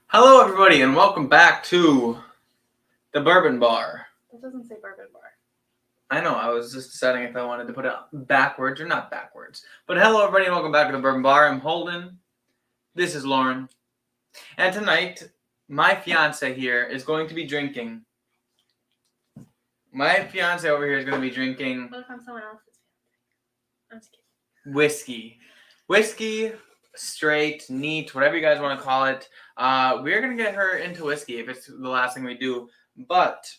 Hello, everybody, and welcome back to the Bourbon Bar. That doesn't say Bourbon Bar. I know, I was just deciding if I wanted to put it backwards or not backwards. But hello, everybody, and welcome back to the Bourbon Bar. I'm Holden. This is Loren. And tonight, my fiance here is going to be drinking. My fiance over here is going to be drinking. What if I'm someone else's fiance? I'm just kidding. Whiskey, straight, neat, whatever you guys want to call it. We're going to get her into whiskey if it's the last thing we do. But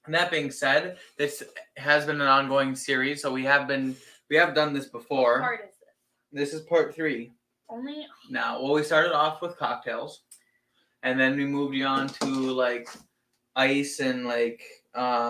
that being said, this has been an ongoing series, so we have done this before. What part is this? This is part 3. Only Now, well, we started off with cocktails, and then we moved you on to like ice and like I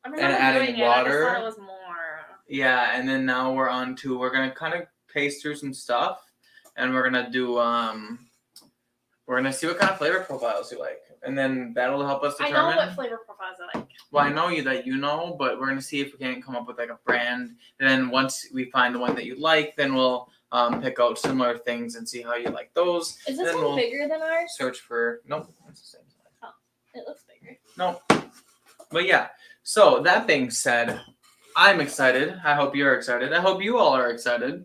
remember adding doing water. It. I just thought it was more. Yeah, and then now we're gonna kind of pace through some stuff, and we're gonna do we're gonna see what kind of flavor profiles you like, and then that'll help us determine. I know what flavor profiles I like. Well, I know that you know, but we're gonna see if we can't come up with like a brand. And then once we find the one that you like, then we'll pick out similar things and see how you like those. Is this one bigger than ours? Search for nope, it's the same size. Oh, it looks bigger. No, but yeah. So that being said, I'm excited. I hope you're excited. I hope you all are excited.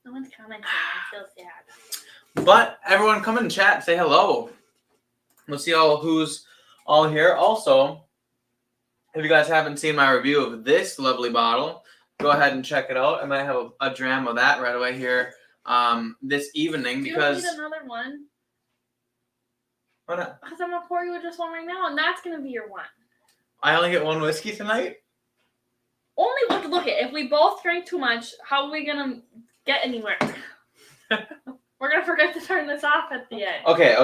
No one's commenting. I feel sad. But everyone come in and chat. Say hello. We'll see who's all here. Also, if you guys haven't seen my review of this lovely bottle, go ahead and check it out. I might have a dram of that right away here this evening because... Do you need another one? Why not? Because I'm going to pour you just one right now, and that's going to be your one. I only get one whiskey tonight? Only look it. If we both drink too much, how are we going to get anywhere? We're going to forget to turn this off at the end. Okay.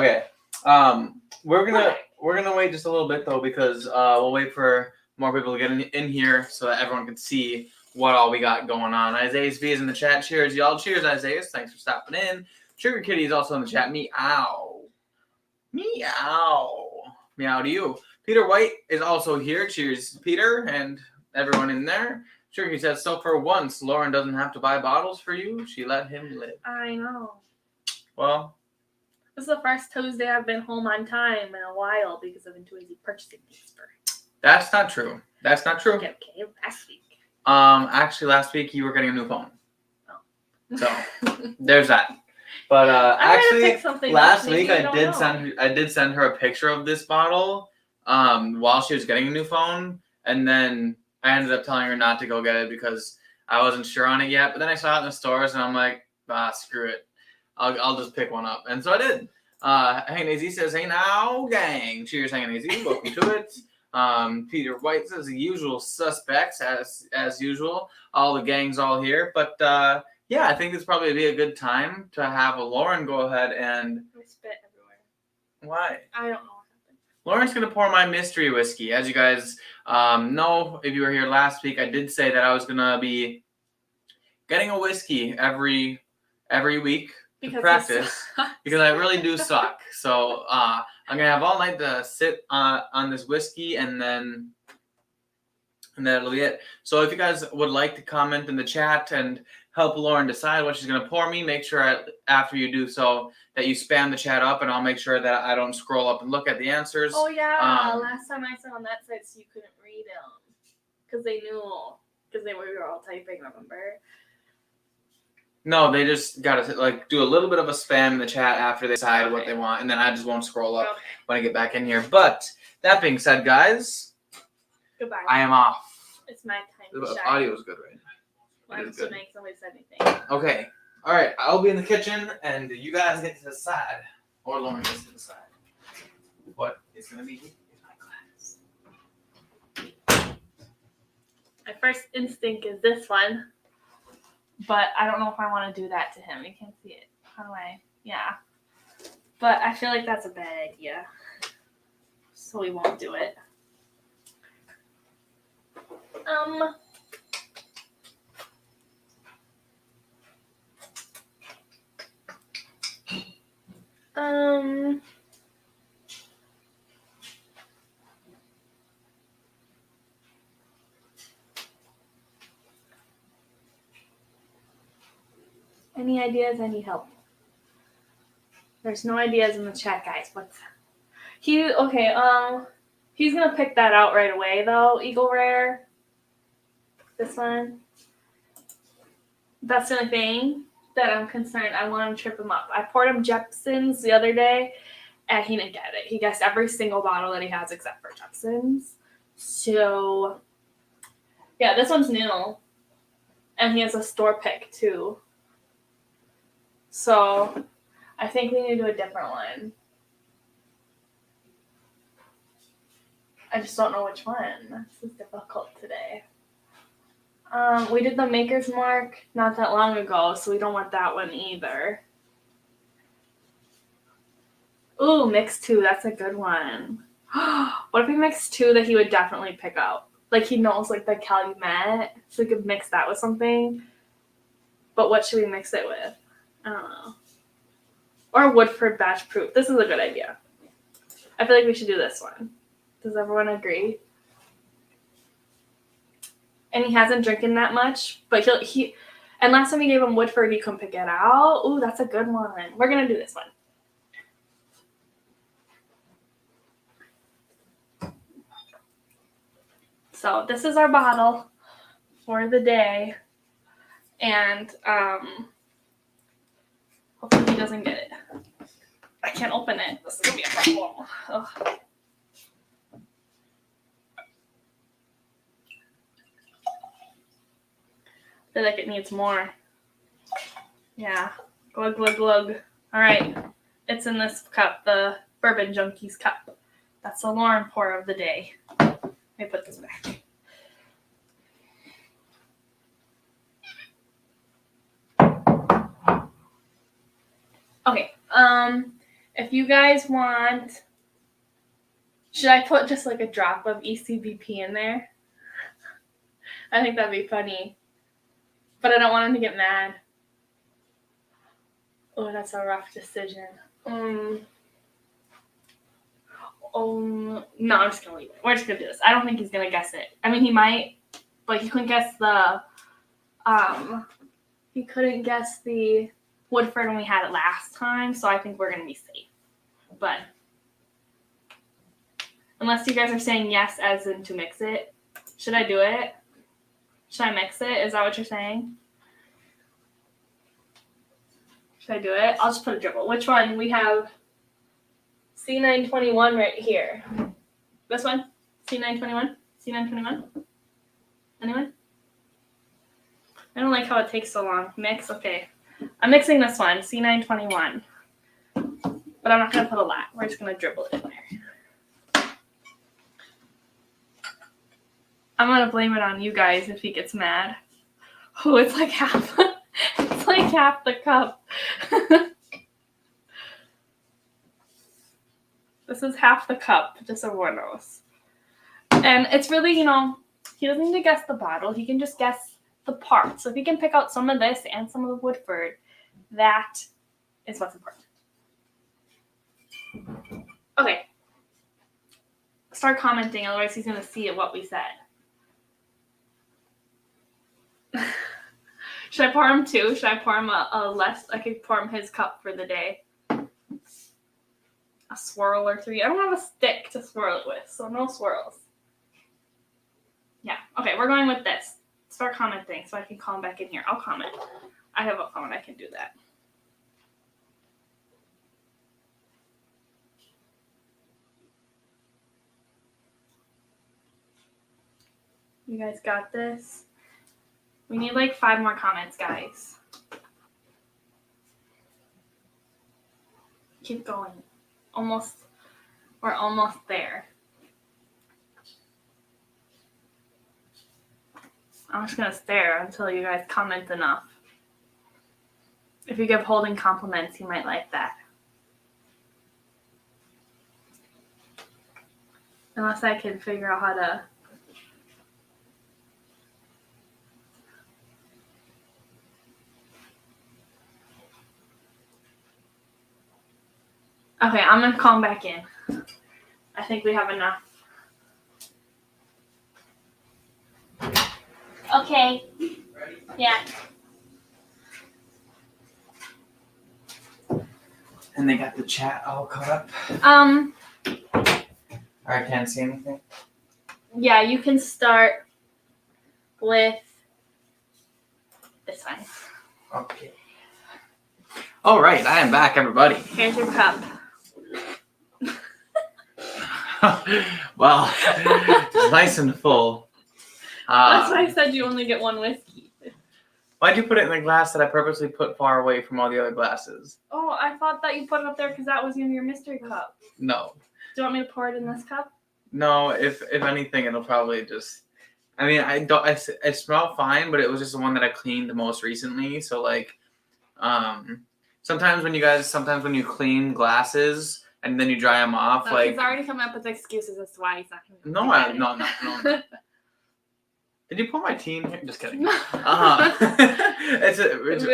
We're gonna wait just a little bit though because we'll wait for more people to get in here so that everyone can see what all we got going on. Isaiah's V is in the chat. Cheers, y'all. Cheers, Isaiah. Thanks for stopping in. Sugar Kitty is also in the chat. Meow. Meow to you. Peter White is also here. Cheers, Peter, and everyone in there. Sugar Kitty says, so for once, Loren doesn't have to buy bottles for you. She let him live. I know. Well, this is the first Tuesday I've been home on time in a while because I've been too busy purchasing things for. That's not true. Okay, last week. Actually, last week you were getting a new phone. Oh. So there's that. But actually, last week I did send her a picture of this bottle while she was getting a new phone, and then I ended up telling her not to go get it because I wasn't sure on it yet. But then I saw it in the stores, and I'm like, screw it. I'll just pick one up. And so I did. Hanging AZ says, hey now, gang. Cheers, Hanging AZ. Welcome to it. Peter White says, the usual suspects, as usual. All the gang's all here. But, yeah, I think this probably be a good time to have Loren go ahead and... I spit everywhere. Why? I don't know what happened. Loren's going to pour my mystery whiskey. As you guys know, if you were here last week, I did say that I was going to be getting a whiskey every week. To practice because I really do suck. So I'm gonna have all night to sit on this whiskey, and then that'll be it. So if you guys would like to comment in the chat and help Loren decide what she's gonna pour me, make sure after you do so that you spam the chat up, and I'll make sure that I don't scroll up and look at the answers. Oh yeah, last time I saw on that site, so you couldn't read them because they were all typing. Remember? No, they just gotta like do a little bit of a spam in the chat after they decide what they want, and then I just won't scroll up when I get back in here. But that being said, guys, goodbye. I am off. It's my time to The shine. audio is good right now. Why did you make somebody say anything? Okay. All right. I'll be in the kitchen, and you guys get to decide, or Loren gets to decide what is gonna be in my glass. My first instinct is this one. But I don't know if I want to do that to him. You can't see it. How do I? Yeah. But I feel like that's a bad idea. So we won't do it. Any ideas? I need help. There's no ideas in the chat, guys. What's he? Okay, he's gonna pick that out right away, though. Eagle Rare. This one. That's the only thing that I'm concerned. I want him to trip him up. I poured him Jepson's the other day, and he didn't get it. He guessed every single bottle that he has except for Jepson's. So, yeah, this one's new. And he has a store pick, too. So, I think we need to do a different one. I just don't know which one. This is difficult today. We did the Maker's Mark not that long ago, so we don't want that one either. Ooh, mix 2. That's a good one. What if we mix 2 that he would definitely pick out? Like, he knows, like, the Calumet, so we could mix that with something. But what should we mix it with? I don't know. Or Woodford Batch Proof. This is a good idea. I feel like we should do this one. Does everyone agree? And he hasn't drinking that much, but he and last time we gave him Woodford, he couldn't pick it out. Ooh, that's a good one. We're gonna do this one. So this is our bottle for the day, and hopefully he doesn't get it. I can't open it. This is gonna be a problem. Ugh. I feel like it needs more. Yeah. Glug, glug, glug. All right. It's in this cup, the Bourbon Junkies cup. That's the Loren pour of the day. Let me put this back. Okay. If you guys want, should I put just like a drop of ECBP in there? I think that'd be funny. But I don't want him to get mad. Oh, that's a rough decision. No, I'm just gonna leave it. We're just gonna do this. I don't think he's gonna guess it. I mean, he might, but he couldn't guess the Woodford when we had it last time, so I think we're gonna be safe. But unless you guys are saying yes as in to mix it, should I do it? Should I mix it? Is that what you're saying? Should I do it? I'll just put a dribble. Which one? We have C921 right here. This one? C921? C921? Anyone? I don't like how it takes so long. Mix? Okay. I'm mixing this one, C921. But I'm not going to put a lot. We're just going to dribble it in there. I'm going to blame it on you guys if he gets mad. Oh, it's like half. It's like half the cup. This is half the cup, just so everyone knows. And it's really, he doesn't need to guess the bottle. He can just guess the part. So if he can pick out some of this and some of the Woodford, that is what's important. Okay. Start commenting, otherwise he's going to see what we said. Should I pour him 2? Should I pour him a less? I could pour him his cup for the day. A swirl or 3. I don't have a stick to swirl it with, so no swirls. Yeah. Okay, we're going with this. Start commenting so I can call him back in here. I'll comment. I have a phone. I can do that. You guys got this? We need like 5 more comments, guys. Keep going. We're almost there. I'm just gonna stare until you guys comment enough. If you give Holden compliments, he might like that. Unless I can figure out how to. Okay, I'm gonna call him back in. I think we have enough. Okay. Ready? Yeah. And they got the chat all caught up. I can't see anything. Yeah, you can start with this one. Okay. All right, I am back, everybody. Here's your cup. Well, it's nice and full. That's why I said you only get one whiskey. Why'd you put it in the glass that I purposely put far away from all the other glasses? Oh, I thought that you put it up there because that was in your mystery cup. No. Do you want me to pour it in this cup? No, if anything, it'll probably just. I mean, I smell fine, but it was just the one that I cleaned the most recently. So like, sometimes when you clean glasses and then you dry them off, No, like. he's already coming up with excuses as to why he's not going to. No. Did you pour my tea in here? Just kidding. It's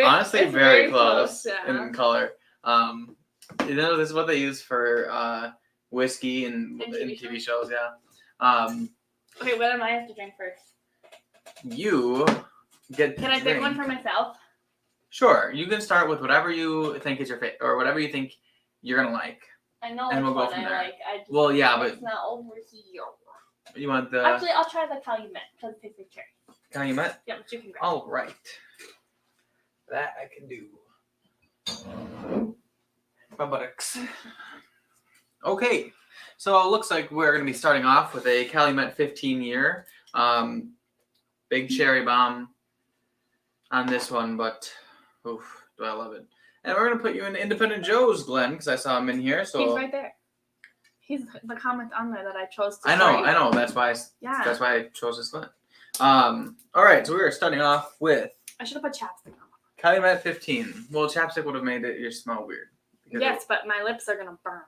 honestly very close in color. This is what they use for whiskey and in TV shows. Yeah. Okay, what am I have to drink first? You get. Can I pick one for myself? Sure, you can start with whatever you think is your favorite, or whatever you think you're gonna like. I know and which we'll go one from I there. like. Well, yeah, but it's not over here. You want the? Actually, I'll try the Calumet because it tastes like cherry. Calumet? Yeah, but you can grab. All right, that I can do. My buttocks. Okay, so it looks like we're going to be starting off with a Calumet 15 year. Big cherry bomb on this one, but oof, do I love it. And we're going to put you in Independent Joe's, Glenn, because I saw him in here. So he's right there. He's the comment on there that I chose to I know. That's why I chose this Glenn. All right, so we're starting off with. I should have put chapstick on. Calumet 15. Well, chapstick would have made it smell weird. Yes, but my lips are gonna burn.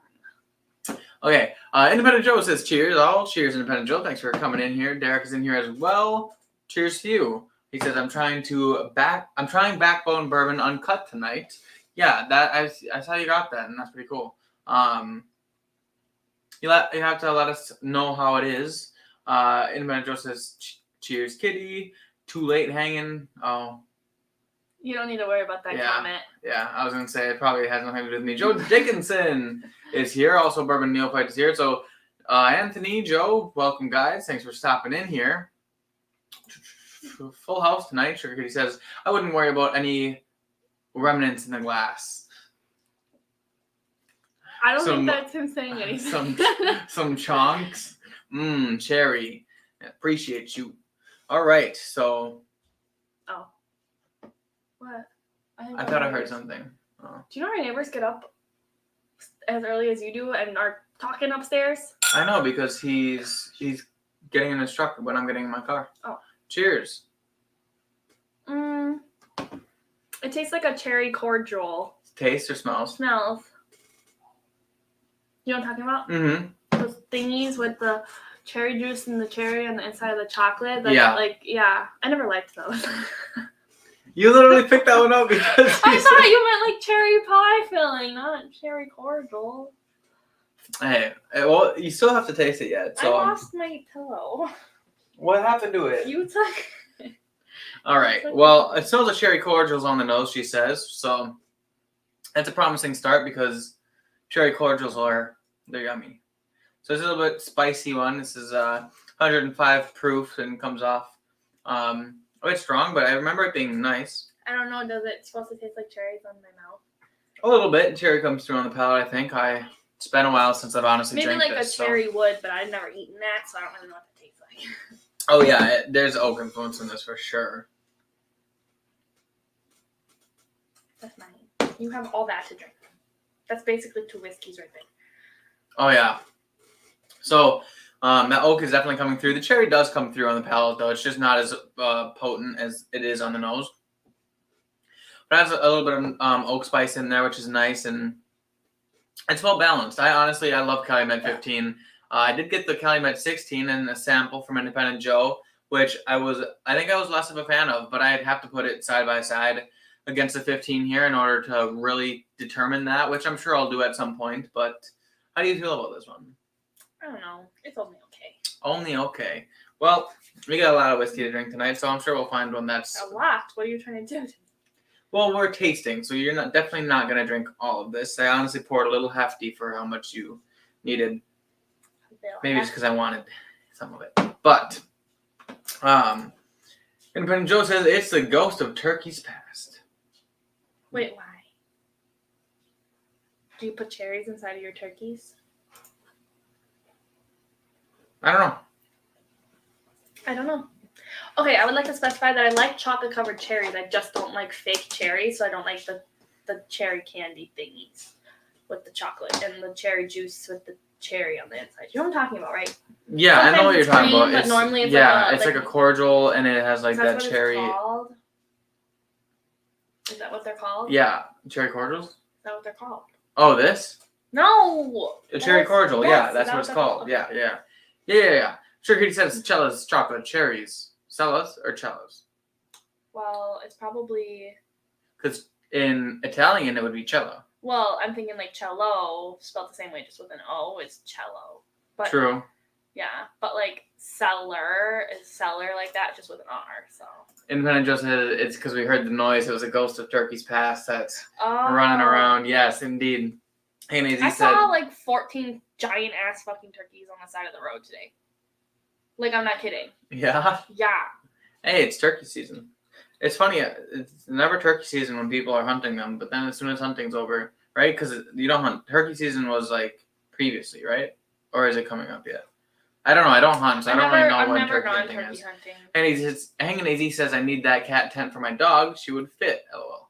Okay, Independent Joe says cheers. All cheers, Independent Joe. Thanks for coming in here. Derek is in here as well. Cheers to you. He says, I'm trying Backbone Bourbon Uncut tonight. Yeah, that I saw you got that, and that's pretty cool. You have to let us know how it is. Independent Joe says, cheers, kitty. Too late hanging. Oh. You don't need to worry about that comment. Yeah, I was going to say it probably has nothing to do with me. Joe Dickinson is here. Also, Bourbon Neophyte is here. So, Anthony, Joe, welcome, guys. Thanks for stopping in here. Full house tonight. Sugar Kitty says, I wouldn't worry about any remnants in the glass. I don't think that's him saying anything. Some chunks. Cherry. Appreciate you. All right, so. Oh. What? I thought I heard something. Oh. Do you know our neighbors get up as early as you do and are talking upstairs? I know, because he's getting in his truck when I'm getting in my car. Oh. Cheers. It tastes like a cherry cordial. Taste or smells? Smells. You know what I'm talking about? Mm-hmm. Those thingies with the cherry juice and the cherry on the inside of the chocolate. Yeah. I never liked those. You literally picked that one up because I thought you meant like cherry pie filling, not cherry cordial. Hey, well, you still have to taste it yet. So I lost my pillow. What happened to it? You took it. All right. Well, it smells like cherry cordials on the nose, she says. So that's a promising start because cherry cordials they're yummy. So this is a little bit spicy one. This is 105 proof and comes off a bit strong, but I remember it being nice. I don't know. Does it supposed to taste like cherries on my mouth? A little bit. Cherry comes through on the palate, I think. It's been a while since I've honestly drank this. Maybe like a cherry would, but I've never eaten that, so I don't really know what it tastes like. Oh, yeah. There's oak influence in this for sure. That's mine. You have all that to drink. That's basically 2 whiskeys right there. Oh, yeah. So, that oak is definitely coming through. The cherry does come through on the palate, though. It's just not as potent as it is on the nose. But it has a little bit of oak spice in there, which is nice, and it's well balanced. I love Calumet 15. I did get the Calumet 16 and a sample from Independent Joe, which I think I was less of a fan of, but I'd have to put it side by side against the 15 here in order to really determine that, which I'm sure I'll do at some point. But how do you feel about this one? I don't know. It's only okay. Only okay. Well, we got a lot of whiskey to drink tonight, so I'm sure we'll find one that's... A lot? What are you trying to do? Well, we're tasting, so you're definitely not going to drink all of this. I honestly poured a little hefty for how much you needed. Maybe just because I wanted some of it. But, Independent Joe says it's the ghost of turkey's past. Wait, why? Do you put cherries inside of your turkeys? I don't know. I don't know. Okay, I would like to specify that I like chocolate-covered cherries. I just don't like fake cherries, so I don't like the cherry candy thingies with the chocolate and the cherry juice with the cherry on the inside. You know what I'm talking about, right? Yeah, Sometimes I know what you're talking cream, about. But normally it's it's like a cordial, and it has like that cherry. Is called? Is that what they're called? Yeah, cherry cordials. Is that what they're called? Oh, this? No. A cherry cordial. Yeah, that's what it's called. Okay. Yeah. Sure, Kitty says cellos, chocolate, cherries. Cellos or cellos? Well, it's probably. Because in Italian it would be cello. Well, I'm thinking like cello, spelled the same way, just with an O, is cello. But, true. Yeah, but like cellar is cellar like that, just with an R. So. Independent Joe said it's because we heard the noise. It was a ghost of turkey's past that's running around. Yes, indeed. Hey, Nazy I saw like 14 giant ass fucking turkeys on the side of the road today. Like, I'm not kidding. Yeah? Yeah. Hey, it's turkey season. It's funny. It's never turkey season when people are hunting them, but then as soon as hunting's over, right? Because you don't hunt. Turkey season was like previously, right? Or is it coming up yet? I don't know. I don't hunt, so I don't really know when turkey hunting is. And Hanging AZ says, I need that cat tent for my dog. She would fit. LOL.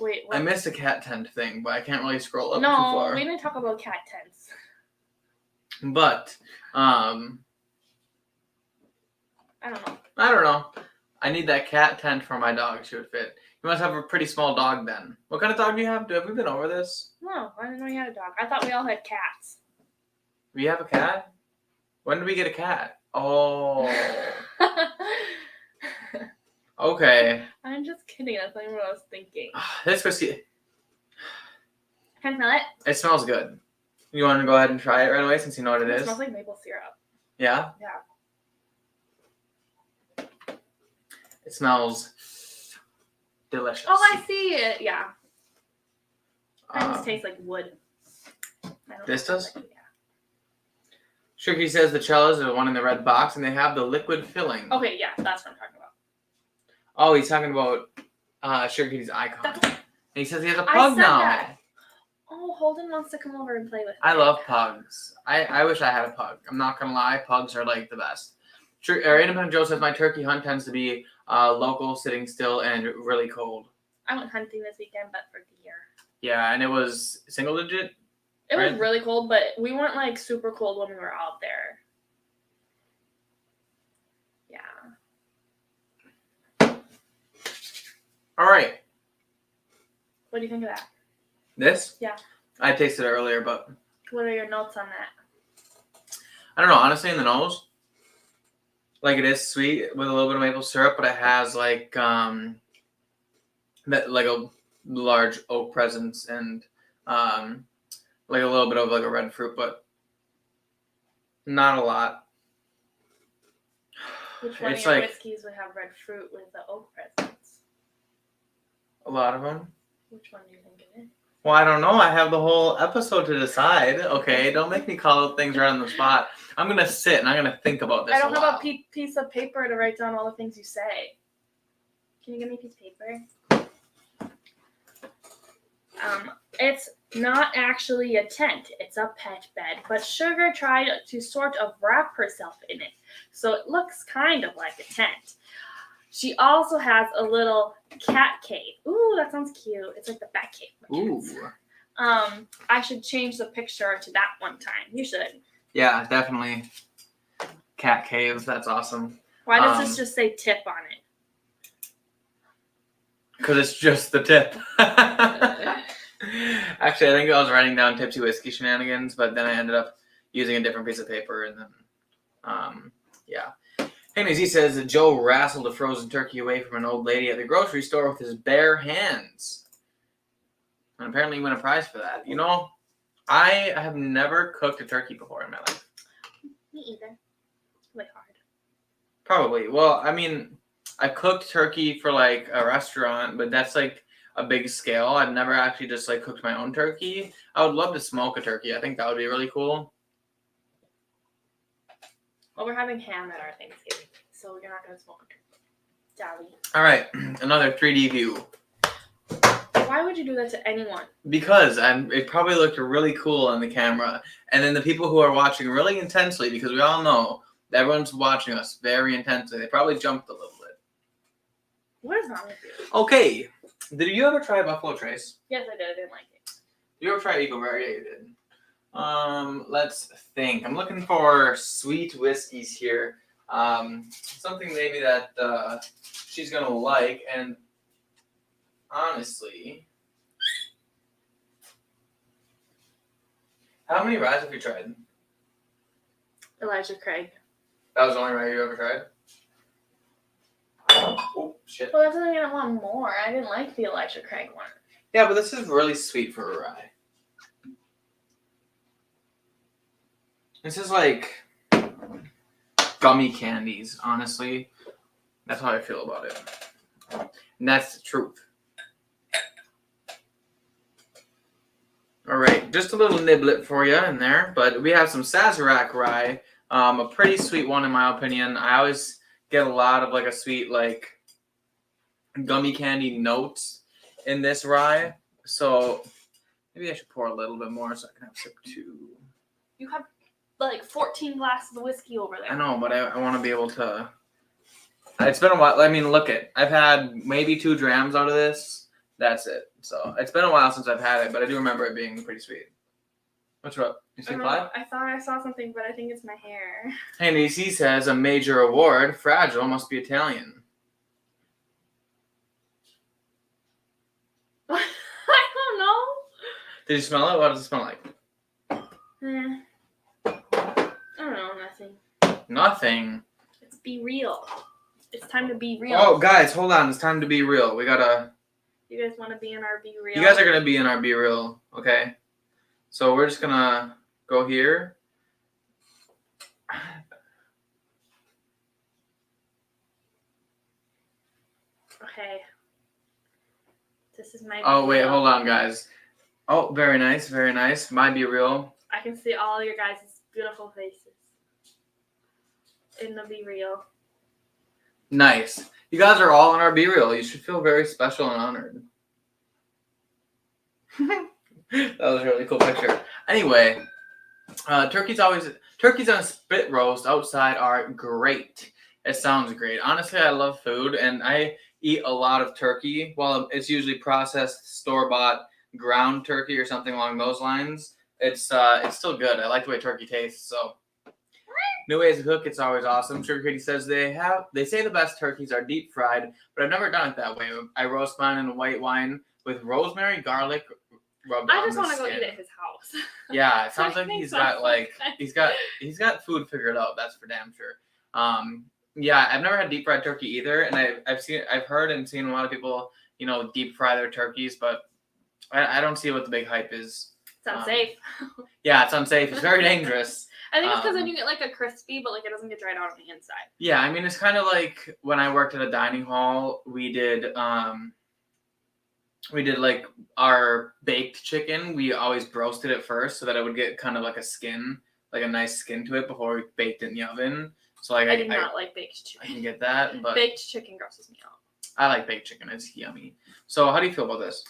Wait, what? I missed the cat tent thing, but I can't really scroll up too far. No, we didn't talk about cat tents. But, I don't know. I need that cat tent for my dog. She would fit. You must have a pretty small dog then. What kind of dog do you have? Have we been over this? No, I didn't know you had a dog. I thought we all had cats. We have a cat? When did we get a cat? Oh. Okay. I'm just kidding. That's not even what I was thinking. Let's go see. Can I smell it? It smells good. You want to go ahead and try it right away since you know what it is? It smells like maple syrup. Yeah? Yeah. It smells delicious. Oh, I see it. Yeah. It just tastes like wood. This does? Like it, yeah. Shirky says the cellos are the one in the red box and they have the liquid filling. Okay, yeah, that's what I'm talking about. Oh, he's talking about Shirky's icon. And he says he has a I pug said now. That. Oh, Holden wants to come over and play with me. I love pugs. I wish I had a pug. I'm not going to lie. Pugs are like the best. Independent Joe says my turkey hunt tends to be local, sitting still, and really cold. I went hunting this weekend, but for deer. Yeah, and it was single digit? It was really cold, but we weren't like super cold when we were out there. Yeah. All right. What do you think of that? This? Yeah. I tasted it earlier, but... What are your notes on that? I don't know. Honestly, in the nose, like it is sweet with a little bit of maple syrup, but it has like a large oak presence and like a little bit of like a red fruit, but not a lot. Which one of your whiskeys would have red fruit with the oak presence? A lot of them. Which one do you think it is? Well, I don't know. I have the whole episode to decide. Okay, don't make me call out things right on the spot. I'm gonna sit and I'm gonna think about this. I don't have a piece of paper to write down all the things you say. Can you give me a piece of paper? It's not actually a tent. It's a pet bed, but Sugar tried to sort of wrap herself in it, so it looks kind of like a tent. She also has a little cat cave. Ooh, that sounds cute. It's like the bat cave. Ooh. I should change the picture to that one time. You should. Yeah, definitely. Cat caves. That's awesome. Why does this just say tip on it? Because it's just the tip. Actually, I think I was writing down Tipsy Whiskey Shenanigans, but then I ended up using a different piece of paper, and then, yeah. Anyways, he says that Joe wrestled a frozen turkey away from an old lady at the grocery store with his bare hands. And apparently he won a prize for that. You know, I have never cooked a turkey before in my life. Me either. Like hard. Probably. Well, I mean, I cooked turkey for like a restaurant, but that's like a big scale. I've never actually just like cooked my own turkey. I would love to smoke a turkey. I think that would be really cool. Well, we're having ham at our Thanksgiving, so you're not gonna smoke a turkey. Jolly. All right, another 3D view. Why would you do that to anyone? Because it probably looked really cool on the camera. And then the people who are watching really intensely, because we all know that everyone's watching us very intensely, they probably jumped a little bit. What is wrong with you? Okay. Did you ever try Buffalo Trace? Yes, I did. I didn't like it. Did you ever try Eagle Rare? Yeah, you did. Let's think. I'm looking for sweet whiskeys here. Something maybe that she's going to like. And honestly, how many ryes have you tried? Elijah Craig. That was the only rye you ever tried? Oh, shit. Well, that doesn't mean I want more. I didn't like the Elijah Craig one. Yeah, but this is really sweet for a rye. This is like gummy candies, honestly. That's how I feel about it. And that's the truth. All right, just a little niblet for you in there. But we have some Sazerac rye. A pretty sweet one in my opinion. I always get a lot of like a sweet like gummy candy notes in this rye. So maybe I should pour a little bit more so I can have sip two. You have like 14 glasses of whiskey over there. I know, but I want to be able to. It's been a while. I mean, look it. I've had maybe 2 drams out of this. That's it. So it's been a while since I've had it, but I do remember it being pretty sweet. What's up? You see Clyde? I thought I saw something, but I think it's my hair. Hey, DC says a major award. Fragile must be Italian. I don't know. Did you smell it? What does it smell like? I don't know, nothing. Nothing. It's be real. It's time to be real. Oh, guys, hold on. It's time to be real. We gotta. You guys want to be in our be real? You guys are gonna be in our be real, okay? So we're just gonna go here. Okay. This is my. Oh wait, hold on, guys. Oh, very nice, very nice. My be real. I can see all your guys' beautiful faces in the be real. Nice. You guys are all in our be real. You should feel very special and honored. That was a really cool picture. Anyway, turkeys on a spit roast outside are great. It sounds great. Honestly, I love food, and I eat a lot of turkey. Well, it's usually processed, store-bought, ground turkey or something along those lines. It's still good. I like the way turkey tastes. So, new ways to cook. It's always awesome. Sugar Kitty says they say the best turkeys are deep fried, but I've never done it that way. I roast mine in white wine with rosemary, garlic. I just want to go eat at his house. Yeah, it sounds like he's got food figured out. That's for damn sure. Yeah, I've never had deep fried turkey either, and I've heard and seen a lot of people, deep fry their turkeys, but I don't see what the big hype is. It's unsafe. Yeah, it's unsafe. It's very dangerous. I think it's because then you get like a crispy, but like it doesn't get dried out on the inside. Yeah, I mean it's kind of like when I worked at a dining hall, we did like our baked chicken. We always roasted it first so that it would get kind of like a skin, like a nice skin to it before we baked it in the oven. So like I do not like baked chicken. I can get that, but baked chicken grosses me out. I like baked chicken. It's yummy. So how do you feel about this?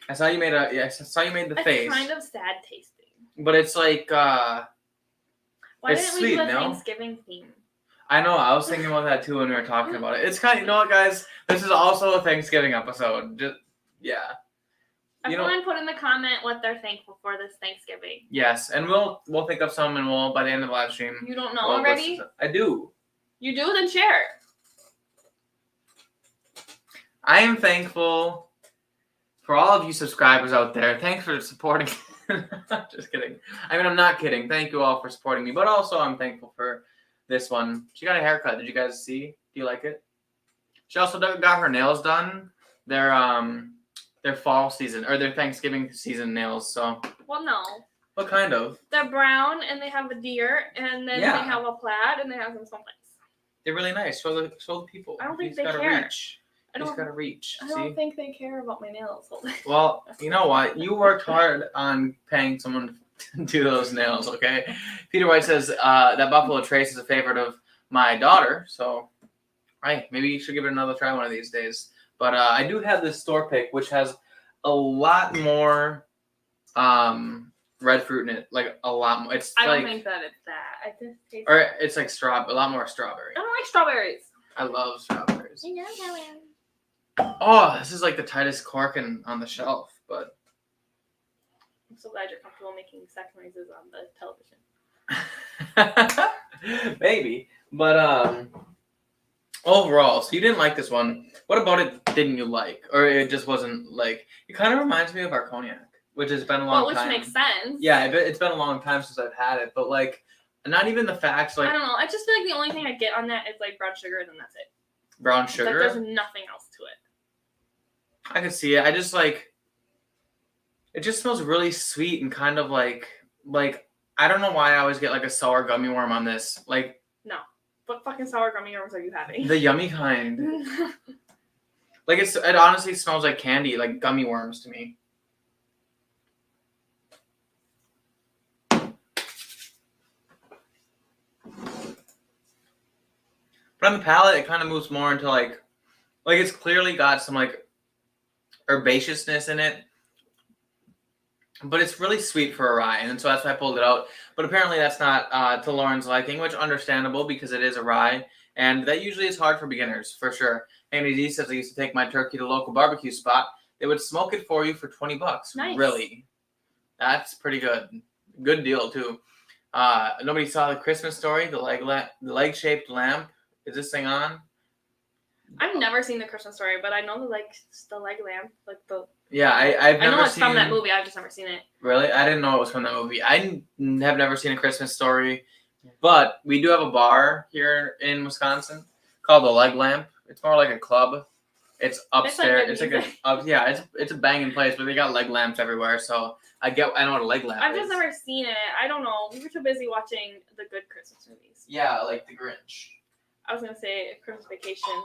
I saw you made the face. It's kind of sad tasting. But it's like why it's didn't we sweet, do a no? Thanksgiving theme? I know. I was thinking about that too when we were talking about it. It's kind of, you know what, guys? This is also a Thanksgiving episode. Yeah. Everyone put in the comment what they're thankful for this Thanksgiving. Yes, and we'll think of some, and we'll by the end of the live stream. You don't know already? I do. You do? Then share. I am thankful for all of you subscribers out there. Thanks for supporting. Just kidding. I mean, I'm not kidding. Thank you all for supporting me, but also I'm thankful for this one. She got a haircut. Did you guys see? Do you like it? She also got her nails done. Their fall season or their Thanksgiving season nails. So. Well, no. What kind of? They're brown and they have a deer and then they have a plaid and they have some somethings. They're really nice. Show the people. I don't think they gotta care. Reach. You just gotta reach. I don't think they care about my nails. Well, you know what? You worked hard on paying someone to do those nails, okay? Peter White says that Buffalo Trace is a favorite of my daughter, so hey, maybe you should give it another try one of these days. But I do have this store pick, which has a lot more red fruit in it, like a lot more. I don't think that it's that. I just taste. Or it's like a lot more strawberry. I don't like strawberries. I love strawberries. Oh, this is like the tightest cork on the shelf, but I'm so glad you're comfortable making sex noises on the television. maybe. But overall, so you didn't like this one. What about it didn't you like? Or it just wasn't like, it kind of reminds me of our cognac, which has been a long time. Which makes sense. Yeah, it's been a long time since I've had it, but like, not even the facts, like. I don't know, I just feel like the only thing I get on that is like brown sugar, and then that's it. Brown sugar? Like, there's nothing else to it. I can see it. I just like, it just smells really sweet and kind of like, I don't know why I always get like a sour gummy worm on this. Like. No. What fucking sour gummy worms are you having? The yummy kind. Like it honestly smells like candy, like gummy worms to me. But on the palate, it kind of moves more into like it's clearly got some like herbaceousness in it. But it's really sweet for a rye, and so that's why I pulled it out. But apparently that's not to Loren's liking, which understandable because it is a rye, and that usually is hard for beginners, for sure. Andy D says I used to take my turkey to a local barbecue spot. They would smoke it for you for $20. Nice. Really? That's pretty good. Good deal, too. Nobody saw the Christmas Story, the leg-shaped lamp. Is this thing on? I've never seen the Christmas Story, but I know the leg lamp, like the. Yeah, I've never I know it's seen... from that movie. I've just never seen it. Really? I didn't know it was from that movie. I have never seen A Christmas Story, but we do have a bar here in Wisconsin called the Leg Lamp. It's more like a club. It's upstairs. It's a banging place, but they got leg lamps everywhere. So I know what a leg lamp is. I've just never seen it. I don't know. We were too busy watching the good Christmas movies. Yeah, like The Grinch. I was gonna say Christmas Vacation.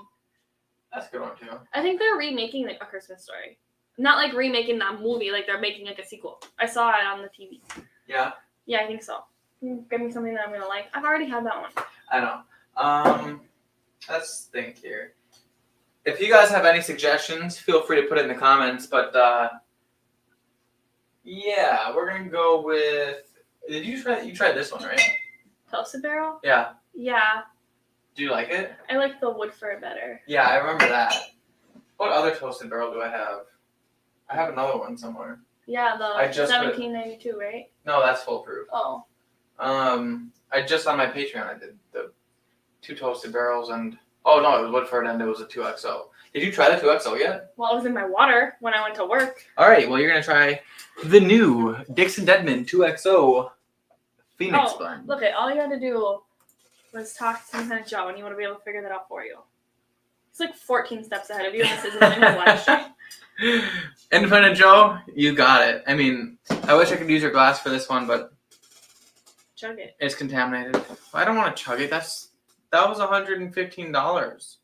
That's a good one too. I think they're remaking A Christmas Story. Not like remaking that movie, like they're making like a sequel. I saw it on the TV. Yeah? Yeah, I think so. Give me something that I'm gonna like. I've already had that one. I know. Let's think here. If you guys have any suggestions, feel free to put it in the comments. But yeah, we're gonna go with. Did you tried this one, right? Toasted barrel? Yeah. Yeah. Do you like it? I like the Woodford better. Yeah, I remember that. What other toasted barrel do I have? I have another one somewhere. Yeah, the 1792, right? No, that's full proof. Oh. I just on my Patreon I did the 2 toasted barrels and oh no, it was Woodford and it was a 2XO. Did you try the 2XO yet? Well, it was in my water when I went to work. All right, well you're gonna try the new Dixon Deadman 2XO Phoenix blend. Look, all you had to do was talk to Independent Joe, and he would be able to figure that out for you. He's like 14 steps ahead of you. This isn't in his live stream. Independent Joe, you got it. I mean, I wish I could use your glass for this one, but chug it. It's contaminated. I don't want to chug it. That was $115.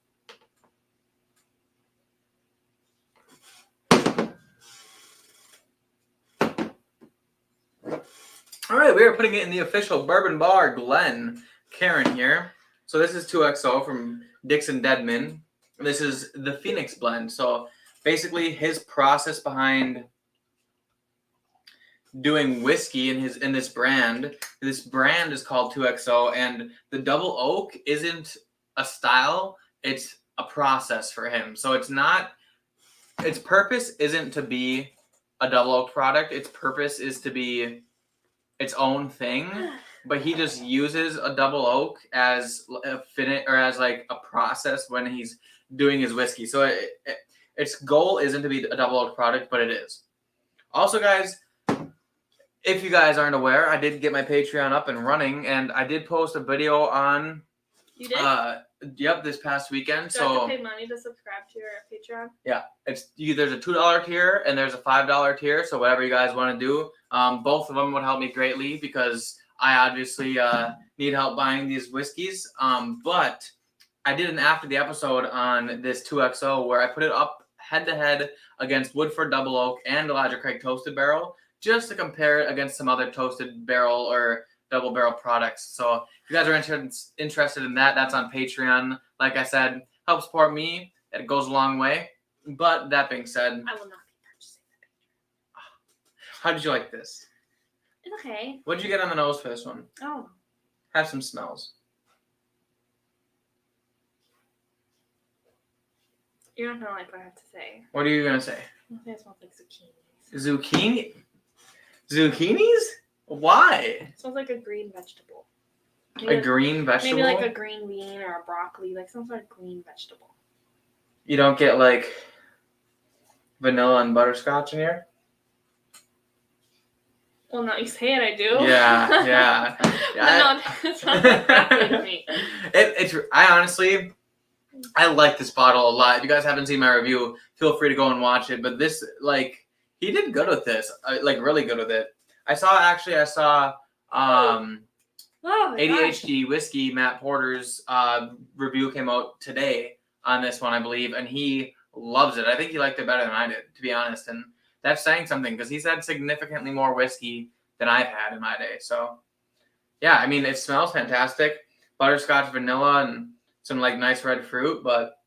All right, we are putting it in the official Bourbon Bar. Glenn Karen here. So this is 2XO from Dixon Deadman. This is the Phoenix blend. So basically his process behind doing whiskey in this brand is called 2XO, and the double oak isn't a style, it's a process for him. So its purpose isn't to be a double oak product. Its purpose is to be its own thing, but he just uses a double oak as like a process when he's doing his whiskey. So its goal isn't to be a double oak product, but it is. Also, guys, if you guys aren't aware, I did get my Patreon up and running, and I did post a video on. You did? Yep, this past weekend. Do I have to pay money to subscribe to your Patreon? Yeah, there's a $2 tier and there's a $5 tier. So whatever you guys want to do, both of them would help me greatly because I obviously need help buying these whiskeys. But I did an after the episode on this 2XO where I put it up head to head against Woodford Double Oak and Elijah Craig Toasted Barrel, just to compare it against some other toasted barrel or double barrel products. So if you guys are interested in that, that's on Patreon. Like I said, help support me. It goes a long way. But that being said, I will not be purchasing the Patreon. How did you like this? It's okay. What did you get on the nose for this one? Oh. Have some smells. You're not gonna like what I have to say. What are you gonna say? I think it smells like zucchinis. Zucchini? Zucchinis? Why? It smells like a green vegetable. Maybe a green vegetable? Maybe like a green bean or a broccoli, like some sort of green vegetable. You don't get like vanilla and butterscotch in here? Well, now you say it, I do. Yeah. No, it smells like broccoli to me. I like this bottle a lot. If you guys haven't seen my review, feel free to go and watch it. But this, like, he did good with this. Like, really good with it. I saw ADHD Whiskey, Matt Porter's review came out today on this one, I believe, and he loves it. I think he liked it better than I did, to be honest. And that's saying something because he's had significantly more whiskey than I've had in my day. So, yeah, I mean, it smells fantastic. Butterscotch, vanilla, and some like nice red fruit, but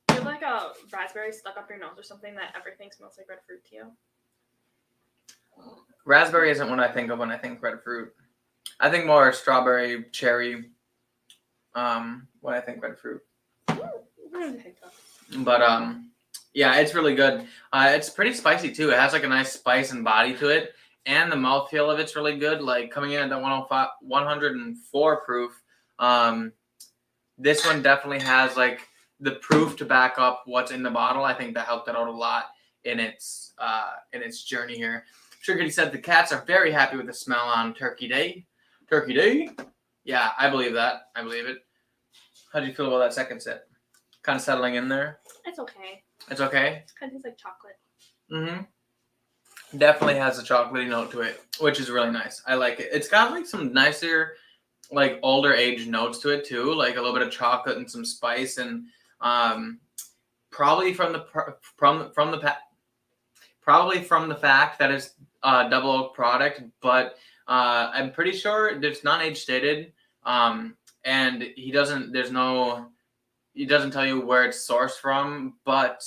you have like a raspberry stuck up your nose or something that everything smells like red fruit to you? Raspberry isn't what I think of when I think red fruit. I think more strawberry, cherry, when I think red fruit. But yeah, it's really good. It's pretty spicy too. It has like a nice spice and body to it. And the mouthfeel of it's really good, like coming in at the 104 proof. This one definitely has like the proof to back up what's in the bottle. I think that helped it out a lot in its journey here. Sugarty said the cats are very happy with the smell on Turkey Day. Turkey Day? Yeah, I believe that. I believe it. How do you feel about that second sip? Kind of settling in there? It's okay. It's okay? It kind of tastes like chocolate. Mm-hmm. Definitely has a chocolatey note to it, which is really nice. I like it. It's got like some nicer, like older age notes to it too, like a little bit of chocolate and some spice, and probably from the fact that it's a double oak product, but I'm pretty sure it's not age stated, and he doesn't tell you where it's sourced from, but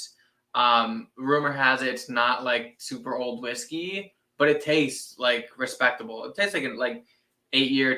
rumor has it it's not like super old whiskey, but it tastes like respectable. It tastes like 8-year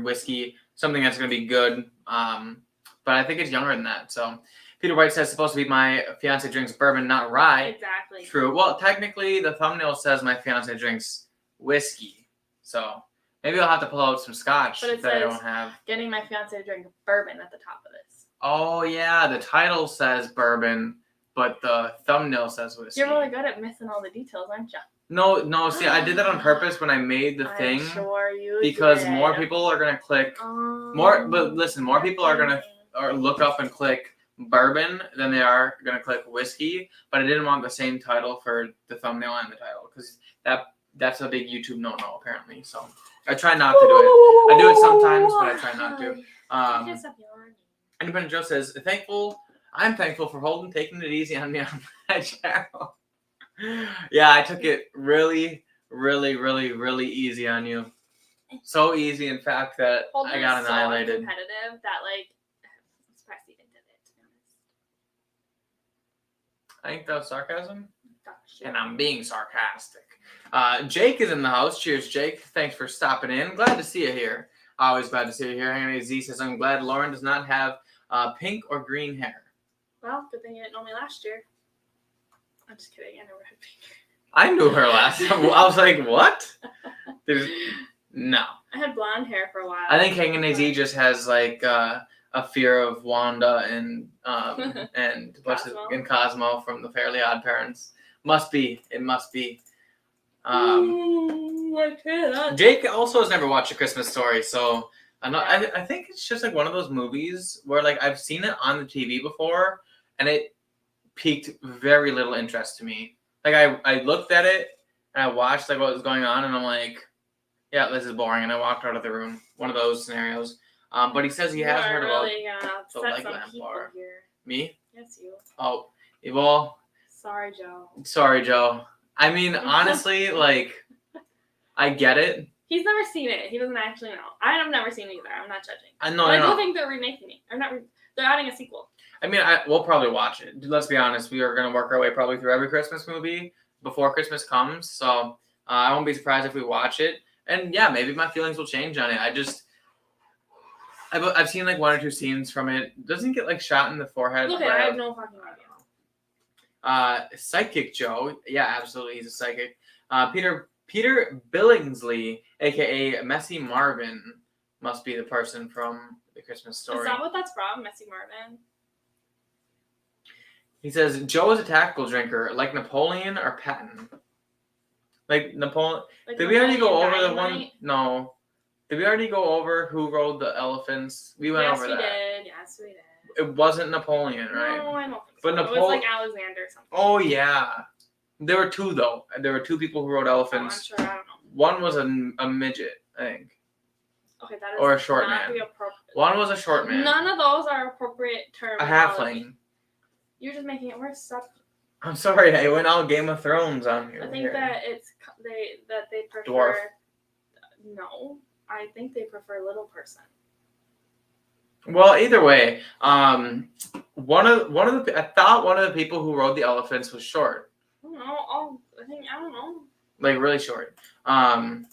whiskey, something that's gonna be good. But I think it's younger than that. So Peter White says supposed to be my fiance drinks bourbon, not rye. Exactly. True. Well, technically the thumbnail says my fiance drinks whiskey. So maybe I'll have to pull out some scotch that I don't have. Getting my fiance to drink bourbon at the top of this. Oh yeah, the title says bourbon, but the thumbnail says whiskey. You're really good at missing all the details, aren't you? No. See, I did that on purpose when I made the thing. I'm sure you because did. more people are gonna click more. But listen, more people are gonna look up and click bourbon than they are gonna click whiskey. But I didn't want the same title for the thumbnail and the title because that's a big YouTube no apparently. So I try not to do it. I do it sometimes, but I try not to. Independent Joe says, I'm thankful for taking it easy on me on my channel. Yeah, I took it really, really, really, really easy on you. So easy, in fact, that I got annihilated. So competitive that I'm surprised he didn't do it, to be honest. I think that was sarcasm. Gotcha. And I'm being sarcastic. Jake is in the house. Cheers, Jake. Thanks for stopping in. Glad to see you here. Always glad to see you here. Henry Z says, I'm glad Loren does not have pink or green hair. Well, good thing you didn't know me last year. I'm just kidding. I never had pink. I knew her last time. I was like, what? No. I had blonde hair for a while. I think Henry Z just has like a fear of Wanda and Cosmo from the Fairly Odd Parents. Must be. It must be. Jake also has never watched A Christmas Story, so I think it's just like one of those movies where like I've seen it on the TV before and it piqued very little interest to me. Like I looked at it and I watched like what was going on and I'm like, Yeah, this is boring, and I walked out of the room. One of those scenarios. But he says he has heard about the leg lamp bar. Here. Me? Yes, you. Oh, well. Sorry, Joe. Sorry, Joe. I mean, honestly, like, I get it. He's never seen it. He doesn't actually know. I have never seen it either. I'm not judging. I know. I do think they're remaking it. They're adding a sequel. I mean, we'll probably watch it. Let's be honest. We are going to work our way probably through every Christmas movie before Christmas comes. So I won't be surprised if we watch it. And yeah, maybe my feelings will change on it. I've seen like 1 or 2 scenes from it. Doesn't he get like shot in the forehead? Okay, I have no fucking idea. Psychic Joe. Yeah, absolutely. He's a psychic. Peter Billingsley, aka Messy Marvin, must be the person from The Christmas Story. Is that what that's from, Messy Marvin? He says Joe is a tactical drinker, like Napoleon or Patton. Like Napoleon. Like Did we already go over the one? No. Did we already go over who rode the elephants? We went over that. Yes, we did. It wasn't Napoleon, right? No, I don't think so. But it was like Alexander or something. Oh, yeah. There were 2, though. There were 2 people who rode elephants. Oh, I'm sure. I don't know. One was a midget, I think. Okay, that is or a short not man. The appropriate. One was a short man. None of those are appropriate terms. A halfling. You're just making it worse. Stop. I'm sorry, I went all Game of Thrones on here. I think that they prefer dwarf. No, I think they prefer little person. Well, either way, I thought one of the people who rode the elephants was short. I don't know. I don't know. Like really short. Patton,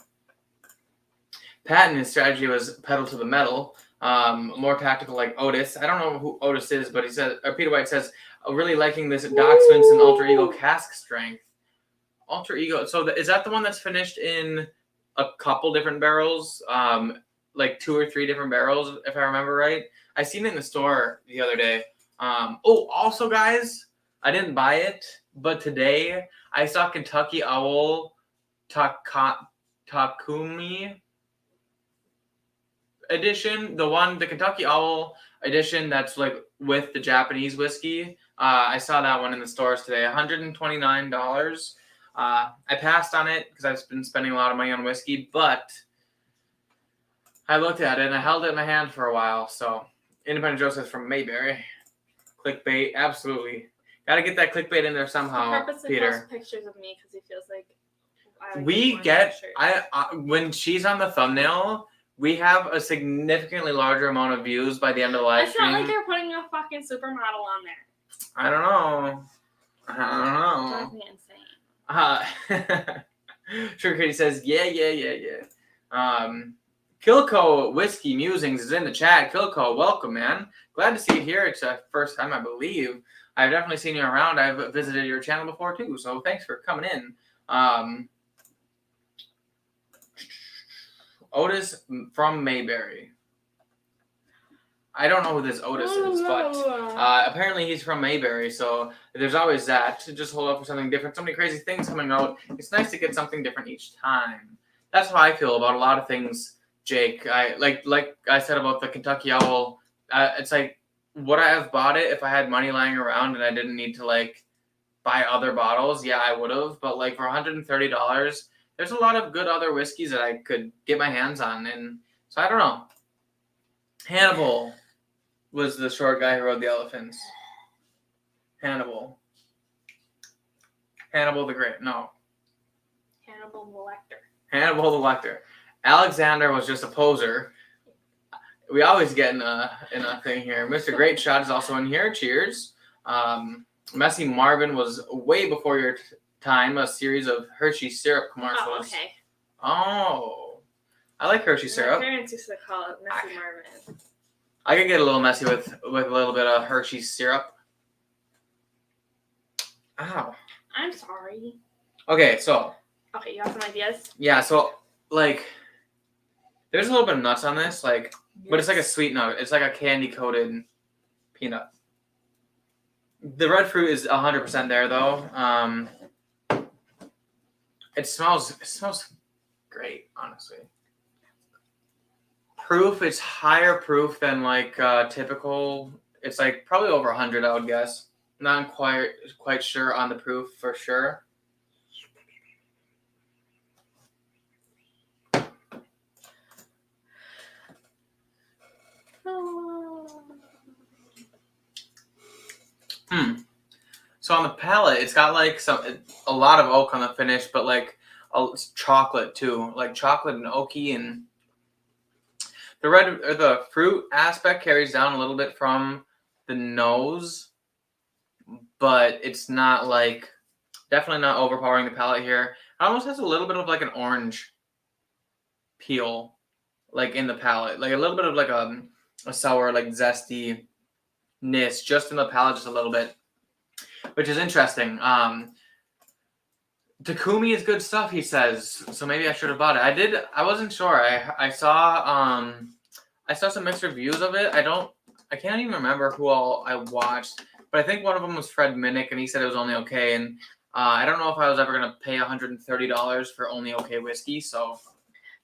his strategy was pedal to the metal. More tactical, like Otis. I don't know who Otis is, but he said, or Peter White says, really liking this Doc Swinson Alter Ego cask strength. Alter Ego. So is that the one that's finished in a couple different barrels? Like 2 or 3 different barrels, if I remember right. I seen it in the store the other day. Also, guys, I didn't buy it, but today I saw Kentucky Owl Takumi edition, the Kentucky Owl edition that's like with the Japanese whiskey. I saw that one in the stores today, $129. I passed on it because I've been spending a lot of money on whiskey, but I looked at it and I held it in my hand for a while. So Independent Joe says from Mayberry. Clickbait, absolutely. Got to get that clickbait in there somehow, Peter. Post pictures of me because he feels like when she's on the thumbnail, we have a significantly larger amount of views by the end of the live stream. It's not like they're putting a fucking supermodel on there. I don't know. Drives me insane. Sugar Kitty says, yeah. Kilco Whiskey Musings is in the chat. Kilco, welcome, man. Glad to see you here. It's the first time, I believe. I've definitely seen you around. I've visited your channel before, too, so thanks for coming in. Otis from Mayberry. I don't know who this Otis is, but apparently he's from Mayberry, so there's always that. To just hold up for something different. So many crazy things coming out. It's nice to get something different each time. That's how I feel about a lot of things, Jake. I like I said about the Kentucky Owl. It's like, would I have bought it if I had money lying around and I didn't need to like buy other bottles? Yeah, I would have. But like for $130, there's a lot of good other whiskeys that I could get my hands on, and so I don't know. Hannibal was the short guy who rode the elephants. Hannibal the Great. No. Hannibal the Lecter. Hannibal the Lecter. Alexander was just a poser. We always get in a thing here. Mr. Great Shot is also in here. Cheers. Messy Marvin was way before your time. A series of Hershey syrup commercials. Oh, okay. Oh, I like Hershey syrup. My parents used to call it Messy Marvin. I could get a little messy with a little bit of Hershey syrup. Ow. I'm sorry. Okay, so. Okay, you have some ideas? Yeah, so like, there's a little bit of nuts on this, like, but it's like a sweet nut. It's like a candy coated peanut. The red fruit is 100% there though. It smells great, honestly. Proof, it's higher proof than like typical. It's like probably over 100, I would guess. Not quite sure on the proof for sure. So on the palette, it's got like a lot of oak on the finish, but like it's chocolate too, like chocolate and oaky, and the red or the fruit aspect carries down a little bit from the nose, but it's not like definitely not overpowering the palate here. It almost has a little bit of like an orange peel, like in the palate, like a little bit of like a sour, like zesty ness just in the palate, just a little bit, which is interesting. Takumi is good stuff, he says. So maybe I should have bought it. I wasn't sure. I saw some mixed reviews of it. I can't even remember who all I watched, but I think one of them was Fred Minnick, and he said it was only okay. And I don't know if I was ever gonna pay $130 for only okay whiskey. So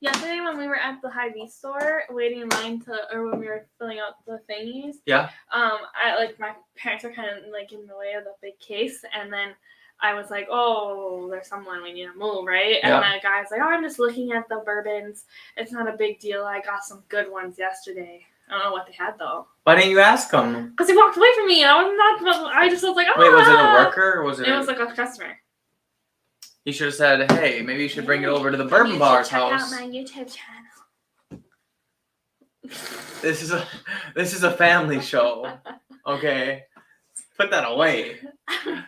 yesterday when we were at the Hy-Vee store waiting in line or when we were filling out the thingies, yeah, my parents were kind of like in the way of the big case, and then I was like, oh, there's someone, we need to move, right? Yeah. And the guy's like, oh, I'm just looking at the bourbons. It's not a big deal. I got some good ones yesterday. I don't know what they had, though. Why didn't you ask him? Because he walked away from me, and I just was like, oh. Wait, was it a worker, or was it? It was like a customer. You should have said, hey, maybe you should bring it over to the Bourbon Bar's house. Check out my YouTube channel. This is a family show. Okay. Put that away.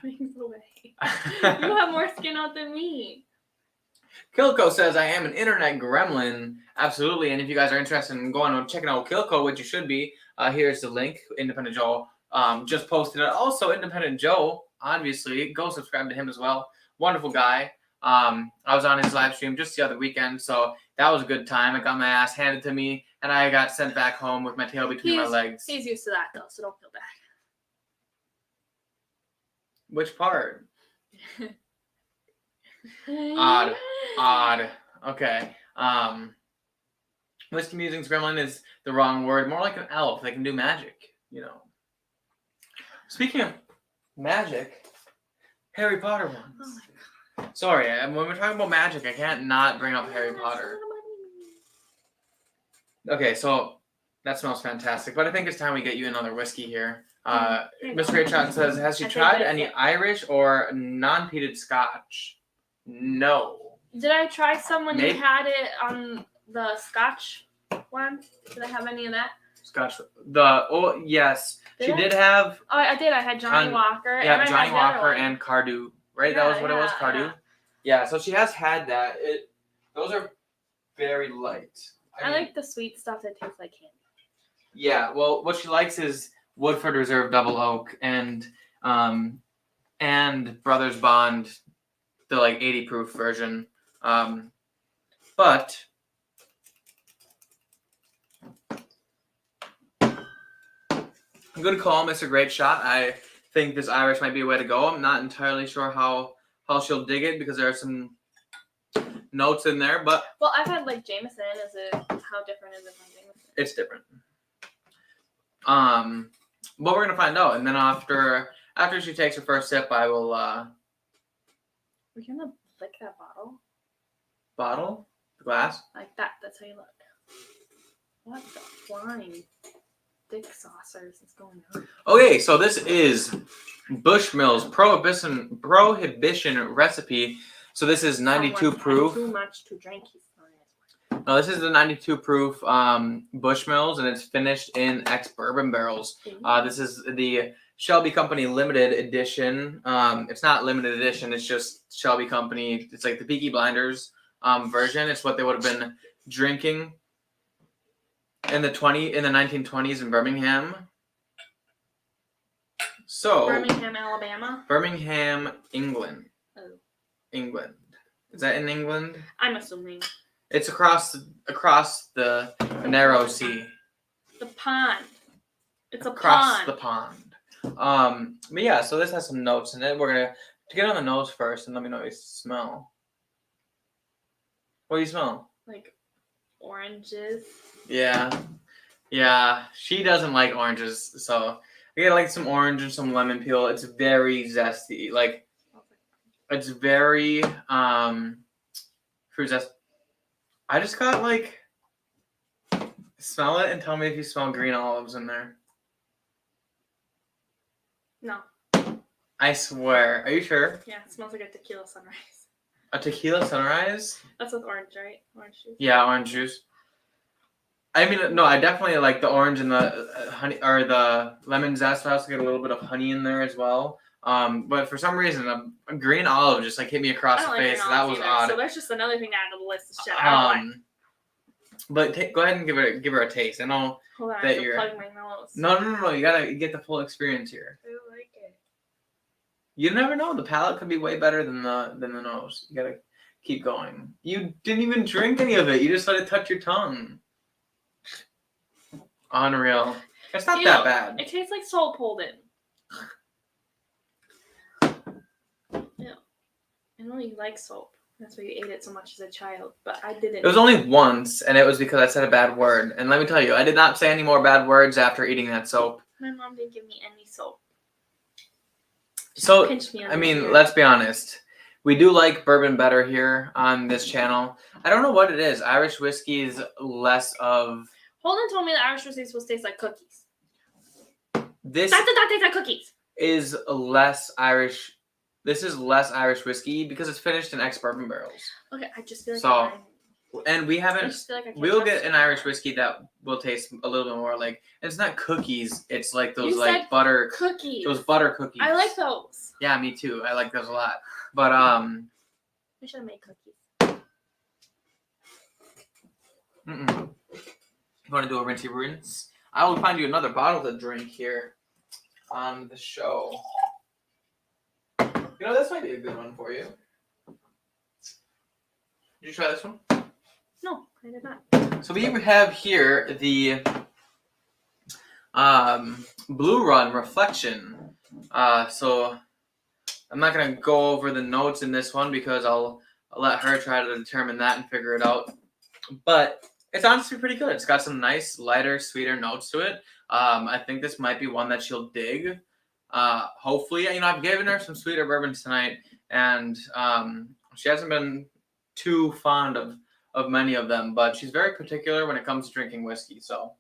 Things away. You have more skin out than me. Kilko says, I am an internet gremlin. Absolutely. And if you guys are interested in going and checking out Kilko, which you should be, here's the link. Independent Joe just posted it. Also, Independent Joe, obviously, go subscribe to him as well. Wonderful guy. I was on his live stream just the other weekend, so that was a good time. I got my ass handed to me, and I got sent back home with my tail between my legs. He's used to that, though, so don't feel bad. Which part? Odd. Okay. Whiskey Musings Gremlin is the wrong word. More like an elf. They can do magic, you know. Speaking of magic, Harry Potter ones. Oh my God. Sorry, when we're talking about magic, I can't not bring up Harry Potter. Okay, so that smells fantastic. But I think it's time we get you another whiskey here. Mr. Great Shot says, has she tried any Irish or non-peated Scotch? No. Did I try some when you had it on the Scotch one? Did I have any of that? Scotch. Yes. She did have. Oh, I did. I had Johnny Walker. Yeah, Johnny Walker and Cardew. Right? Yeah, that was what it was, Cardew? Yeah, so she has had that. Those are very light. I like the sweet stuff that tastes like candy. Yeah, well, what she likes is Woodford Reserve Double Oak and Brothers Bond, the like 80 proof version. But good call, Mr. Great Shot. I think this Irish might be a way to go. I'm not entirely sure how she'll dig it because there are some notes in there, but well, I've had like Jameson. How different is it from Jameson? It's different. But we're gonna find out, and then after she takes her first sip, I will. We're gonna lick that bottle. Bottle? The glass? Like that. That's how you look. What the flying dick saucers is going on? Okay, so this is Bushmills Prohibition recipe. So this is 92 proof. Too much to drink. No, this is the 92 proof Bushmills, and it's finished in ex-bourbon barrels. This is the Shelby Company limited edition. It's not limited edition. It's just Shelby Company. It's like the Peaky Blinders version. It's what they would have been drinking in the 1920s in Birmingham. So Birmingham, Alabama. Birmingham, England. Oh. England. Is that in England? I'm assuming. It's across the narrow sea. The pond. It's a across pond. The pond. But yeah, so this has some notes in it. We're gonna get on the notes first and let me know what you smell. What do you smell? Like oranges. Yeah. She doesn't like oranges, so I get like some orange and some lemon peel. It's very zesty. Like it's very fruit zest. I just got like smell it and tell me if you smell green olives in there. No. I swear. Are you sure? Yeah, it smells like a tequila sunrise. A tequila sunrise? That's with orange, right? Orange juice. Yeah, orange juice. I mean, no, I definitely like the orange and the honey or the lemon zest. I also get a little bit of honey in there as well. But for some reason, a green olive just like hit me across the face. So that was odd. So that's just another thing to add to the list of shit I don't like. But go ahead and give her a taste. I know Hold on, that I have to you're. plug my nose. No. You gotta get the full experience here. I like it. You never know. The palate could be way better than the nose. You gotta keep going. You didn't even drink any of it. You just let it touch your tongue. Unreal. It's not that bad. It tastes like salt pulled in. Yeah. I know you like soap. That's why you ate it so much as a child. But I didn't. It was only once, and it was because I said a bad word. And let me tell you, I did not say any more bad words after eating that soap. My mom didn't give me any soap. So, Pinch me on I mean, ear. let's be honest. We do like bourbon better here on this channel. I don't know what it is. Irish whiskey is less of... Holden told me that Irish whiskey is supposed to taste like cookies. This That did not taste like cookies. is less Irish... This is less Irish whiskey because it's finished in ex-bourbon barrels. Okay, I just feel like... So, and we I haven't... just feel like I can't We'll trust get you an Irish anymore. whiskey that will taste a little bit more like... It's not cookies. It's like those You like said butter... Cookies. Those butter cookies. I like those. Yeah, me too. I like those a lot. But, We should have made cookies. You want to do a rinsey rinse? I will find you another bottle to drink here on the show. You know, this might be a good one for you. Did you try this one? No, I did not. So we have here the Blue Run Reflection. So I'm not going to go over the notes in this one because I'll let her try to determine that and figure it out. But it's honestly pretty good. It's got some nice, lighter, sweeter notes to it. I think this might be one that she'll dig. Hopefully, you know, I've given her some sweeter bourbons tonight, and she hasn't been too fond of many of them, but she's very particular when it comes to drinking whiskey, so.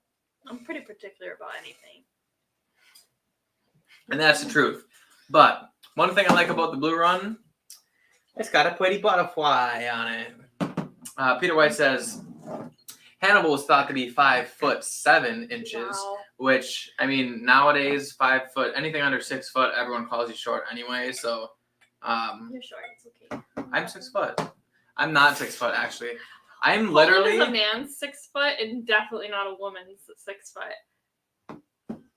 I'm pretty particular about anything. And that's the truth. But one thing I like about the Blue Run, it's got a pretty butterfly on it. Peter White says, Hannibal was thought to be 5'7" Wow. which, I mean, nowadays, 5 foot, anything under 6 foot, everyone calls you short anyway, so. You're short, it's okay. I'm 6 foot. I'm not 6 foot, actually. I'm literally... Holden is a man's 6 foot and definitely not a woman's 6 foot.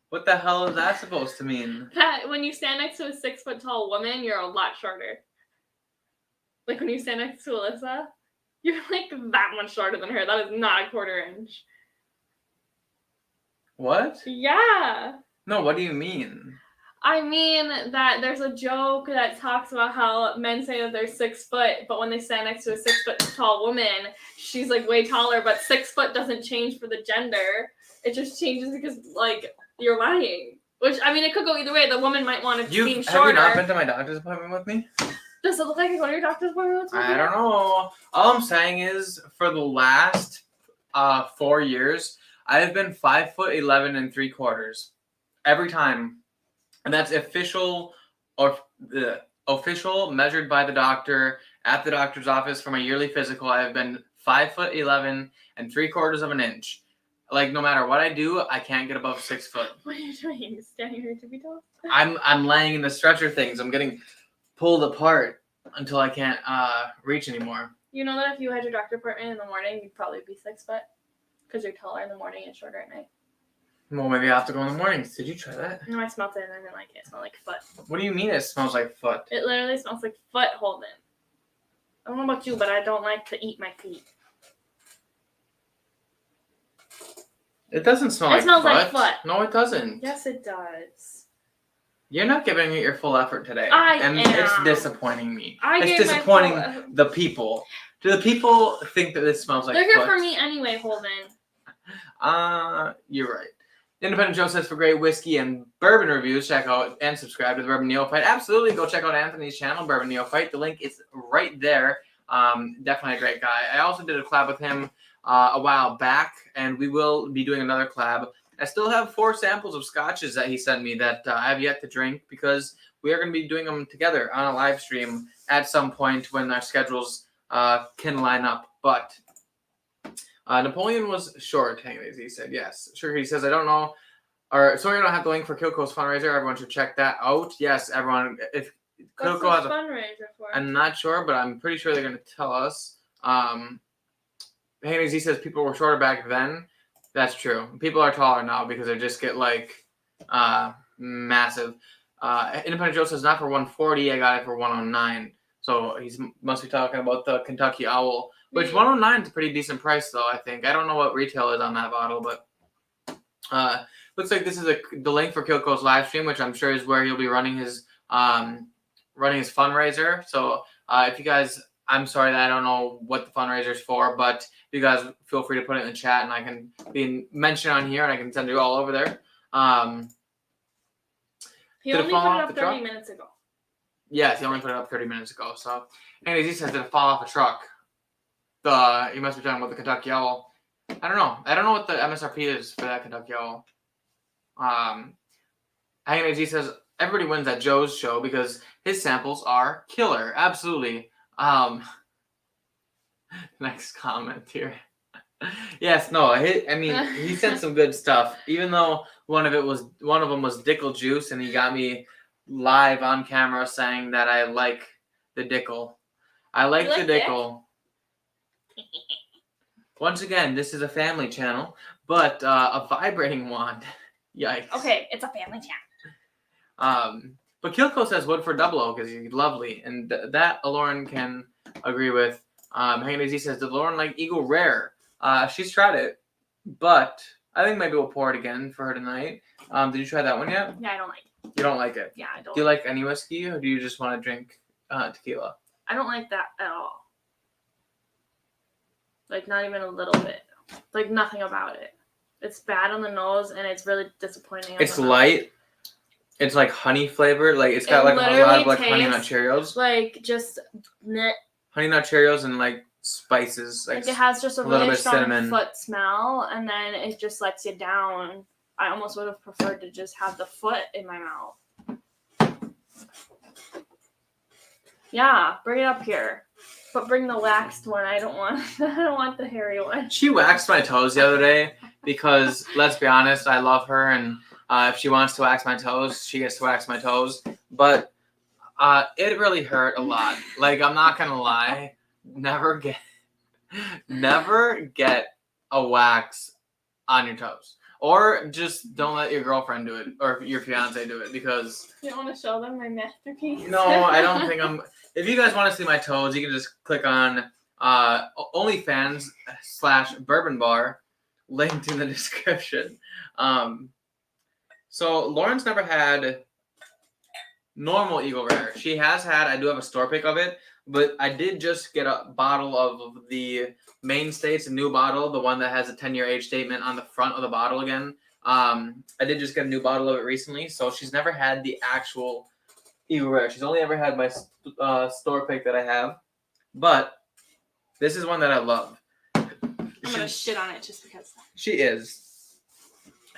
What the hell is that supposed to mean? That when you stand next to a 6 foot tall woman, you're a lot shorter. Like when you stand next to Alyssa, you're like that much shorter than her. That is not a quarter inch. What? Yeah. No, what do you mean? I mean that there's a joke that talks about how men say that they're 6 foot, but when they stand next to a 6 foot tall woman, she's like way taller, but 6 foot doesn't change for the gender. It just changes because like you're lying. Which, I mean, it could go either way. The woman might want to seem shorter. Have you not been to my doctor's appointment with me? Does it look like you go to your doctor's appointment? I don't know. All I'm saying is, for the last 4 years, I've been 5'11" 3/4 every time, and that's official or the official measured by the doctor at the doctor's office for my yearly physical. I have been 5'11" 3/4 inches. Like, no matter what I do, I can't get above 6 foot. What are you doing? Standing here to be tall? I'm laying in the stretcher things. I'm getting pulled apart until I can't reach anymore. You know that if you had your doctor appointment in the morning, you'd probably be 6 foot? Because you're taller in the morning and shorter at night. Well, maybe I have to go in the mornings. Did you try that? No, I smelled it and I didn't like it. It smelled like foot. What do you mean it smells like foot? It literally smells like foot, Holden. I don't know about you, but I don't like to eat my feet. It doesn't smell It smells like foot. No, it doesn't. Yes, it does. You're not giving it your full effort today. And it's disappointing me. I it's gave my disappointing full... the people. Do the people think that this smells like They're foot? here for me anyway, Holden. You're right. Independent Joe says for great whiskey and bourbon reviews, check out and subscribe to the Bourbon Neophyte. Absolutely, go check out Anthony's channel, Bourbon Neophyte. The link is right there. Definitely a great guy. I also did a collab with him a while back, and we will be doing another collab I still have 4 samples of scotches that he sent me that I have yet to drink because we are going to be doing them together on a live stream at some point when our schedules can line up. But Napoleon was short, he said. Yes, sure. He says, I don't know. Or sorry, I don't have the link for Kilco's fundraiser. Everyone should check that out. Yes, everyone. If Kilco has a fundraiser for? I'm not sure, but I'm pretty sure they're going to tell us. He says people were shorter back then. That's true. People are taller now because they just get like massive. Independent Joe says not for 140. I got it for 109. So he must be talking about the Kentucky Owl, which 109 is a pretty decent price though. I think I don't know what retail is on that bottle, but looks like this is the link for Kilco's live stream, which I'm sure is where he'll be running his fundraiser. So if you guys, I'm sorry that I don't know what the fundraiser is for, but you guys feel free to put it in the chat and I can be mentioned on here and I can send you all over there. He only put it up 30 minutes ago. Yes, he only put it up 30 minutes ago. So, anyways, he says, did it fall off a truck? He must be talking about the Kentucky Owl. I don't know. I don't know what the MSRP is for that Kentucky Owl. Anyways, he says, everybody wins at Joe's show because his samples are killer. Absolutely. Next comment here. Yes, no, he sent some good stuff. Even though one of them was Dickel Juice, and he got me live on camera saying that I like the Dickel. I like the Dickel. Once again, this is a family channel, but a vibrating wand. Yikes. Okay, it's a family channel. But Kilco says wood for double O because he's lovely, and that Loren can agree with. He says, did Loren like Eagle Rare? She's tried it, but I think maybe we'll pour it again for her tonight. Did you try that one yet? Yeah, I don't like it. You don't like it? Yeah, I don't. Do you like any whiskey, or do you just want to drink tequila? I don't like that at all. Like, not even a little bit. Like, nothing about it. It's bad on the nose, and it's really disappointing. It's light. It's like honey flavored. Like, it's got like a lot of like Honey Nut Cheerios. Like, just Honey Nut Cheerios and like spices. Like it has just a really strong cinnamon. foot smell, and then it just lets you down. I almost would have preferred to just have the foot in my mouth. Yeah, bring it up here. But bring the waxed one. I don't want the hairy one. She waxed my toes the other day because, let's be honest, I love her, and if she wants to wax my toes, she gets to wax my toes. But it really hurt a lot. Like, I'm not gonna lie, never get a wax on your toes, or just don't let your girlfriend do it or your fiance do it because. You don't want to show them my masterpiece? No, I don't think I'm. If you guys want to see my toes, you can just click on OnlyFans /Bourbon Bar, linked in the description. So Lauren's never had normal Eagle Rare. She has had. I do have a store pick of it, but I did just get a bottle of the mainstay. It's a new bottle, the one that has a 10-year age statement on the front of the bottle again. I did just get a new bottle of it recently, so she's never had the actual Eagle Rare. She's only ever had my store pick that I have, but this is one that I love. I'm gonna shit on it just because. She is.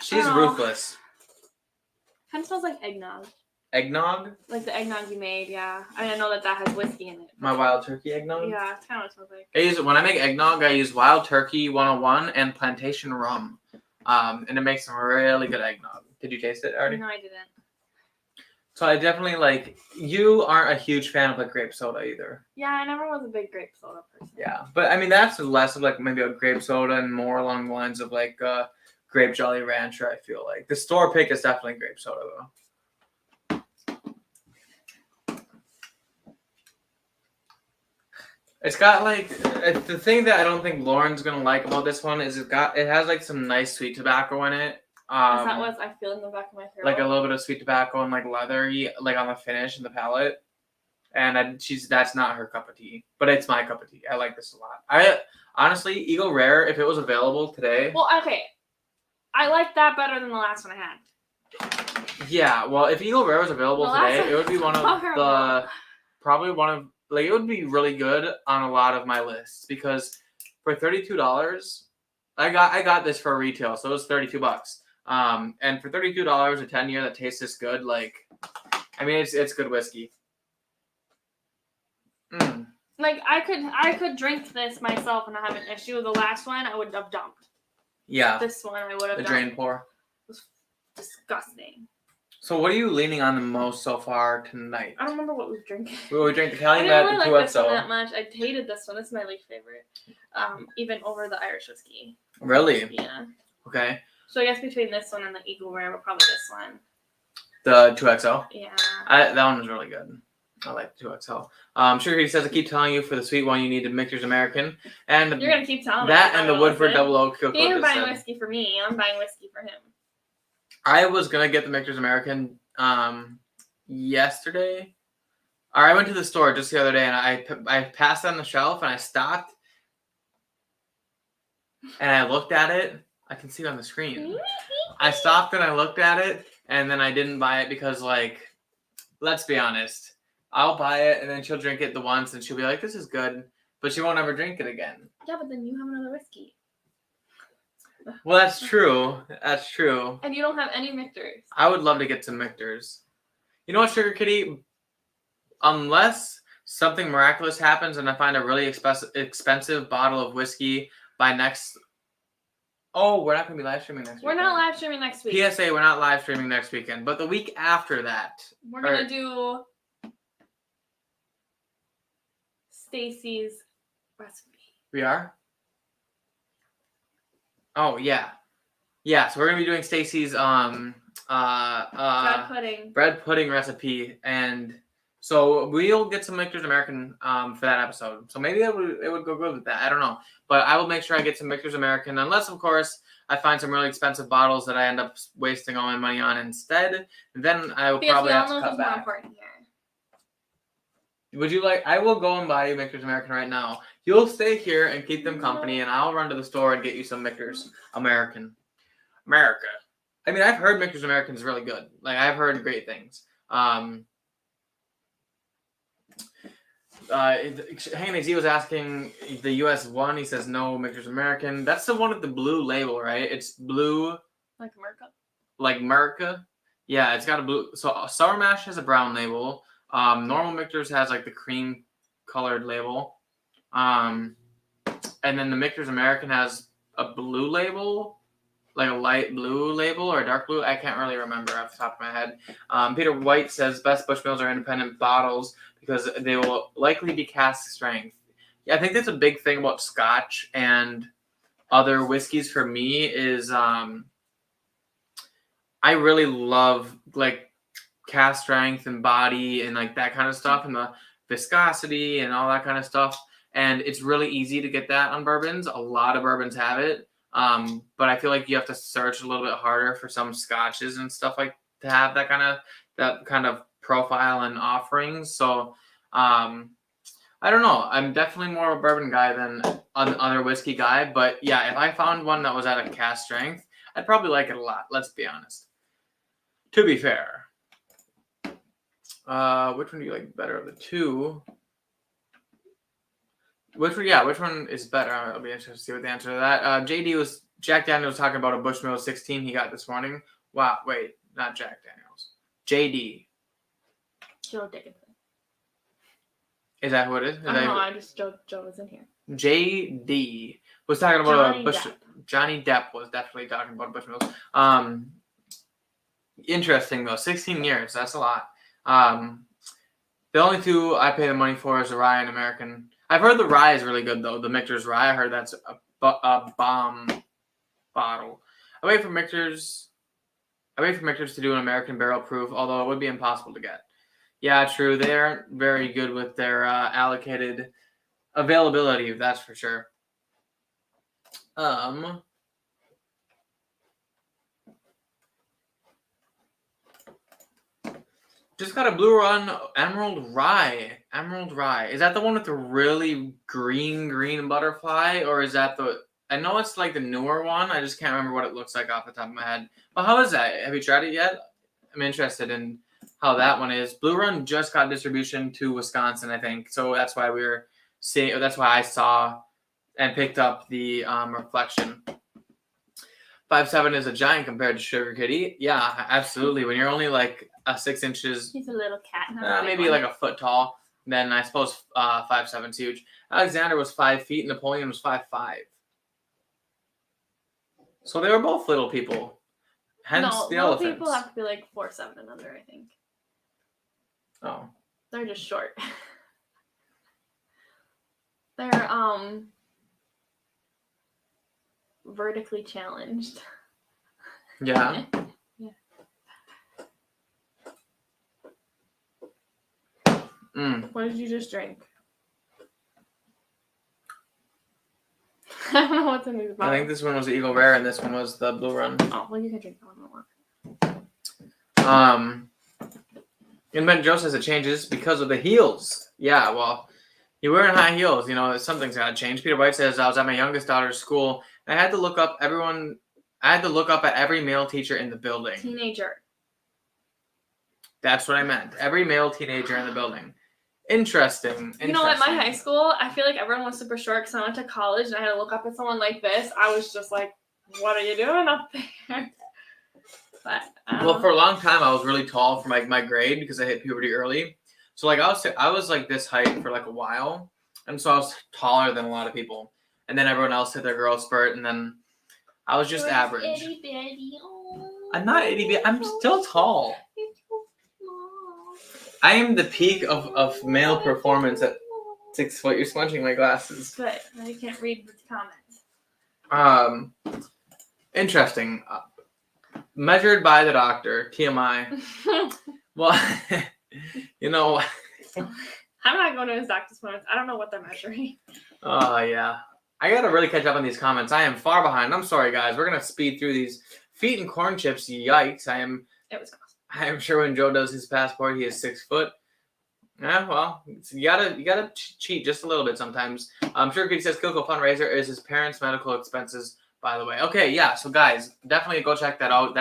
She's ruthless. Kind of smells like eggnog. Eggnog? Like the eggnog you made, yeah. I mean, I know that has whiskey in it. My wild turkey eggnog? Yeah, it's kind of what it smells like. When I make eggnog, I use wild turkey 101 and plantation rum. And it makes some really good eggnog. Did you taste it already? No, I didn't. So I definitely you aren't a huge fan of like grape soda either. Yeah, I never was a big grape soda person. Yeah, but I mean that's less of like maybe a grape soda and more along the lines of like grape Jolly Rancher. I feel like the store pick is definitely grape soda though. It's got like the thing that I don't think Lauren's gonna like about this one is it has like some nice sweet tobacco in it. Is that what I feel in the back of my throat? Like a little bit of sweet tobacco and like leathery, like on the finish and the palate. And that's not her cup of tea, but it's my cup of tea. I like this a lot. I honestly, Eagle Rare, if it was available today. Well, okay, I like that better than the last one I had. Yeah, well, if Eagle Rare was available today, it would be one of it would be really good on a lot of my lists because for $32, I got this for retail, so it was $32. And for $32, a 10-year that tastes this good, like, I mean, it's good whiskey. Like, I could drink this myself and not have an issue. The last one, I would have dumped. Yeah. This one, I would have dumped. The drain pour. It was disgusting. So what are you leaning on the most so far tonight? I don't remember what we were drinking. We drank the Calumet, I didn't really the like this one 2XO. that much. I hated this one. This is my least favorite. Even over the Irish whiskey. Really? Yeah. Okay. So I guess between this one and the Eagle Rare, but probably this one. The 2XO? Yeah. That one was really good. I like the 2XO. Sugar, he says, I keep telling you for the sweet one you need a Michter's American. And you're going to keep telling me. That and the Woodford Double Oak. He ain't buying whiskey for me. I'm buying whiskey for him. I was going to get the Michter's American yesterday. Or I went to the store just the other day and I passed on the shelf and I stopped. And I looked at it. I can see it on the screen. I stopped and I looked at it. And then I didn't buy it because, like, let's be honest. I'll buy it and then she'll drink it the once and she'll be like, this is good. But she won't ever drink it again. Yeah, but then you have another whiskey. Well, that's true. That's true. And you don't have any Michters. I would love to get some Michters. You know what, Sugar Kitty? Unless something miraculous happens and I find a really expensive bottle of whiskey by next... Oh, we're not going to be live streaming next week. We're not live streaming next week. PSA, we're not live streaming next weekend. But the week after that... We're going to do... Stacy's recipe. We are? Oh, yeah. Yeah, so we're going to be doing Stacy's bread pudding recipe. And so we'll get some Michter's American for that episode. So maybe it would go good with that. I don't know. But I will make sure I get some Michter's American. Unless, of course, I find some really expensive bottles that I end up wasting all my money on instead. Then I will probably have to cut back. More important here. Would you like... I will go and buy you Michter's American right now. You'll stay here and keep them company, and I'll run to the store and get you some Michter's America. I mean, I've heard Michter's American is really good. Like, I've heard great things. Hanging Z was asking the US one. He says no Michter's American. That's the one with the blue label, right? It's blue. Like America? Like America? Yeah, it's got a blue... So, Sour Mash has a brown label. Normal Michter's has like the cream colored label. And then the Michter's American has a blue label, like a light blue label or a dark blue. I can't really remember off the top of my head. Peter White says best Bushmills are independent bottles because they will likely be cask strength. Yeah, I think that's a big thing about Scotch and other whiskeys for me is I really love like cask strength and body and like that kind of stuff and the viscosity and all that kind of stuff. And it's really easy to get that on bourbons. A lot of bourbons have it. But I feel like you have to search a little bit harder for some scotches and stuff like to have that kind of profile and offerings. So I don't know. I'm definitely more of a bourbon guy than an other whiskey guy. But yeah, if I found one that was at a cask strength, I'd probably like it a lot. Let's be honest. To be fair. Which one do you like better of the two? Which one is better? I'll be interested to see what the answer to that. Jack Daniels was talking about a Bushmill 16 he got this morning. Wow, wait, not Jack Daniels. JD. Joe Dickinson. Is that who it is? I don't know, Joe was in here. JD was talking about Johnny Depp was definitely talking about Bushmills. Interesting though, 16 years, that's a lot. The only two I pay the money for is the Rye and American. I've heard the Rye is really good though. The Michter's Rye, I heard that's a bomb bottle. I wait for Michter's to do an American barrel proof, although it would be impossible to get. Yeah, true. They aren't very good with their allocated availability, that's for sure. Just got a Blue Run Emerald Rye. Is that the one with the really green butterfly? Or is that I know it's like the newer one. I just can't remember what it looks like off the top of my head. But how is that? Have you tried it yet? I'm interested in how that one is. Blue Run just got distribution to Wisconsin, I think. So that's why that's why I saw and picked up the Reflection. 5'7" is a giant compared to Sugar Kitty. Yeah, absolutely. When you're only like 6 inches, he's a little cat. maybe like a foot tall, then I suppose 5'7" is huge. Alexander was 5 feet. Napoleon was 5'5". So they were both little people. Hence the elephants. Little people have to be like 4'7" and under, I think. Oh. They're just short. They're vertically challenged. Yeah. Yeah. What did you just drink? I don't know what's in these bottles. I think this one was the Eagle Rare and this one was the Blue Run. Oh, well, you can drink that one. And Ben Joe says it changes because of the heels. Yeah, well, you're wearing high heels. You know, something's got to change. Peter White says, I was at my youngest daughter's school. I had to look up everyone. I had to look up at every male teacher in the building. Teenager. That's what I meant. Every male teenager in the building. Interesting. You know, at my high school, I feel like everyone was super short because I went to college and I had to look up at someone like this. I was just like, what are you doing up there? But well, for a long time, I was really tall for my grade because I hit puberty early. So like I was like this height for like a while, and so I was taller than a lot of people. And then everyone else hit their growth spurt, and then I was just average. Itty bitty. Oh. I'm not itty bitty. I'm still tall. I am the peak of male performance at 6 foot. You're smudging my glasses. Good. I can't read the comments. Interesting. Measured by the doctor. TMI. Well, you know. I'm not going to his doctor's appointments. I don't know what they're measuring. Oh, yeah. I got to really catch up on these comments. I am far behind. I'm sorry, guys. We're going to speed through these. Feet and corn chips. Yikes. It was awesome. I'm sure when Joe does his passport, he is 6 foot. Yeah, well, you gotta cheat just a little bit sometimes. Sure, he says Kilco fundraiser is his parents' medical expenses, by the way. Okay, yeah. So guys, definitely go check that out.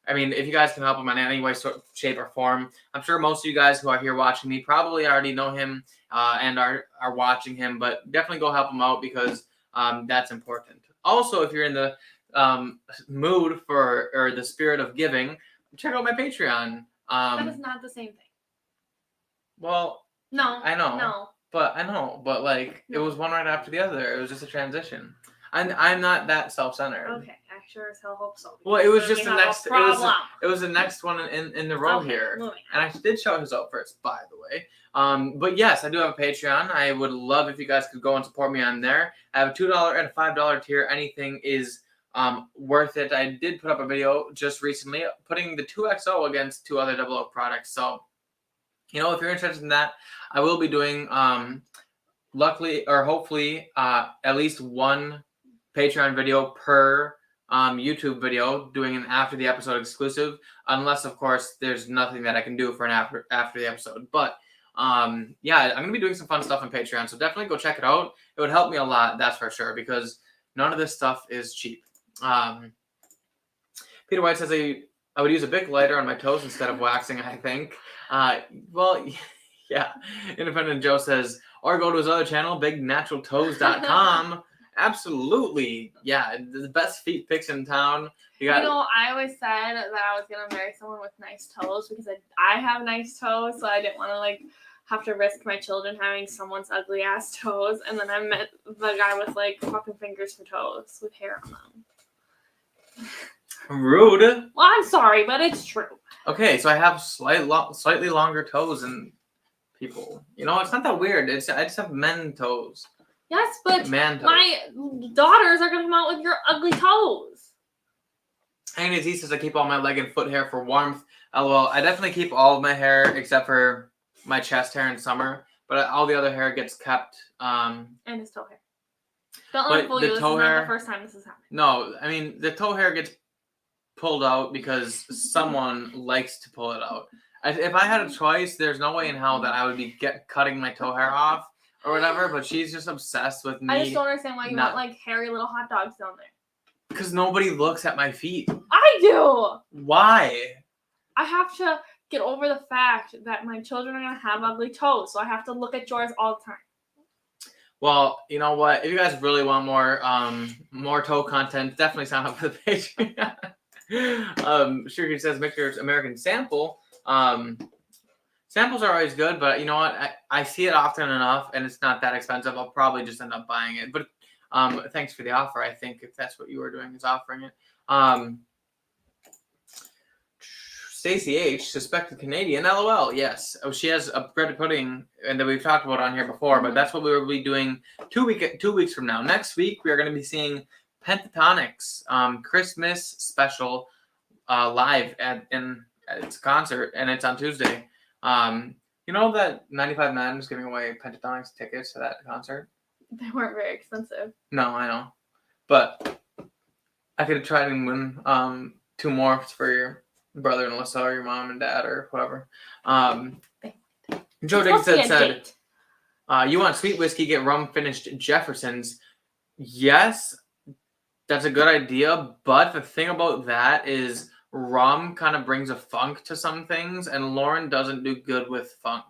If you guys can help him in any way, shape, or form, I'm sure most of you guys who are here watching me probably already know him and are watching him. But definitely go help him out because that's important. Also, if you're in the mood or the spirit of giving, check out my Patreon. That is not the same thing. Well, no, I know. No. But like it was one right after the other. It was just a transition. I'm not that self-centered. Okay, I sure as hell hope so. Well, it was just the next. It was the next one in the row here, and I did shout his out first, by the way. But yes, I do have a Patreon. I would love if you guys could go and support me on there. I have a $2 and a $5 tier. Anything is worth it. I did put up a video just recently putting the 2XO against 2 other double oak products. So, you know, if you're interested in that, I will be doing luckily or hopefully at least one Patreon video per YouTube video, doing an after the episode exclusive, unless of course there's nothing that I can do for an after the episode. But yeah, I'm gonna be doing some fun stuff on Patreon, so definitely go check it out. It would help me a lot, that's for sure, because none of this stuff is cheap. Peter White says I would use a Bic lighter on my toes instead of waxing, I think. Well, yeah. Independent Joe says, or go to his other channel, bignaturaltoes.com. Absolutely. Yeah, the best feet pics in town. I always said that I was going to marry someone with nice toes because I have nice toes, so I didn't want to, have to risk my children having someone's ugly ass toes. And then I met the guy with fucking fingers for toes with hair on them. Rude. Well, I'm sorry, but it's true. Okay, so I have slightly longer toes than people. You know, it's not that weird. I just have men toes. Yes, but man toes. My daughters are going to come out with your ugly toes. And he says I keep all my leg and foot hair for warmth. LOL. I definitely keep all of my hair except for my chest hair in summer, but all the other hair gets kept. And his toe hair. Don't let me fool you. This is not the first time this has happened. No, I mean the toe hair gets pulled out because someone likes to pull it out. If I had a choice, there's no way in hell that I would be cutting my toe hair off or whatever. But she's just obsessed with me. I just don't understand why you want hairy little hot dogs down there. Because nobody looks at my feet. I do. Why? I have to get over the fact that my children are going to have ugly toes, so I have to look at yours all the time. Well, you know what? If you guys really want more toe content, definitely sign up for the Patreon. Sugar says make sure it's American Sample. Samples are always good, but you know what? I see it often enough, and it's not that expensive. I'll probably just end up buying it. But thanks for the offer. I think if that's what you were doing, is offering it. Stacey H, suspected Canadian, LOL. Yes. Oh, she has a bread pudding, and that we've talked about on here before. But that's what we will be doing 2 weeks from now. Next week we are going to be seeing Pentatonix Christmas special live at its concert, and it's on Tuesday. You know that 95.9 is giving away Pentatonix tickets to that concert? They weren't very expensive. No, I know. But I could have tried and win 2 more for your brother and Alyssa or your mom and dad or whoever. Joe Dixon said, you want sweet whiskey, get rum finished Jefferson's. Yes, that's a good idea. But the thing about that is rum kind of brings a funk to some things, and Loren doesn't do good with funk.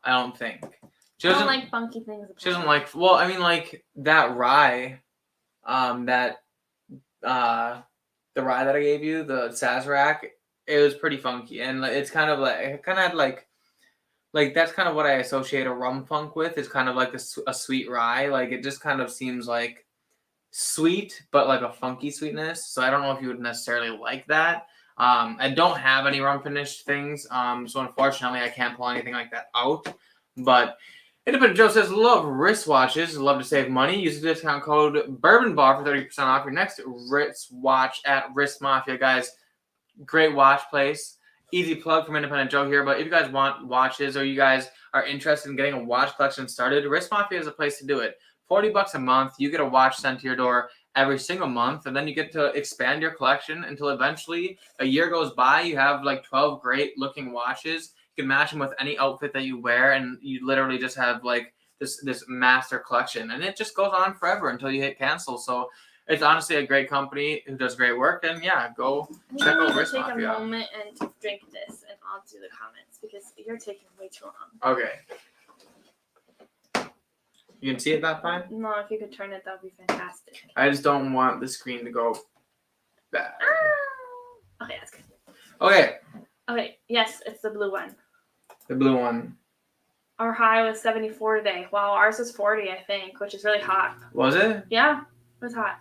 I don't think. She doesn't like funky things. She doesn't like. Well, I mean, like that rye, the rye that I gave you, the Sazerac, it was pretty funky, and it's kind of like it kind of had like that's kind of what I associate a rum funk with. Is kind of like a sweet rye. Like it just kind of seems like sweet, but like a funky sweetness. So I don't know if you would necessarily like that. I don't have any rum finished things, so unfortunately I can't pull anything like that out. But Independent Joe says, love wristwatches, love to save money. Use the discount code Bourbon Bar for 30% off your next wristwatch at Wrist Mafia, guys. Great watch place. Easy plug from Independent Joe here. But if you guys want watches or you guys are interested in getting a watch collection started, Wrist Mafia is a place to do it. $40 a month, you get a watch sent to your door every single month, and then you get to expand your collection until eventually a year goes by, you have like 12 great looking watches. You can match them with any outfit that you wear, and you literally just have like this master collection, and it just goes on forever until you hit cancel. So it's honestly a great company who does great work, and yeah, go check out Wrist Mafia. Take a moment and drink this, and I'll do the comments because you're taking way too long. Okay. You can see it that fine? No, if you could turn it, that would be fantastic. I just don't want the screen to go bad. Okay, that's good. Okay. Okay, yes, it's the blue one. The blue one. Our high was 74 today. Wow, ours was 40, I think, which is really hot. Was it? Yeah, it was hot.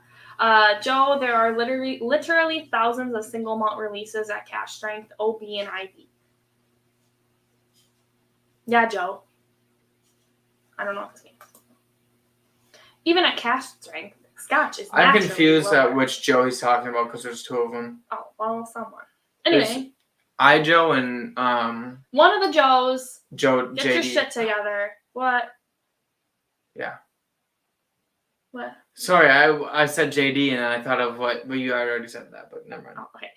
Joe, there are literally thousands of single malt releases at Cash Strength, OB, and IV. Yeah, Joe. I don't know what this means. Even at Cash Strength, Scotch is I'm confused lower. at which Joe he's talking about because there's 2 of them. Oh, well, someone. Anyway. There's I Joe and one of the Joes. Joe Get JD. your shit together. What? Yeah. What? Sorry, I said JD and I thought of what you already said that, but never mind. Oh, okay.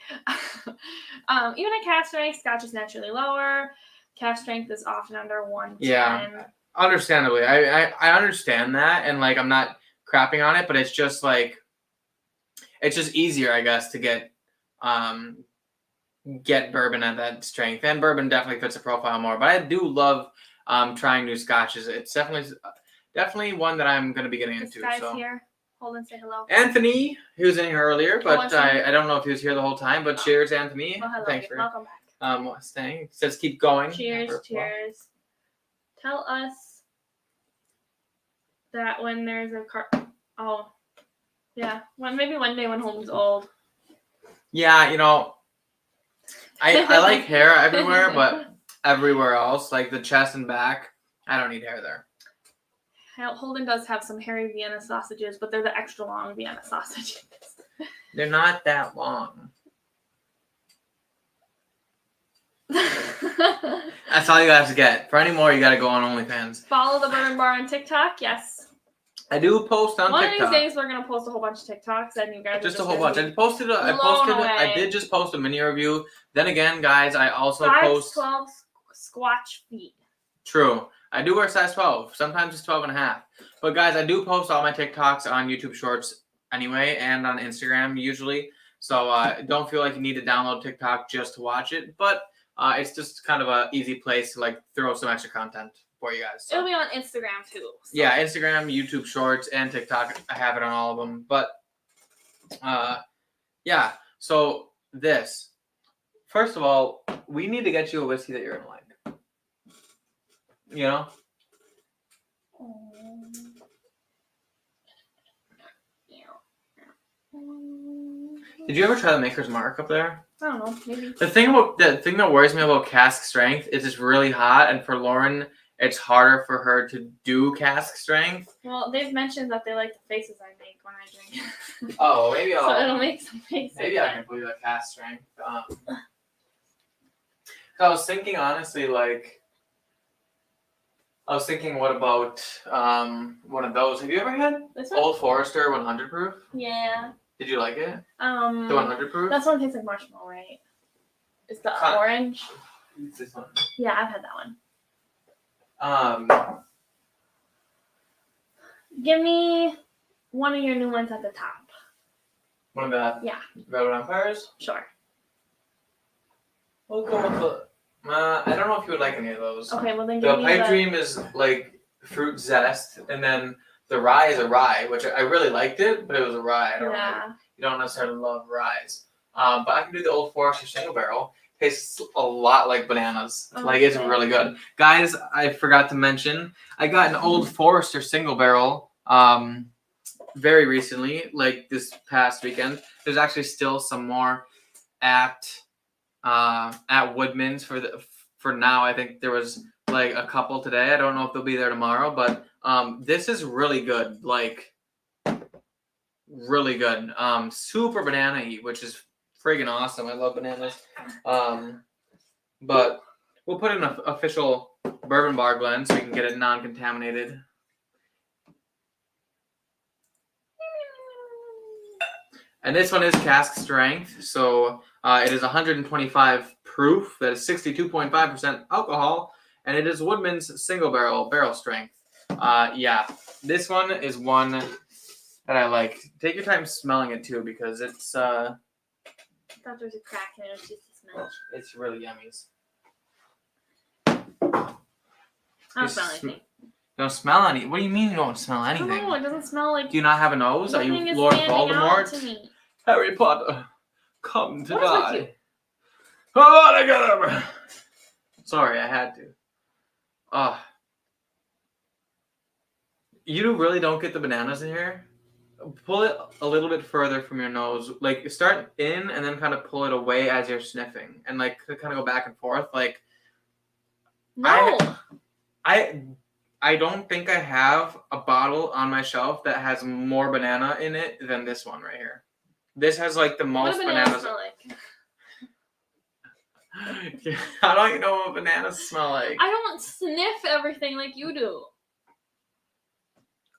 Even at Cash Strength, Scotch is naturally lower. Cash Strength is often under 110. Yeah. Understandably. I understand that, and like I'm not crapping on it, but it's just like it's just easier, I guess, to get bourbon at that strength. And bourbon definitely fits the profile more. But I do love trying new scotches. It's definitely one that I'm gonna be getting into. This guy's so here. Hold and say hello. Anthony, he was in here earlier, but I don't know if he was here the whole time. But cheers, Anthony. Well, hello. Thanks for welcome back. Staying. He says keep going. Cheers. Tell us that when there's a car. Oh, yeah. Maybe one day when Holden's old. Yeah, you know, I like hair everywhere, but everywhere else, like the chest and back, I don't need hair there. Holden does have some hairy Vienna sausages, but they're the extra long Vienna sausages. They're not that long. That's all you guys get. For any more, you gotta go on OnlyFans. Follow the Bourbon Bar on TikTok, yes. I do post on TikTok. One of these days, we're gonna post a whole bunch of TikToks, and you guys just a whole bunch. I did just post a mini review. Then again, guys, I also post 12 squatch feet. True. I do wear size 12. Sometimes it's 12 and a half. But guys, I do post all my TikToks on YouTube Shorts anyway, and on Instagram usually. So don't feel like you need to download TikTok just to watch it. But it's just kind of an easy place to like throw some extra content. for you guys. So. It'll be on Instagram too. So. Yeah, Instagram, YouTube Shorts, and TikTok. I have it on all of them. But, yeah. So this. First of all, we need to get you a whiskey that you're gonna like. You know. Did you ever try the Maker's Mark up there? I don't know, maybe. The thing that worries me about cask strength is it's really hot, and for Loren, it's harder for her to do cask strength. Well, they've mentioned that they like the faces I make when I drink. Oh, maybe I'll. So it'll make some faces. Maybe I can put you the cask strength. I was thinking honestly, like. I was thinking, what about one of those? Have you ever had Old Forester 100 proof? Yeah. Did you like it? The 100 proof? That's one that tastes like marshmallow, right? It's the orange. It's this one. Yeah, I've had that one. Give me one of your new ones at the top. One of the Velvet Empires? Sure. We'll go with the. I don't know if you would like any of those. Okay, well then give me the Pipe Dream is like fruit zest, and then the rye is a rye, which I really liked it, but it was a rye. You don't necessarily love ryes. But I can do the Old Forester single barrel. Tastes a lot like bananas. Okay. Like, it's really good. Guys, I forgot to mention, I got an Old Forester single barrel very recently, like this past weekend. There's actually still some more at Woodman's for now. I think there was like a couple today. I don't know if they'll be there tomorrow, but this is really good. Like, really good. Super banana-y, which is friggin' awesome. I love bananas. But we'll put in an official bourbon bar blend so we can get it non-contaminated. And this one is cask strength, so it is 125 proof. That is 62.5% alcohol, and it is Woodman's single barrel strength. Yeah, this one is one that I like. Take your time smelling it too, because it's. I thought there was a crack in it. It was just a smell. It's really yummies. I don't smell anything. You don't smell any. What do you mean you don't smell anything? No, it doesn't smell like. Do you not have a nose? Are you Lord Voldemort? Harry Potter, come to die. Oh, I got him. Sorry, I had to. You really don't get the bananas in here? Pull it a little bit further from your nose. Like, start in and then kind of pull it away as you're sniffing. And, like, kind of go back and forth. Like, no. I don't think I have a bottle on my shelf that has more banana in it than this one right here. This has, like, the most bananas. Smell like? How do you know what bananas smell like? I don't sniff everything like you do.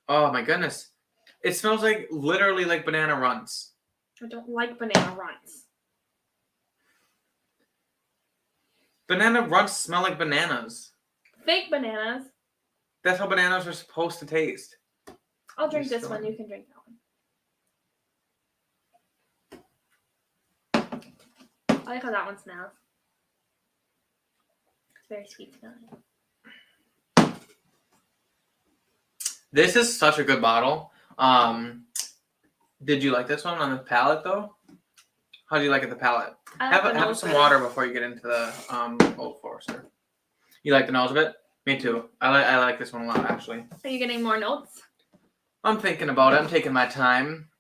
Oh, my goodness. It smells like, literally like banana runts. I don't like banana runts. Banana runts smell like bananas. Fake bananas. That's how bananas are supposed to taste. I'll drink this one. You can drink that one. I like how that one smells. It's very sweet smelling. This is such a good bottle. Did you like this one on the palate though? How do you like it the palate? Have some water before you get into the Old Forester. You like the nose of it? Me too. I like this one a lot actually. Are you getting more notes? I'm thinking about it. I'm taking my time.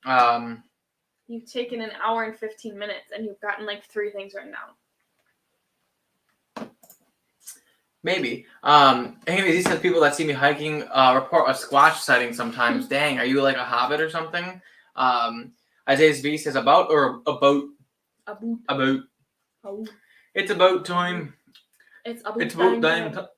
You've taken an hour and 15 minutes and you've gotten like 3 things written down. Maybe. Anyways, he says people that see me hiking report a squatch sighting sometimes. Dang, are you like a hobbit or something? Isaiah V says about. About. It's about time. It's about time.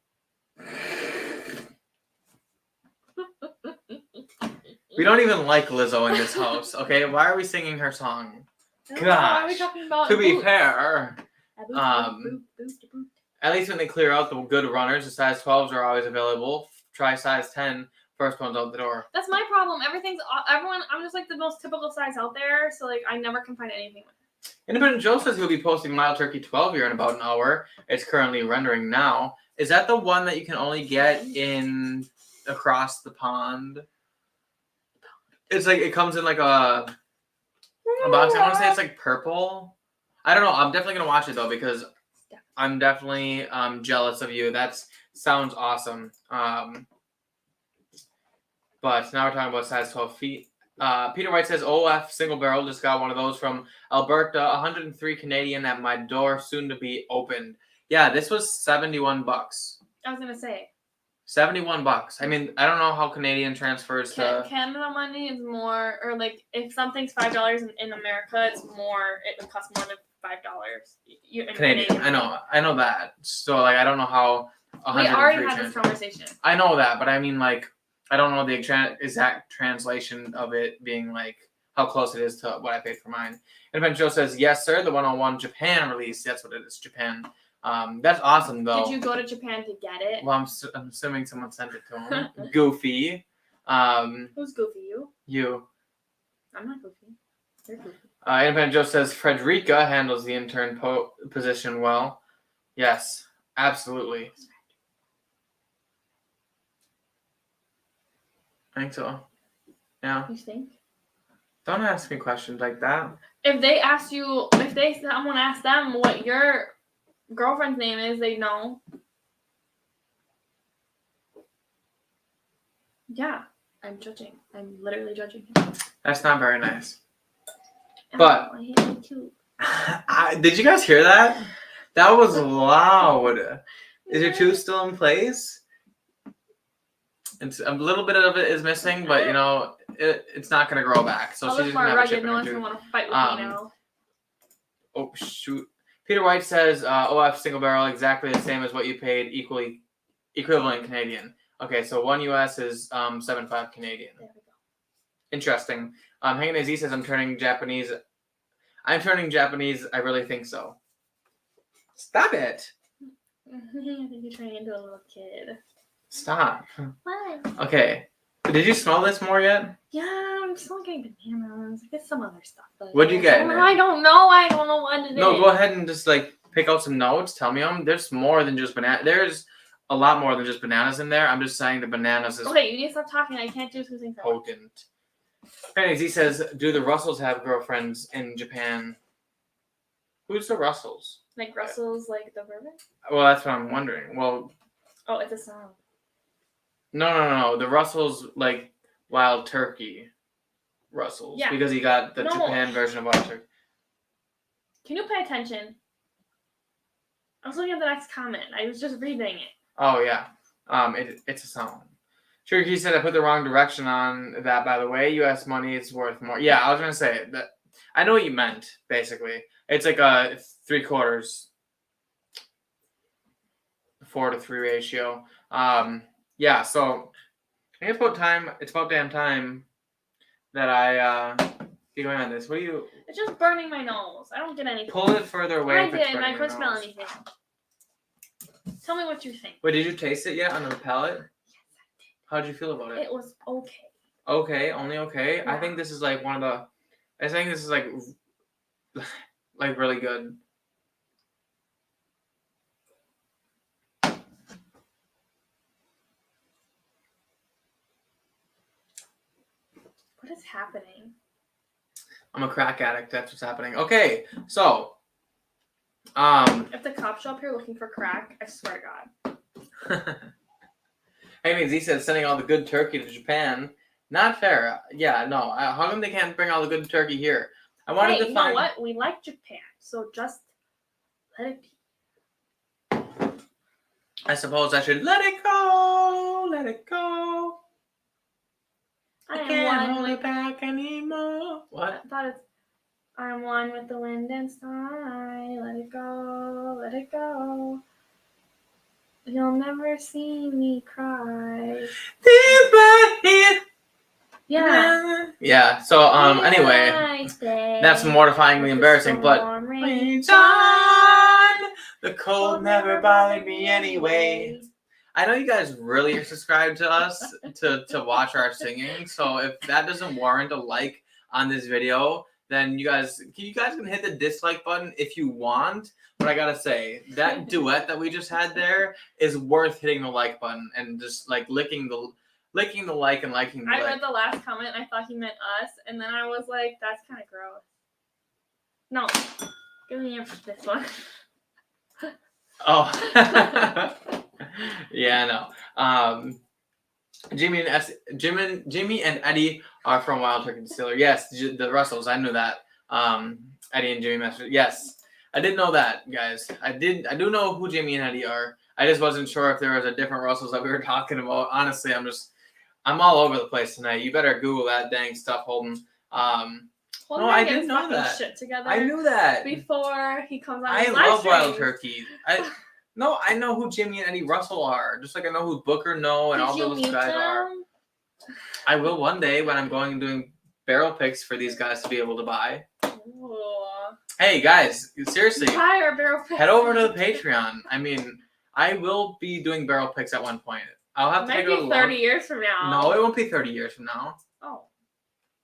We don't even like Lizzo in this house, okay? Why are we singing her song? Gosh. Why are we talking about to be fair, at least when they clear out the good runners, the size 12s are always available. Try size 10, first one's out the door. That's my problem. Everyone, I'm just like the most typical size out there, so like I never can find anything with it. Independent Joe says he'll be posting Mild Turkey 12 here in about an hour. It's currently rendering now. Is that the one that you can only get in across the pond? It's like it comes in like a box. I want to say it's like purple. I don't know. I'm definitely gonna watch it though because I'm definitely jealous of you. That sounds awesome. But now we're talking about size 12 feet. Peter White says, OF single barrel, just got one of those from Alberta, 103 Canadian at my door, soon to be opened. Yeah, this was $71. I was gonna say $71. I mean, I don't know how Canadian transfers to Canada money is more, or like if something's $5 in America, it's more. It would cost more than $5. Canadian. I know that. So like, I don't know how. We already had this conversation. I know that, but I mean like. I don't know the exact translation of it being like how close it is to what I paid for mine. And Joe says, yes, sir, the 101 Japan release. That's what it is, Japan. That's awesome, though. Did you go to Japan to get it? Well, I'm assuming someone sent it to him. Goofy. Who's Goofy? You? You. I'm not Goofy. You're Goofy. Independent Joe says, Frederica handles the intern position well. Yes, absolutely. I think so. Yeah. You think? Don't ask me questions like that. If someone asked them what your girlfriend's name is, they know. Yeah, I'm judging. I'm literally judging him. That's not very nice. But I hate my tooth. Did you guys hear that? That was loud. Is your tooth still in place? It's a little bit of it is missing, but it's not gonna grow back. So she's just gonna have a chip in her tooth. No one's gonna want to fight with me now. Oh shoot! Peter White says, "OF single barrel, exactly the same as what you paid, equivalent Canadian." Okay, so $1 US is $7.5 Canadian. There we go. Interesting. Hanging AZ says, "I'm turning Japanese. I really think so." Stop it! I think you're turning into a little kid. Stop. What? Okay. Did you smell this more yet? Yeah, I'm still getting bananas. I get some other stuff. What'd you get? I don't know. I don't know what it is. No, go ahead and just pick out some notes. Tell me them. There's more than just banana. There's a lot more than just bananas in there. I'm just saying the bananas is okay, you need to stop talking. I can't do two things at once. potent. Anyways, he says, do the Russells have girlfriends in Japan? Who's the Russells? Like Russell's, like the bourbon? Well, that's what I'm wondering. Well, oh, it's a song. No. The Russells, like Wild Turkey Russells. Yeah. Because he got the Japan version of Wild Turkey. Can you pay attention? I was looking at the next comment. I was just reading it. Oh, yeah. It's a song. Cherokee said I put the wrong direction on that, by the way. U.S. money is worth more. Yeah, I was going to say that. I know what you meant, basically. It's like a 3/4, 4-to-3 ratio. Yeah, so I think it's about damn time that I get going on this. It's just burning my nose. I don't get anything. Pull it further away. I did, and I couldn't smell anything. Tell me what you think. Wait, did you taste it yet on the palate? Yes, I did. How did you feel about it? It was okay. Okay, only okay. Yeah. I think this is like really good. What is happening? I'm a crack addict. That's what's happening. Okay, so if the cops show up here looking for crack, I swear to God. Anyways, he said sending all the good turkey to Japan. Not fair. Yeah, no. How come they can't bring all the good turkey here? I wanted to find. You know what? We like Japan, so just let it be. I suppose I should let it go. Let it go. I can't hold it back anymore. What? I thought it's I'm one with the wind and sky. Let it go, let it go. You'll never see me cry. Yeah. Yeah. So anyway, that's mortifyingly embarrassing, but the cold never bothered me anyway. I know you guys really are subscribed to us to watch our singing, so if that doesn't warrant a like on this video, then you guys can hit the dislike button if you want. But I gotta say, that duet that we just had there is worth hitting the like button and just like licking the like and liking the like. I read the last comment. I thought he meant us, and then I was like, that's kind of gross. No, give me this one. Oh. Yeah, no. Jimmy and Eddie are from Wild Turkey Distiller. Yes, the Russells. I knew that. Eddie and Jimmy Master. Yes, I did know that, guys. I do know who Jimmy and Eddie are. I just wasn't sure if there was a different Russells that we were talking about. Honestly, I'm all over the place tonight. You better Google that dang stuff, Holden. No, I didn't know that. Shit together I knew that before he comes on. I love Wild Turkey. No, I know who Jimmy and Eddie Russell are. Just like I know who Booker and all those guys are. I will one day when I'm going and doing barrel picks for these guys to be able to buy. Ooh. Hey guys, seriously, buy our barrel picks. Head over to the Patreon. I mean, I will be doing barrel picks at one point. I'll have to go 30 years from now. No, it won't be 30 years from now. Oh.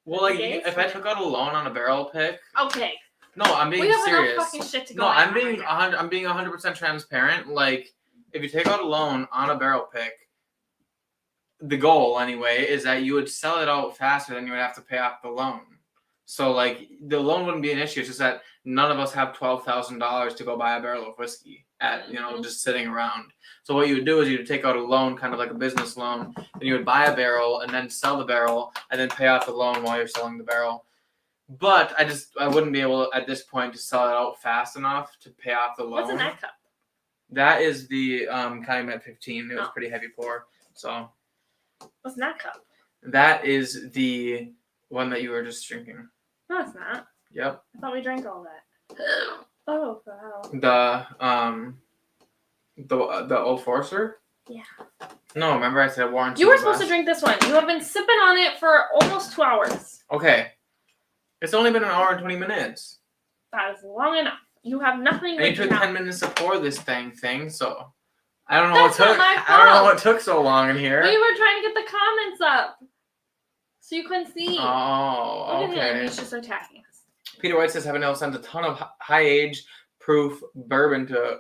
Well, like if I took out a loan on a barrel pick. Okay. No, I'm being serious. We have enough fucking shit to go. No, I'm being 100% transparent. Like, if you take out a loan on a barrel pick, the goal anyway is that you would sell it out faster than you would have to pay off the loan. So like the loan wouldn't be an issue. It's just that none of us have $12,000 to go buy a barrel of whiskey at just sitting around. So what you would do is you would take out a loan, kind of like a business loan, and you would buy a barrel and then sell the barrel and then pay off the loan while you're selling the barrel. But I wouldn't be able at this point to sell it out fast enough to pay off the loan. What's in that cup? That is the Calumet 15. It was pretty heavy pour. So. What's in that cup? That is the one that you were just drinking. No, it's not. Yep. I thought we drank all that. Oh wow. The Old Forester? Yeah. No, remember I said warranty. You were supposed to drink this one. You have been sipping on it for almost 2 hours. Okay. It's only been an hour and 20 minutes. That is long enough. You have nothing. And you took 10 minutes to pour this thing, so I don't know what took so long in here. We were trying to get the comments up, so you couldn't see. Oh, okay. Look at him. He's just attacking us. Peter White says Habanero sends a ton of high age proof bourbon to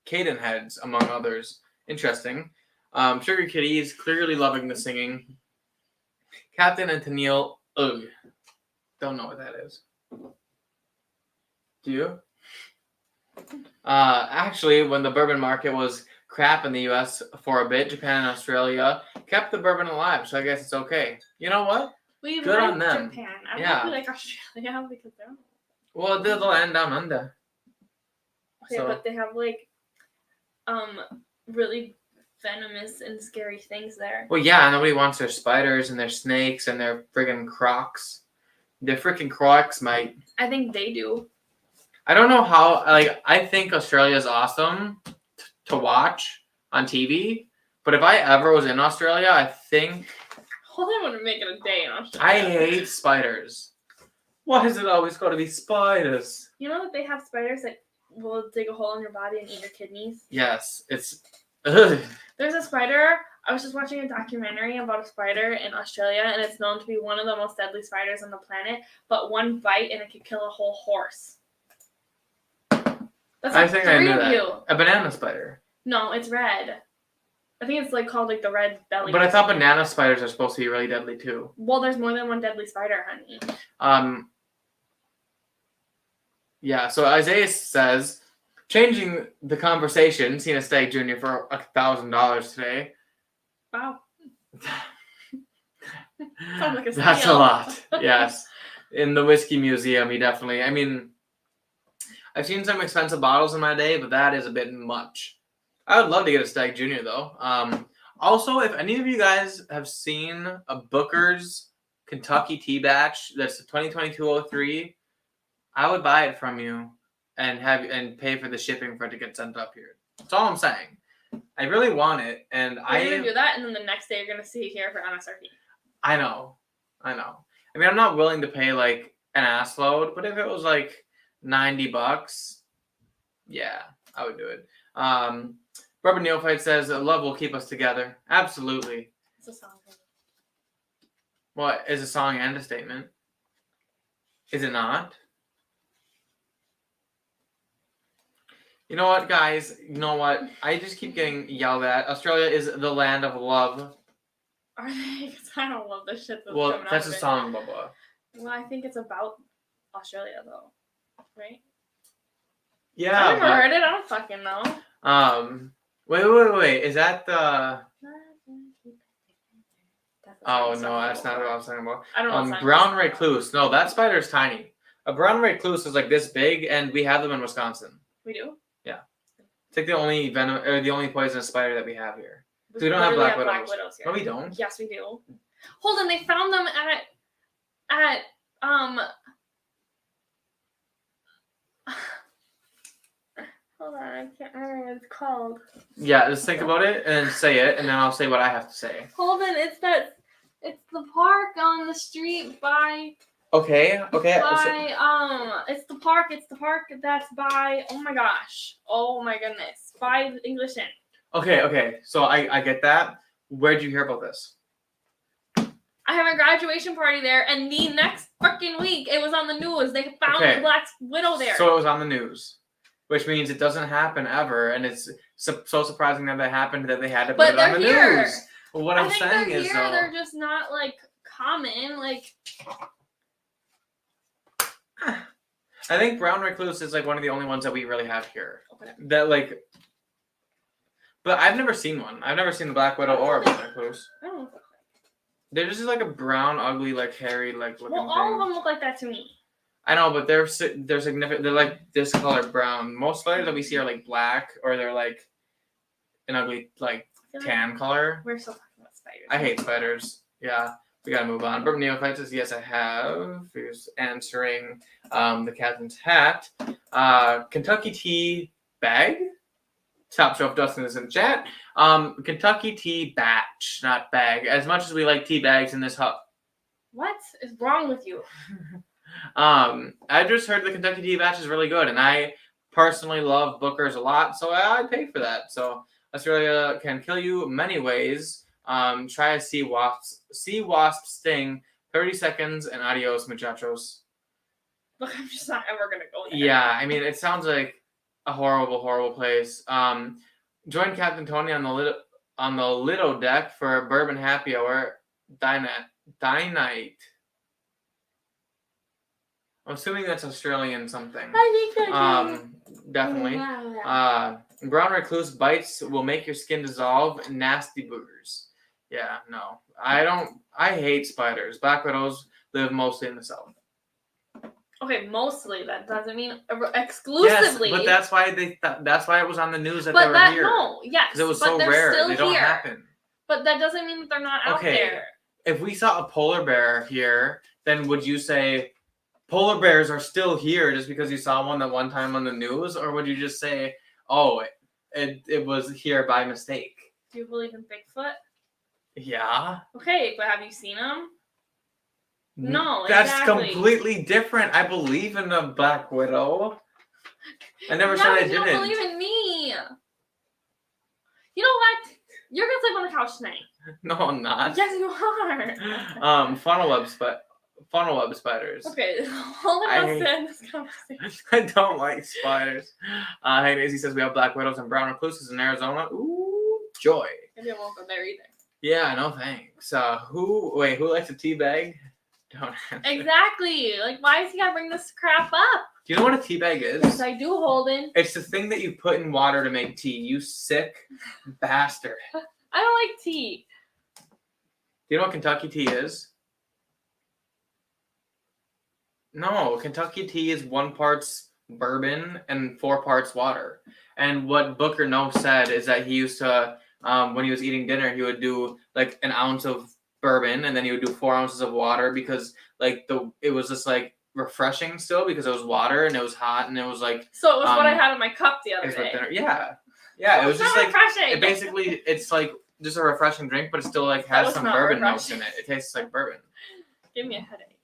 Caden heads, among others. Interesting. Sugar Kitty is clearly loving the singing. Captain and Tennille, ugh. Don't know what that is. Do you? Actually, when the bourbon market was crap in the U.S. for a bit, Japan and Australia kept the bourbon alive, so I guess it's okay. You know what? Good on them. Japan. I like Australia because they're. Well, they're the land down under. Okay, so. But they have really venomous and scary things there. Well, yeah, nobody wants their spiders and their snakes and their friggin' crocs. They're freaking crocs, mate. I think they do. I don't know how. I think Australia is awesome to watch on TV. But if I ever was in Australia, I think. Hold on, I want to make it a day in Australia. I hate spiders. Why is it always got to be spiders? You know that they have spiders that will dig a hole in your body and eat your kidneys? Yes, it's. Ugh. There's a spider. I was just watching a documentary about a spider in Australia, and it's known to be one of the most deadly spiders on the planet. But one bite and it could kill a whole horse. That's I think I knew that. A banana spider. No, it's red. I think it's called the red belly. But I thought banana spiders are supposed to be really deadly too. Well, there's more than one deadly spider, honey. Yeah. So Isaiah says, changing the conversation. Seen a Stag Jr. for $1,000 today. Wow. Sounds like a steal. That's a lot. Yes. In the whiskey museum, he definitely. I mean, I've seen some expensive bottles in my day, but that is a bit much. I would love to get a Stag Jr. though. Also, if any of you guys have seen a Booker's Kentucky Tea Batch that's a 2022-03, I would buy it from you and pay for the shipping for it to get sent up here. That's all I'm saying. I really want it, and you're gonna do that, and then the next day you're gonna see it here for MSRP. I know. I mean, I'm not willing to pay an ass load, but if it was $90, yeah, I would do it. Bourbon Neophyte says, love will keep us together. Absolutely. It's a song. What is a song and a statement? Is it not? You know what, guys? You know what? I just keep getting yelled at. Australia is the land of love. Are they? Because I don't love the shit that's Well, coming that's out a of song, Bubba. Well, I think it's about Australia, though. Right? Yeah, I've never heard it. I don't fucking know. Wait. Is that the... Oh, no, that's not what I was talking about. I don't know. Brown recluse. No, that spider is tiny. A brown recluse is like this big, and we have them in Wisconsin. We do? Yeah. It's like the only venom, or the only poisonous spider that we have here. So we don't have black widows here. No, we don't. Yes, we do. Hold on, they found them at hold on, I can't remember what it's called. Yeah, just think about it and say it, and then I'll say what I have to say. Hold on, it's the park on the street by. Okay. By it's the park that's by. Oh my goodness, by the English Inn. Okay. So I get that. Where'd you hear about this? I have a graduation party there, and the next freaking week it was on the news. They found the black widow there. So it was on the news, which means it doesn't happen ever, and it's so surprising that happened that they had to put it on the news. Well, what I'm saying is, they're just not like common. Like, I think brown recluse is like one of the only ones that we really have here. Okay. That like, but I've never seen one. I've never seen the black widow or a brown recluse. I don't know. They're just like a brown, ugly, like hairy, like looking thing. Well, all of them look like that to me. I know, but they're significant. They're like this color brown. Most spiders that we see are like black, or they're like an ugly, like tan color. We're still talking about spiders. I hate spiders. Yeah, we gotta move on. Bourbon neophyte says yes, I have. He's answering the captain's hat. Kentucky tea bag. Top Shelf Dustin is in chat. Kentucky tea batch, not bag. As much as we like tea bags in this hub. What is wrong with you? I just heard the Kentucky tea batch is really good, and I personally love Booker's a lot, so I'd pay for that. So Australia can kill you many ways. Try a sea wasp sting, 30 seconds, and adios, muchachos. Look, I'm just not ever gonna go there. Yeah, I mean, it sounds like a horrible place. Join Captain Tony on the Lido deck for Bourbon Happy Hour. Dynite. I'm assuming that's Australian something. I think that's definitely. Brown recluse bites will make your skin dissolve. Nasty boogers. Yeah, no. I hate spiders. Black widows live mostly in the south. Okay, mostly. That doesn't mean exclusively. Yes, but that's why that's why it was on the news that they were here. No, yes. Because it was so rare. They don't happen. But that doesn't mean that they're not out there. If we saw a polar bear here, then would you say polar bears are still here just because you saw one that one time on the news? Or would you just say, oh, it was here by mistake? Do you believe in Bigfoot? Yeah. Okay, but have you seen them? No, that's completely different. I believe in the Black Widow. I never said I didn't. You don't believe in me. You know what? You're gonna sleep on the couch tonight. No, I'm not. Yes, you are. Funnel web spiders. Okay, hold on. End this conversation. I don't like spiders. Hey, Daisy says we have black widows and brown recluses in Arizona. Ooh, joy. Maybe I won't go there either. Yeah, no thanks. Who likes a tea bag? Don't answer. Exactly. Like, why is he gotta bring this crap up? Do you know what a tea bag is? Yes, I do, Holden. It's the thing that you put in water to make tea. You sick bastard. I don't like tea. Do you know what Kentucky tea is? No, Kentucky tea is 1 parts bourbon and 4 parts water. And what Booker No said is that he used to, when he was eating dinner, he would do like an ounce of bourbon and then he would do 4 ounces of water because like it was just like refreshing still because it was water and it was hot and it was like. So it was what I had in my cup the other day. Yeah, it was just like refreshing. It's like just a refreshing drink, but it still like has some bourbon notes in it. It tastes like bourbon. Give me a headache.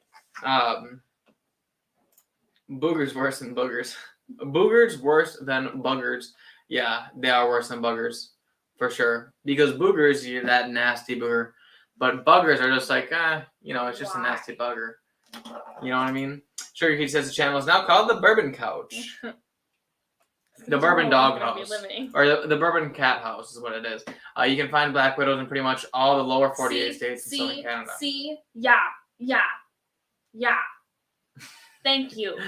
Boogers worse than boogers. Boogers worse than buggers. Yeah, they are worse than buggers for sure. Because boogers, you're that nasty booger, but buggers are just like it's just a nasty bugger. You know what I mean? Sugar Kid says the channel is now called the Bourbon Couch. The Bourbon Dog House. Or the Bourbon Cat House is what it is. You can find Black Widows in pretty much all the lower 48 states in Southern Canada. Yeah. Thank you.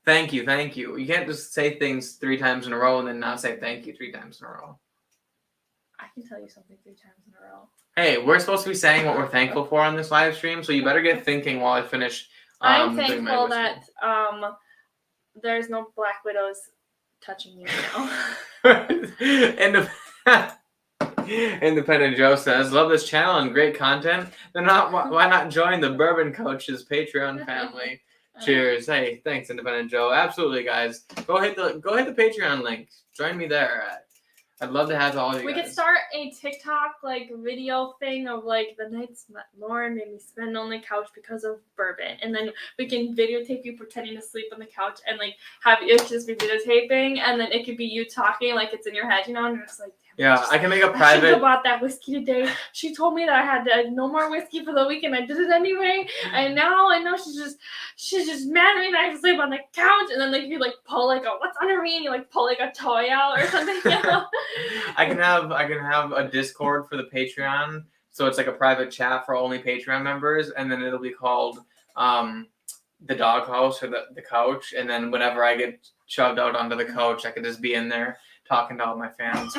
Thank you. You can't just say things 3 times in a row and then not say thank you 3 times in a row. I can tell you something 3 times in a row. Hey, we're supposed to be saying what we're thankful for on this live stream, so you better get thinking while I finish. I'm thankful that there's no Black Widows touching me right now. Independent Joe says, love this channel and great content. Then why not join the Bourbon Coach's Patreon family? Cheers. Hey, thanks, Independent Joe. Absolutely, guys. Go hit the Patreon link. Join me there. I'd love to have all of you. We could start a TikTok video thing of the nights Loren made me spend on the couch because of bourbon, and then we can videotape you pretending to sleep on the couch and have it just be videotaping, and then it could be you talking it's in your head, and you're just yeah, I can make a private. I should have bought that whiskey today. She told me that I had no more whiskey for the weekend. I did it anyway, and now I know she's just mad at me that I have to sleep on the couch. And then you pull what's under me, and you pull a toy out or something. You know? I can have a Discord for the Patreon, so it's a private chat for only Patreon members, and then it'll be called the Dog House or the Couch, and then whenever I get shoved out onto the couch, I could just be in there talking to all my fans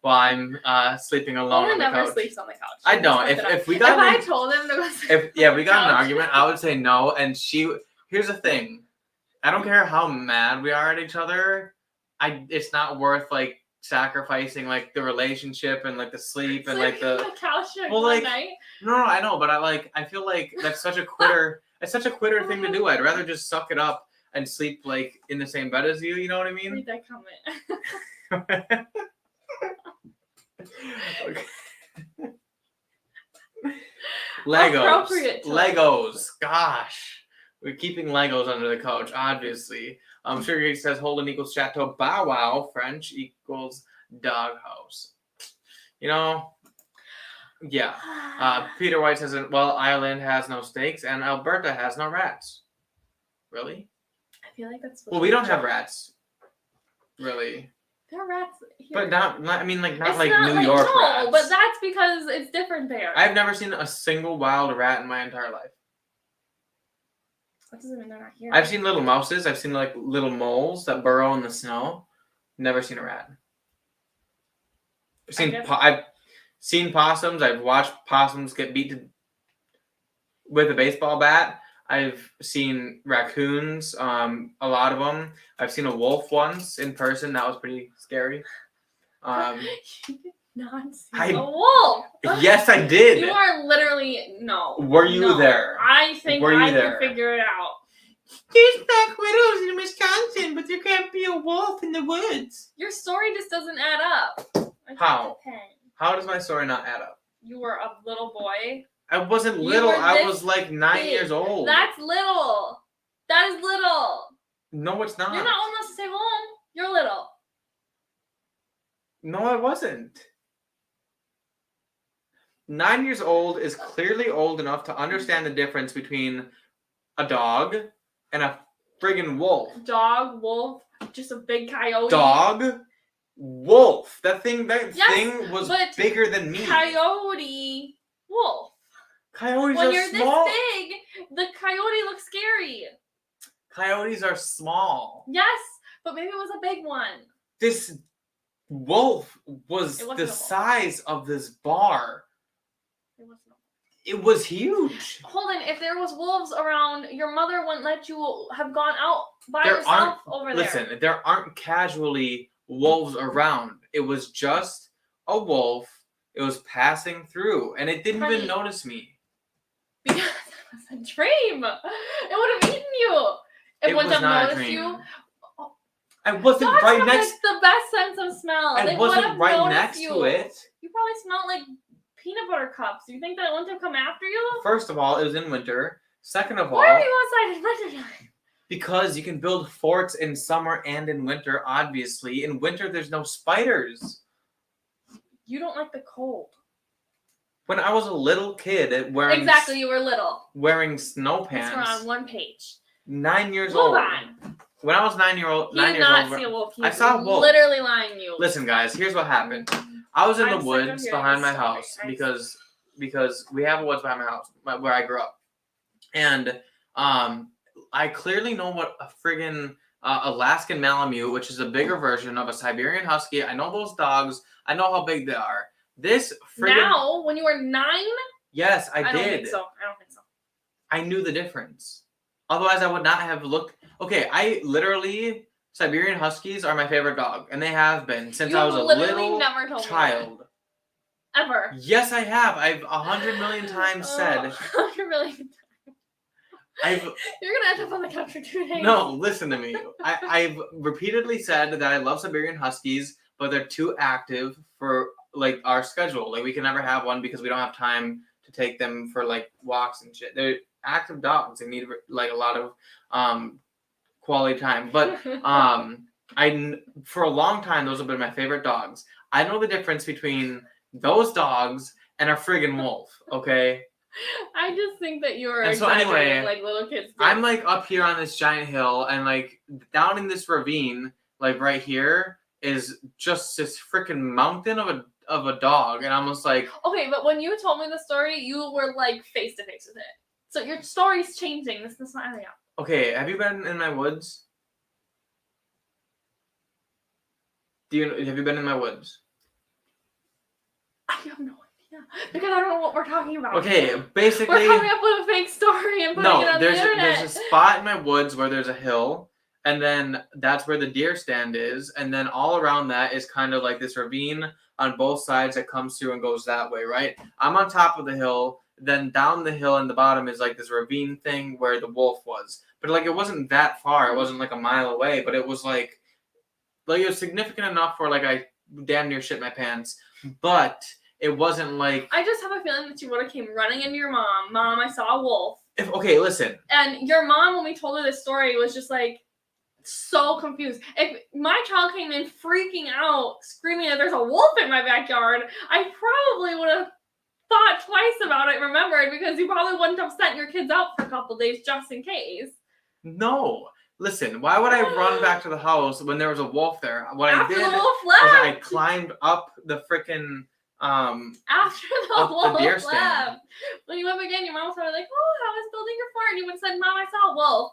while I'm sleeping alone on the couch. Never sleeps on the couch. I don't. If we got I told him to go sleep we got an argument, I would say no. And here's the thing, I don't care how mad we are at each other. It's not worth sacrificing the relationship and the sleep and the couch one night. No, I know, but I feel that's such a quitter. It's such a quitter thing to do. I'd rather just suck it up and sleep in the same bed as you. You know what I mean? Read that comment. Okay. Legos. Gosh, we're keeping Legos under the couch, obviously. Sugar says Holden equals Chateau Bow Wow. French equals doghouse. Yeah. Peter White says, well, Ireland has no snakes and Alberta has no rats. Really? I feel that's. Well, we don't have rats. Really. There are rats here. But not New not York rats. No, but that's because it's different there. I've never seen a single wild rat in my entire life. That doesn't mean they're not here. I've seen little mouses. I've seen little moles that burrow in the snow. Never seen a rat. I've seen possums. I've watched possums get beat with a baseball bat. I've seen raccoons, a lot of them. I've seen a wolf once in person. That was pretty scary. You did not see a wolf. Yes, I did. You are literally no. Were you there? I think I can figure it out. There's Black Widows in Wisconsin, but there can't be a wolf in the woods. Your story just doesn't add up. How? How does my story not add up? You were a little boy. I wasn't little. I was 9 years old. That's little. That is little. No, it's not. You're not old enough to stay home. You're little. No, I wasn't. 9 years old is clearly old enough to understand the difference between a dog and a friggin' wolf. Dog, wolf, just a big coyote. Dog, wolf. That thing was bigger than me. Coyote, wolf. Coyotes when are you're small. This big, the coyote looks scary. Coyotes are small. Yes, but maybe it was a big one. This wolf was the size of this bar. It was huge. Holden, if there was wolves around, your mother wouldn't let you have gone out by yourself over there. Listen, there aren't casually wolves around. It was just a wolf. It was passing through, and it didn't even notice me. Because it was a dream. It would have eaten you. It wouldn't have noticed you. I wasn't Dogs right have next. The best sense of smell. I wasn't right next to it. You probably smelled like peanut butter cups. Do you think that it wouldn't have come after you? First of all, it was in winter. Second of all, why are you outside in winter time? Because you can build forts in summer and in winter. Obviously, in winter there's no spiders. You don't like the cold. When I was a little kid wearing... Exactly, you were little. Wearing snow pants. We're on one page. 9 years Move old. on. When I was 9 years old... He did not see a wolf. I saw a wolf. Literally lying to you. Listen, guys, here's what happened. I was in the woods behind my house because we have a woods behind my house where I grew up. And I clearly know what a friggin' Alaskan Malamute, which is a bigger version of a Siberian Husky. I know those dogs. I know how big they are. This friggin'... Now, when you were 9? Yes, I did. I don't think so. I knew the difference. Otherwise, I would not have looked... Okay, I literally... Siberian Huskies are my favorite dog, and they have been since I was a little child. Ever. Yes, I have. I've 100 million times said. 100 million times. You're gonna end up on the couch for 2 days. No, listen to me. I've repeatedly said that I love Siberian Huskies, but they're too active for like our schedule. Like we can never have one because we don't have time to take them for like walks and shit. They're active dogs. They need like a lot of quality time. But for a long time those have been my favorite dogs. I know the difference between those dogs and a friggin' wolf, okay? I just think that you're exaggerating like little kids do. I'm like up here on this giant hill and like down in this ravine, like right here is just this freaking mountain of a dog, and I'm just like... Okay, but when you told me the story, you were like face to face with it. So your story's changing. This is not adding up. Okay, have you been in my woods? Have you been in my woods? I have no idea. Because I don't know what we're talking about. Okay, basically... We're coming up with a fake story and putting it on the internet. There's a spot in my woods where there's a hill, and then that's where the deer stand is, and then all around that is kind of like this ravine on both sides that comes through and goes that way, right? I'm on top of the hill, then down the hill in the bottom is like this ravine thing where the wolf was. But like it wasn't that far. It wasn't like a mile away, but it was like it was significant enough where like I damn near shit my pants. But it wasn't like... I just have a feeling that you would have came running into your mom. Mom, I saw a wolf. Okay, listen. And your mom, when we told her this story, was just like so confused. If my child came in freaking out, screaming that there's a wolf in my backyard, I probably would have thought twice about it, remembered, because you probably wouldn't have sent your kids out for a couple days just in case. No. Listen, why would I run back to the house when there was a wolf there? What After I did the wolf left. was I climbed up the frickin' after the wolf deer left. stand. When you went again, your mom was probably like, "Oh, how was building your fort?" And you would have said, "Mom, I saw a wolf."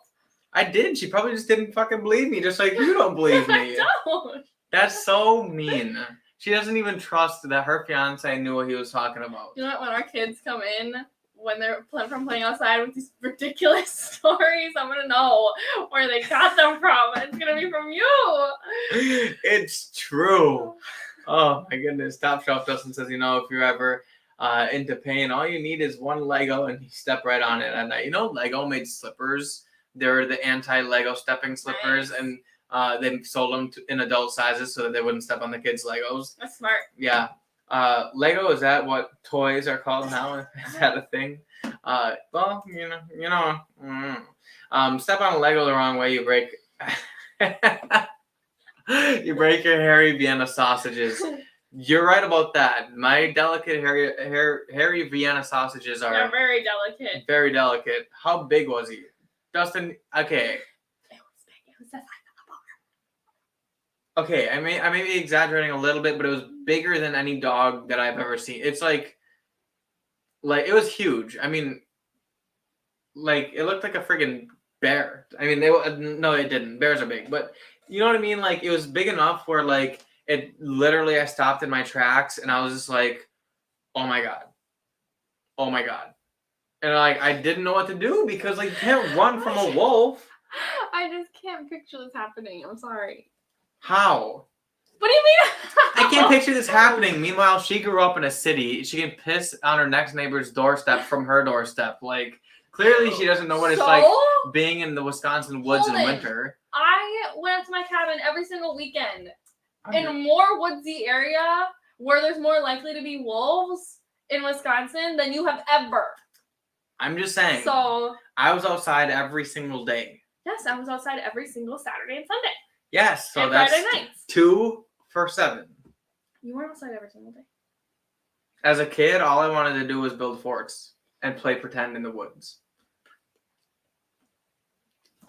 I did. She probably just didn't fucking believe me, just like you don't believe me. I don't. That's so mean. She doesn't even trust that her fiance knew what he was talking about. You know what? When our kids come in, when they're playing outside with these ridiculous stories, I'm gonna know where they got them from. It's gonna be from you. It's true. Oh my goodness. Top Shelf Dustin says, if you're ever into pain, all you need is one Lego and you step right on it at night. Lego made slippers. They're the anti-Lego stepping slippers, nice. And they sold them in adult sizes so that they wouldn't step on the kids' Legos. That's smart. Yeah. Lego, is that what toys are called now? Is that a thing? Well, step on a Lego the wrong way, you break you break your hairy Vienna sausages. You're right about that. My delicate hairy Vienna sausages are... They're very delicate. Very delicate. How big was he? Dustin, okay. It was big. It was the size of a bar. Okay, I may be exaggerating a little bit, but it was bigger than any dog that I've ever seen. It's like it was huge. I mean, it looked like a friggin' bear. I mean, no, it didn't. Bears are big, but you know what I mean? It was big enough where it literally, I stopped in my tracks and I was just like, oh my God. Oh my God. And I didn't know what to do because you can't run from a wolf. I just can't picture this happening. I'm sorry. How? What do you mean? I can't picture this happening. Meanwhile, she grew up in a city. She can piss on her next neighbor's doorstep from her doorstep. Clearly she doesn't know what it's like being in the Wisconsin woods in winter. I went to my cabin every single weekend. In a more woodsy area where there's more likely to be wolves in Wisconsin than you have ever. I'm just saying. So I was outside every single day. Yes, I was outside every single Saturday and Sunday. Yes, so and that's Friday nights. 2 for 7. You weren't outside every single day. As a kid, all I wanted to do was build forts and play pretend in the woods.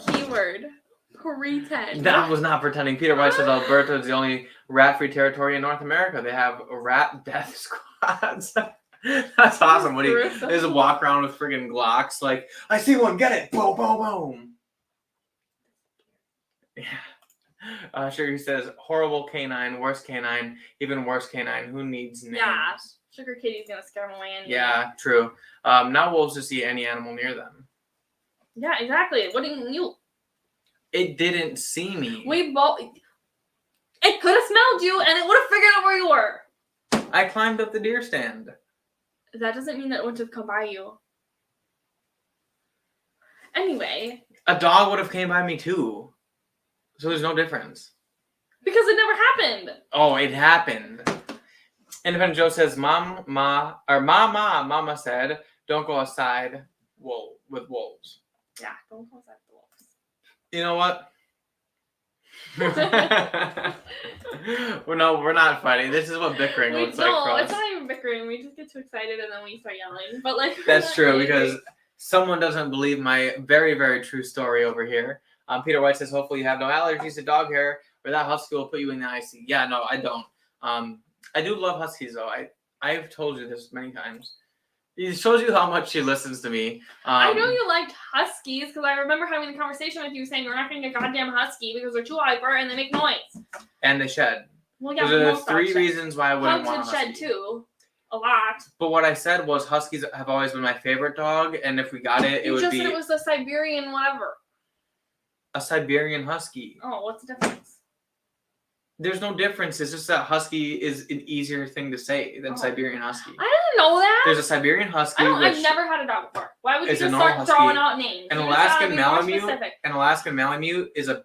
Keyword. Pretend. That was not pretending. Peter White says Alberta is the only rat-free territory in North America. They have rat death squads. That's awesome. When he just walk around with friggin' Glocks, like, I see one, get it, boom, boom, boom. Yeah. Sugar says, horrible canine, worst canine, even worse canine. Who needs names? Yeah, Sugar Kitty's gonna scare them away anyway. Yeah, true. Now wolves just see any animal near them. Yeah, exactly. What do you? It didn't see me. We both. It could have smelled you, and it would have figured out where you were. I climbed up the deer stand. That doesn't mean that it wouldn't have come by you. Anyway. A dog would have came by me too. So there's no difference. Because it never happened. Oh, it happened. Independent Joe says, Mama said, don't go outside with wolves. Yeah, don't go outside with wolves. You know what? No, we're not fighting. This is what bickering looks like for us. No, it's not even bickering. We just get too excited and then we start yelling. But like that's true because someone doesn't believe my very, very true story over here. Peter White says, hopefully you have no allergies to dog hair or that husky will put you in the IC. Yeah, no, I don't. I do love huskies though. I've told you this many times. It shows you how much she listens to me. I know you liked huskies because I remember having a conversation with you saying we're not getting a goddamn husky because they're too hyper and they make noise. And they shed. Well, yeah, those are the three reasons why I wouldn't want a husky. Shed too. A lot. But what I said was huskies have always been my favorite dog, and if we got it, it would be... You just said it was a Siberian whatever. A Siberian husky. Oh, what's the difference? There's no difference. It's just that husky is an easier thing to say than Siberian husky. I didn't know that. There's a Siberian husky. I've never had a dog before. Why would you just start throwing out names? An Alaskan Malamute is a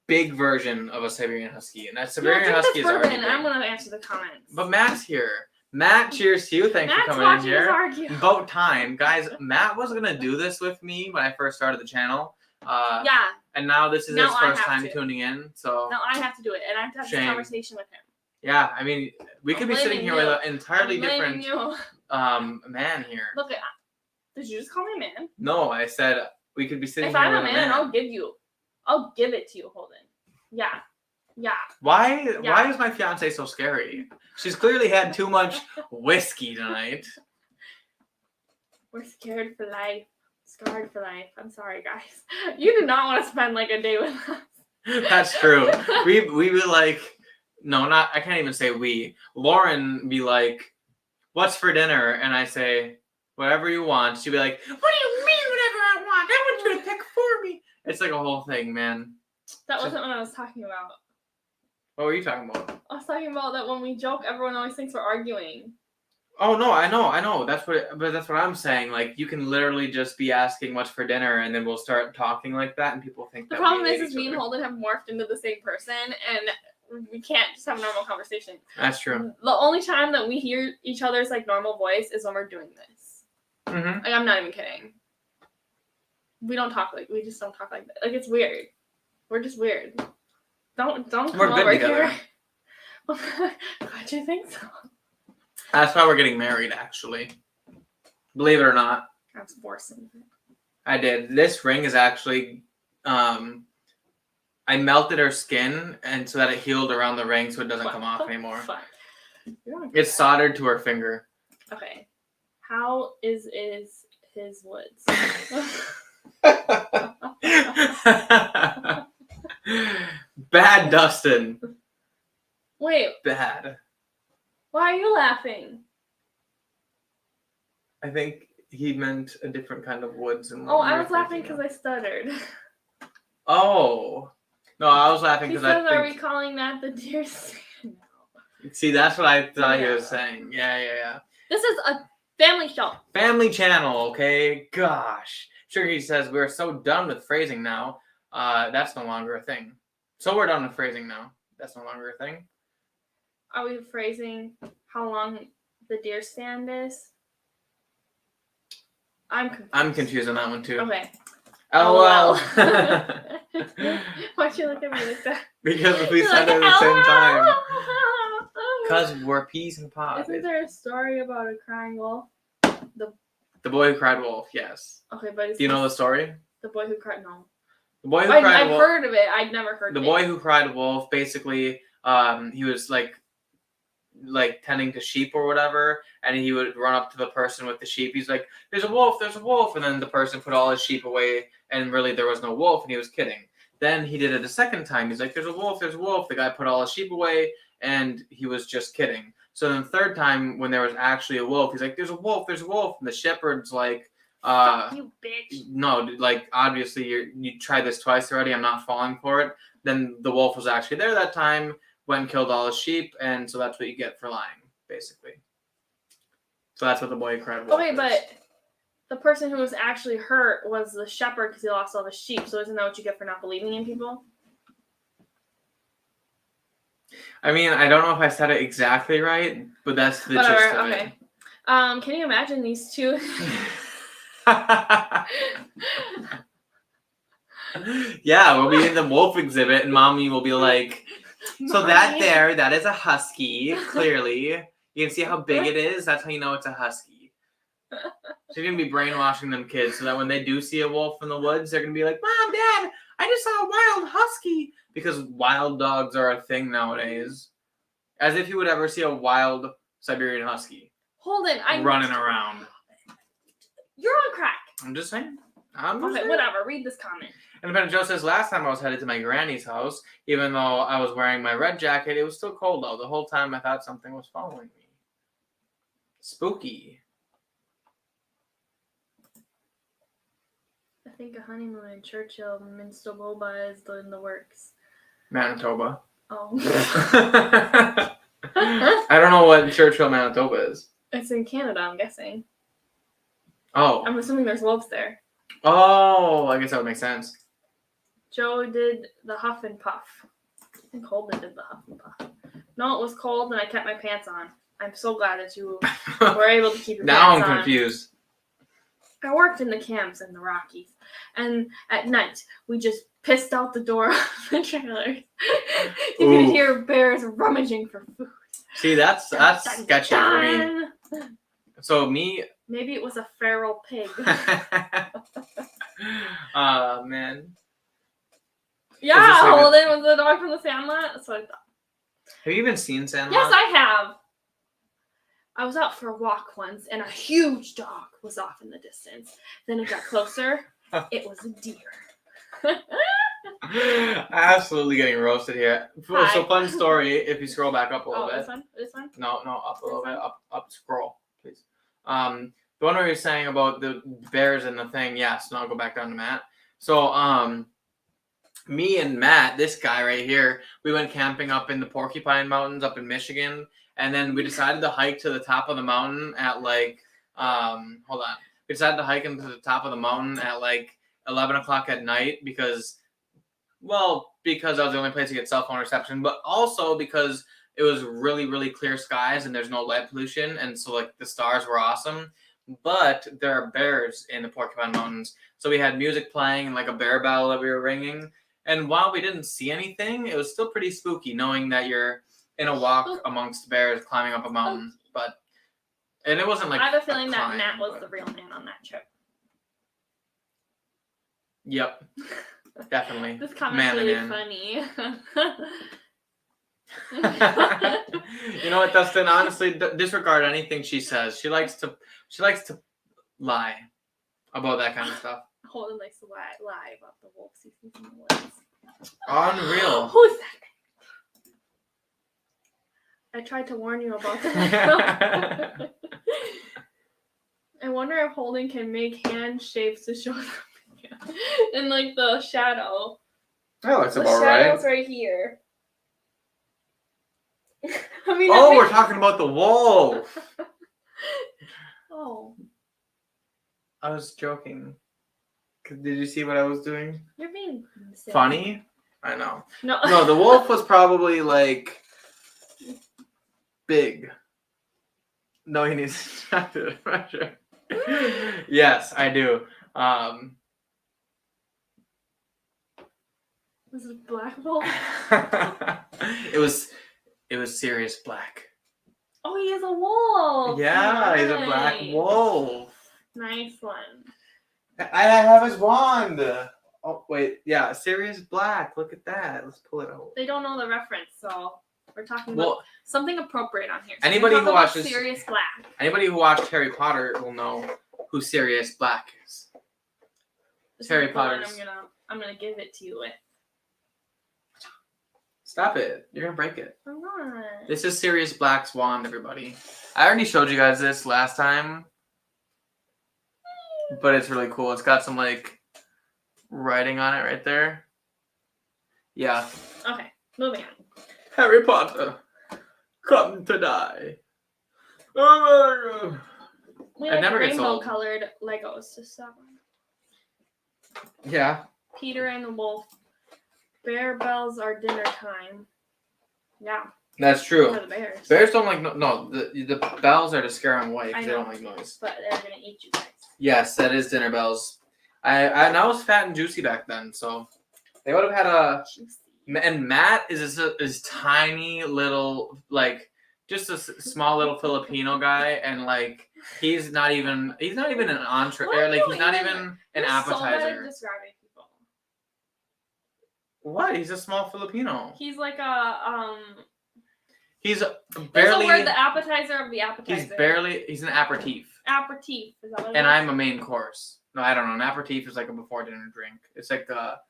big version of a Siberian husky, and that Siberian husky is already big. I'm gonna answer the comments. But Matt's here. Matt, cheers to you. Thanks for coming in here. About time, guys. Matt was gonna do this with me when I first started the channel. Yeah. And now this is his first time tuning in, so... Now I have to do it, and I have to have this conversation with him. Yeah, I mean, we could be sitting here with an entirely different man here. Look, did you just call me a man? No, I said we could be sitting here with a man. If I'm a man, I'll give it to you, Holden. Yeah. Yeah. Why is my fiance so scary? She's clearly had too much whiskey tonight. We're scared for life. Scarred for life. I'm sorry, guys. You do not want to spend like a day with us. That's true. We be like, no, not. I can't even say we. Loren be like, "What's for dinner?" And I say, "Whatever you want." She'd be like, "What do you mean, whatever I want? I want you to pick for me." It's like a whole thing, man. That wasn't what I was talking about. What were you talking about? I was talking about that when we joke, everyone always thinks we're arguing. Oh no, I know. That's what I'm saying. Like, you can literally just be asking what's for dinner, and then we'll start talking like that, and people think. The problem is me and Holden have morphed into the same person, and we can't just have a normal conversation. That's true. The only time that we hear each other's like normal voice is when we're doing this. Mm-hmm. Like, I'm not even kidding. We just don't talk like that. Like, it's weird. We're just weird. Don't come over here. Why'd you think so? That's why we're getting married, actually. Believe it or not. That's forcing it. I did. This ring is actually, I melted her skin, and so that it healed around the ring, so it doesn't come off anymore. It's soldered to her finger. Okay. How is his woods? Bad, Dustin. Wait. Bad. Why are you laughing? I think he meant a different kind of woods. I was laughing because I stuttered. Oh. No, I was laughing because I think... Are we calling that the deer stand? See, that's what I thought he was saying. Yeah. This is a family show. Family channel, okay? Gosh. Sugar says, we're so done with phrasing now. That's no longer a thing. So we're done with phrasing now. That's no longer a thing. Are we phrasing how long the deer stand is? I'm confused on that one too. Okay. LOL. Why'd you look at me like that? Because we said it at the same time. Because we're peas and pods. Isn't there a story about a crying wolf? The boy who cried wolf, yes. Okay, but do you know the story? The boy who cried, no. The boy who cried wolf. I've heard of it. I'd never heard of it. The boy who cried wolf, basically, he was like tending to sheep or whatever, and he would run up to the person with the sheep. He's like, there's a wolf, and then the person put all his sheep away, and really there was no wolf, and he was kidding. Then he did it a second time. He's like, there's a wolf. The guy put all his sheep away, and he was just kidding. So then the third time, when there was actually a wolf, he's like, there's a wolf, and the shepherd's like, fuck you, bitch. No, like, obviously you tried this twice already, I'm not falling for it. Then the wolf was actually there that time, went and killed all his sheep, and so that's what you get for lying, basically. So that's what the boy who cried wolf is. But the person who was actually hurt was the shepherd because he lost all the sheep, so isn't that what you get for not believing in people? I mean, I don't know if I said it exactly right, but that's the gist of it. Can you imagine these two? Yeah, we'll be in the wolf exhibit, and mommy will be like, so that is a husky, clearly. You can see how big it is. That's how you know it's a husky. She's going to be brainwashing them kids so that when they do see a wolf in the woods, they're going to be like, Mom, Dad, I just saw a wild husky. Because wild dogs are a thing nowadays. As if you would ever see a wild Siberian husky. Holden, running around. You're on crack. I'm just saying. Whatever. Read this comment. Independent Joe says, last time I was headed to my granny's house, even though I was wearing my red jacket, it was still cold though. The whole time I thought something was following me. Spooky. I think a honeymoon in Churchill, Minstoboba is in the works. Manitoba. Oh. I don't know what Churchill, Manitoba is. It's in Canada, I'm guessing. Oh. I'm assuming there's wolves there. Oh, I guess that would make sense. Joe did the huff and puff. I think Holden did the huff and puff. No, it was cold and I kept my pants on. I'm so glad that you were able to keep your pants on. Now I'm confused. I worked in the camps in the Rockies, and at night we just pissed out the door of the trailers. You could hear bears rummaging for food. See, that's sketchy for me. So me. Maybe it was a feral pig. Man. Yeah, Holden was the dog from the Sandlot. That's what I thought. Have you even seen Sandlot? Yes, I have. I was out for a walk once, and a huge dog was off in the distance. Then it got closer. It was a deer. Absolutely getting roasted here. So fun story. If you scroll back up a little bit. This one? No, up a little bit. Up, scroll, please. The one where you're saying about the bears and the thing. Yes. Now I'll go back down to Matt. So, me and Matt, this guy right here, we went camping up in the Porcupine Mountains up in Michigan. And then we decided to hike to the top of the mountain at like, We decided to hike into the top of the mountain at like 11 o'clock at night because that was the only place to get cell phone reception, but also because it was really, really clear skies and there's no light pollution. And so like the stars were awesome, but there are bears in the Porcupine Mountains. So we had music playing and like a bear bell that we were ringing. And while we didn't see anything, it was still pretty spooky knowing that you're in a walk amongst bears climbing up a mountain. And it wasn't like I have a feeling that Matt was the real man on that trip. Yep. Definitely. This comment's really funny. You know what, Dustin? Honestly, disregard anything she says. She likes to lie about that kind of stuff. Holden likes to lie about the wolves he sees in the woods. Unreal. Who's that? I tried to warn you about that. I wonder if Holden can make hand shapes to show them in like the shadow. That looks about right. The shadow's right here. I mean, we're talking about the wolf. Oh. I was joking. Did you see what I was doing? You're being funny. I know. No, the wolf was probably like big. No, he needs to check the pressure. Yes, I do. Was it a black wolf? It was serious black. Oh, he is a wolf. Yeah, he's a black wolf. Nice one. I have his wand. Oh, wait. Yeah, Sirius Black. Look at that. Let's pull it out. They don't know the reference, so we're talking about something appropriate on here. So anybody who watches Sirius Black. Anybody who watched Harry Potter will know who Sirius Black is. Harry Potter. I'm gonna give it to you with. Stop it. You're gonna break it. I'm not. This is Sirius Black's wand, everybody. I already showed you guys this last time. But it's really cool. It's got some, like, writing on it right there. Yeah. Okay, moving on. Harry Potter, come to die. Oh, we like rainbow-colored Legos to stop. Yeah. Peter and the Wolf. Bear bells are dinner time. Yeah. That's true. For the bears. Bears don't like the bells are to scare them away because they don't like noise. But they're gonna eat you guys. Yes, that is dinner bells. I was fat and juicy back then, so they would have had a. And Matt is tiny little, like, just a small little Filipino guy, and like he's not even an entree, or like he's not even an appetizer. So bad at describing people. What? He's a small Filipino. He's like a He's barely. There's a word, the appetizer of the appetizer. He's an aperitif. Aperitif, is that what it is? And I'm a main course. No, I don't know. An aperitif is like a before dinner drink. It's like a.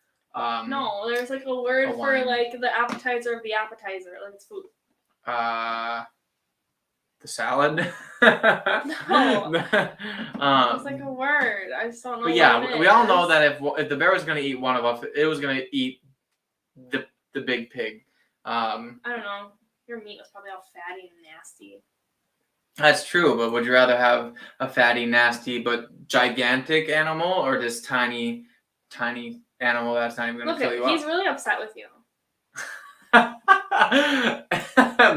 No, there's like a word for like the appetizer of the appetizer, like it's food. The salad. No. It's like a word. I just don't know. But yeah, we all know that if the bear was gonna eat one of us, it was gonna eat the big pig. I don't know. Your meat was probably all fatty and nasty. That's true, but would you rather have a fatty, nasty, but gigantic animal, or this tiny animal that's not even going to kill you up? He's really upset with you.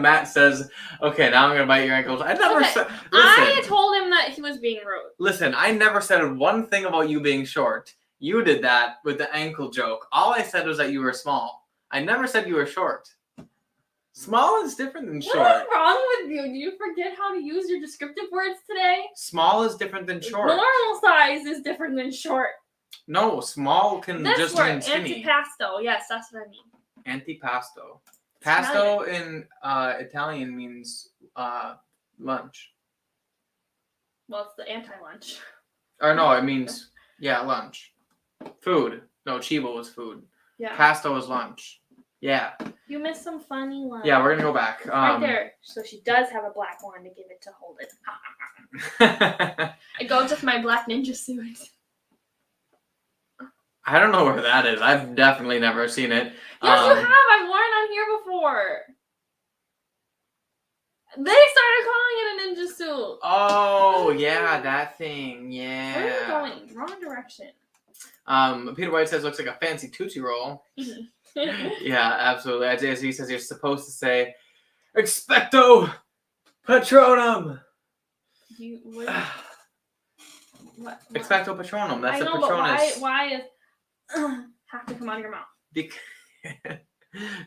Matt says, okay, now I'm going to bite your ankles. I never said... Listen, I told him that he was being rude. Listen, I never said one thing about you being short. You did that with the ankle joke. All I said was that you were small. I never said you were short. Small is different than short. What is wrong with you? Do you forget how to use your descriptive words today? Small is different than short. Normal size is different than short. No, small can just mean skinny. Antipasto. Yes, that's what I mean. Antipasto. Pasto in Italian means lunch. Well, it's the anti-lunch. Or no, it means, lunch. Food. No, cibo was food. Yeah. Pasto is lunch. Yeah. You missed some funny lines. Yeah, we're going to go back. Right there. So she does have a black one to give it to hold it. It goes with my black ninja suit. I don't know where that is. I've definitely never seen it. Yes, you have. I've worn it on here before. They started calling it a ninja suit. Oh, yeah, that thing. Yeah. Where are you going? Wrong direction. Peter White says looks like a fancy Tootsie Roll. Yeah, absolutely. He says you're supposed to say, Expecto Patronum. What? Expecto Patronum. That's the Patronus. But why is have to come out of your mouth?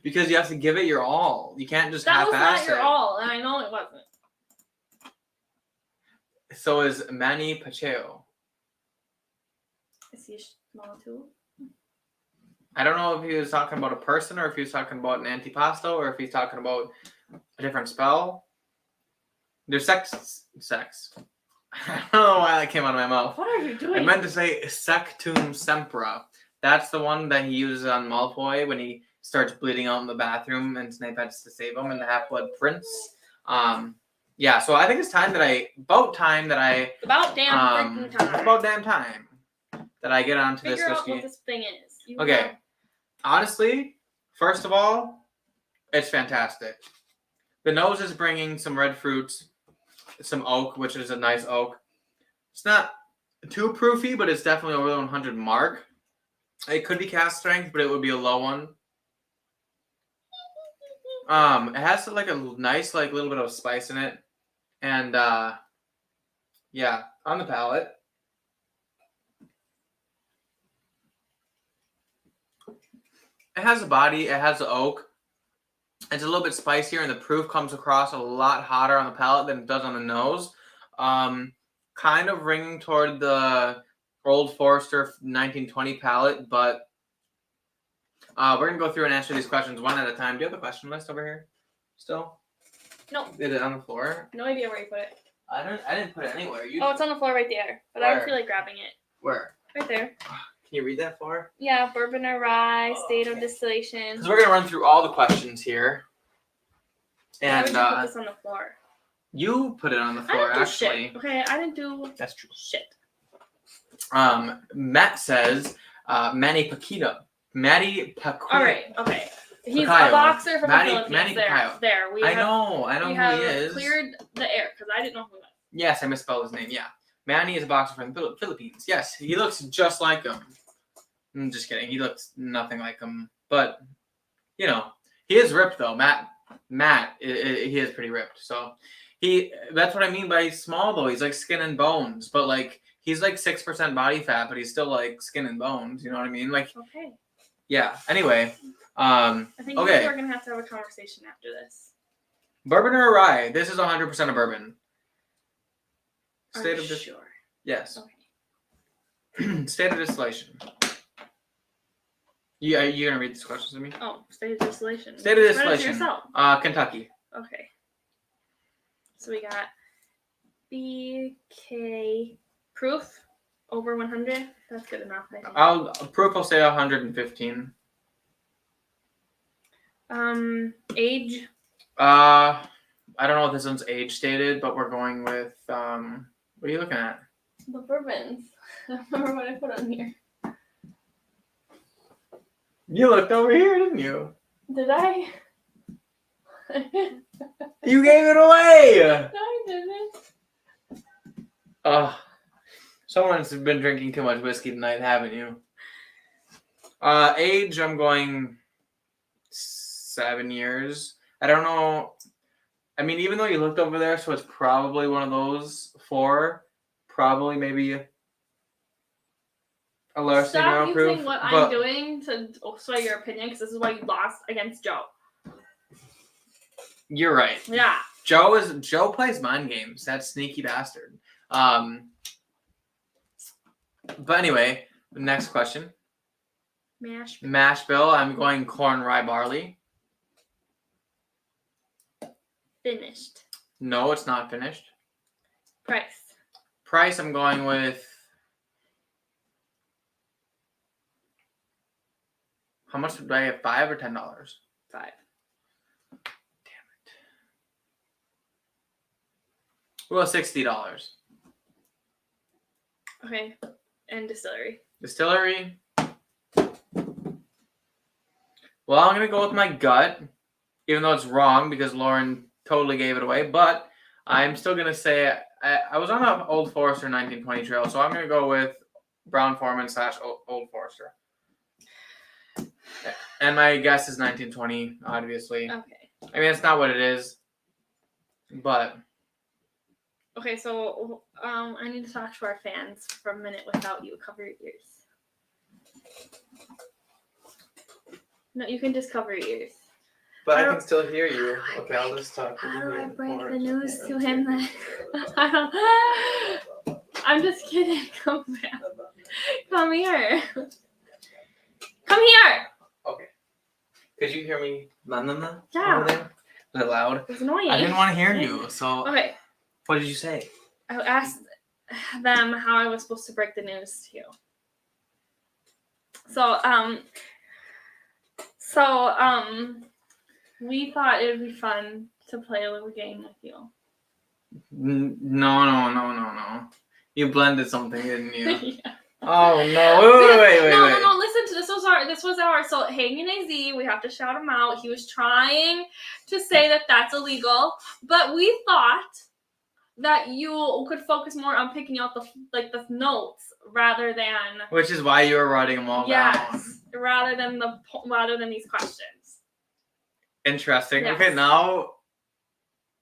Because you have to give it your all. You can't just half-ass it. That was not your all, and I know it wasn't. So is Manny Pacquiao. Is he small too? I don't know if he was talking about a person or if he was talking about an antipasto or if he's talking about a different spell. There's sex. I don't know why that came out of my mouth. What are you doing? I meant to say Sectum Sempra. That's the one that he uses on Malfoy when he starts bleeding out in the bathroom and Snape has to save him in the Half-Blood Prince. Yeah, so I think it's about damn time that I get onto this whiskey. Figure out what this thing is. Okay. Honestly, first of all, it's fantastic. The nose is bringing some red fruits, some oak, which is a nice oak. It's not too proofy, but it's definitely over the 100 mark. It could be cask strength, but it would be a low one. It has like a nice, like little bit of spice in it, and yeah, on the palate. It has a body. It has the oak. It's a little bit spicier, and the proof comes across a lot hotter on the palate than it does on the nose. Kind of ringing toward the Old Forester 1920 palate, but we're going to go through and answer these questions one at a time. Do you have a question list over here still? No. Is it on the floor? No idea where you put it. I didn't put it anywhere. Oh, it's on the floor right there. But Where? I don't feel like grabbing it. Where? Right there. Can you read that for? Yeah, bourbon or rye, state of distillation. Because we're going to run through all the questions here. Why And would you put this on the floor? you put it on the floor, I didn't do actually. shit. Okay, I didn't do That's true. shit. Matt says, Manny Pacquiao. All right, okay. He's Pacquiao. a boxer from Manny the Philippines. Pacquiao. There. I know we who he have is. cleared the air because I didn't know who he was. Yes, I misspelled his name. Yeah, Manny is a boxer from the Philippines. Yes, he looks just like him. I'm just kidding. He looks nothing like him, but you know, he is ripped though. Matt, he is pretty ripped. So that's what I mean by he's small though. He's like skin and bones, but like he's like 6% body fat, but he's still like skin and bones. You know what I mean? Like, Okay. yeah. Anyway, I think okay. we're gonna have to have a conversation after this. Bourbon or rye? This is 100% a bourbon. Are you sure? Yes. Okay. State of distillation. Yeah, you gonna read these questions to me? Oh, state of distillation. State of Read it to distillation. yourself. Kentucky. Okay. So we got BK proof over 100. That's good enough, I think. Proof will say 115. Age. I don't know if this one's age stated, but we're going with what are you looking at? The bourbons. I remember what I put on here. You looked over here, didn't you? Did I? You gave it away! No, I didn't. Someone's been drinking too much whiskey tonight, haven't you? Age, I'm going 7 years. I don't know. I mean, even though you looked over there, so it's probably one of those 4. Probably maybe a large Stop proof. using what I'm doing to sway your opinion, because this is why you lost against Joe. You're right. Yeah. Joe plays mind games. That sneaky bastard. But anyway, the next question. Mash bill. I'm going corn, rye, barley. Finished. No, it's not finished. Price, I'm going with. How much did I get? $5 or $10? $5. Damn it. Well, $60. Okay. And distillery. Distillery. Well, I'm gonna go with my gut, even though it's wrong because Loren totally gave it away. But I'm still gonna say I was on an Old Forester 1920 trail, so I'm gonna go with Brown-Forman / Old Forester. And my guess is 1920, obviously. Okay. I mean, it's not what it is, but. Okay, so I need to talk to our fans for a minute without you. Cover your ears. No, you can just cover your ears. But I can still hear you. Okay, I'll just talk. How do I break the news to him that I'm just kidding. Come back. Come here. Come here. Okay. Could you hear me? Yeah. Was it loud? It was annoying. I didn't want to hear you, so. Okay. What did you say? I asked them how I was supposed to break the news to you. So, we thought it would be fun to play a little game with you. No. You blended something, didn't you? Yeah. Oh no! Wait. No. Listen to this. This was our. So Hanging AZ, we have to shout him out. He was trying to say that that's illegal, but we thought that you could focus more on picking out the notes rather than. Which is why you were writing them all down. Yes, rather than these questions. Interesting. Yes. Okay, now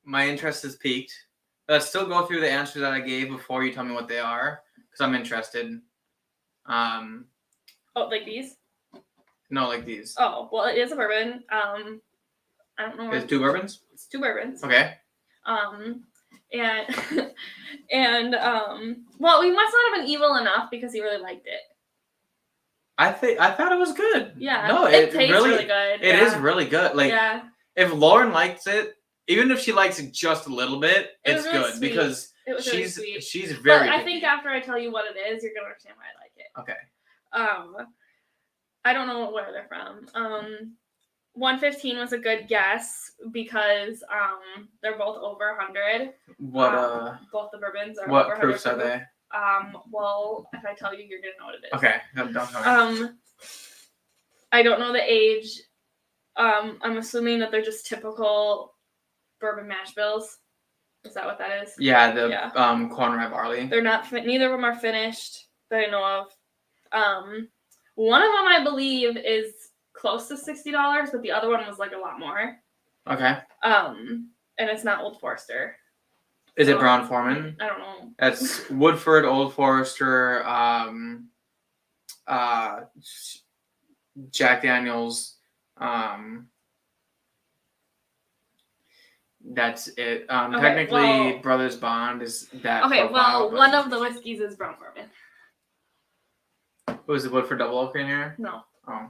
my interest is piqued. Let's still go through the answers that I gave before you tell me what they are, because I'm interested. Oh, like these? No, like these. Oh, well, it is a bourbon. I don't know. Is it 2 bourbons? It's 2 bourbons. Okay. And well, we must not have been evil enough because he really liked it. I thought it was good. Yeah. No, it tastes really good. It is really good. Like, if Loren likes it, even if she likes it just a little bit, it's really good sweet. Because she's very. But I think after I tell you what it is, you're gonna understand why I like it. Okay. I don't know where they're from. 115 was a good guess because they're both over 100. What both the bourbons are what over 100 proofs are they? Well, if I tell you, you're gonna know what it is. Okay, don't tell me. I don't know the age. I'm assuming that they're just typical bourbon mash bills. Is that what that is? Yeah, the corn rye barley. They're not. Neither of them are finished that I know of. One of them I believe is close to $60, but the other one was like a lot more. Okay. And it's not Old Forester. Is it Brown Foreman? I don't know. That's Woodford, Old Forester, Jack Daniels. That's it. Okay, technically, Brothers Bond is that. Okay, profile, one of the whiskeys is Brown Foreman. Was it Woodford Double Oak in here? No. Oh.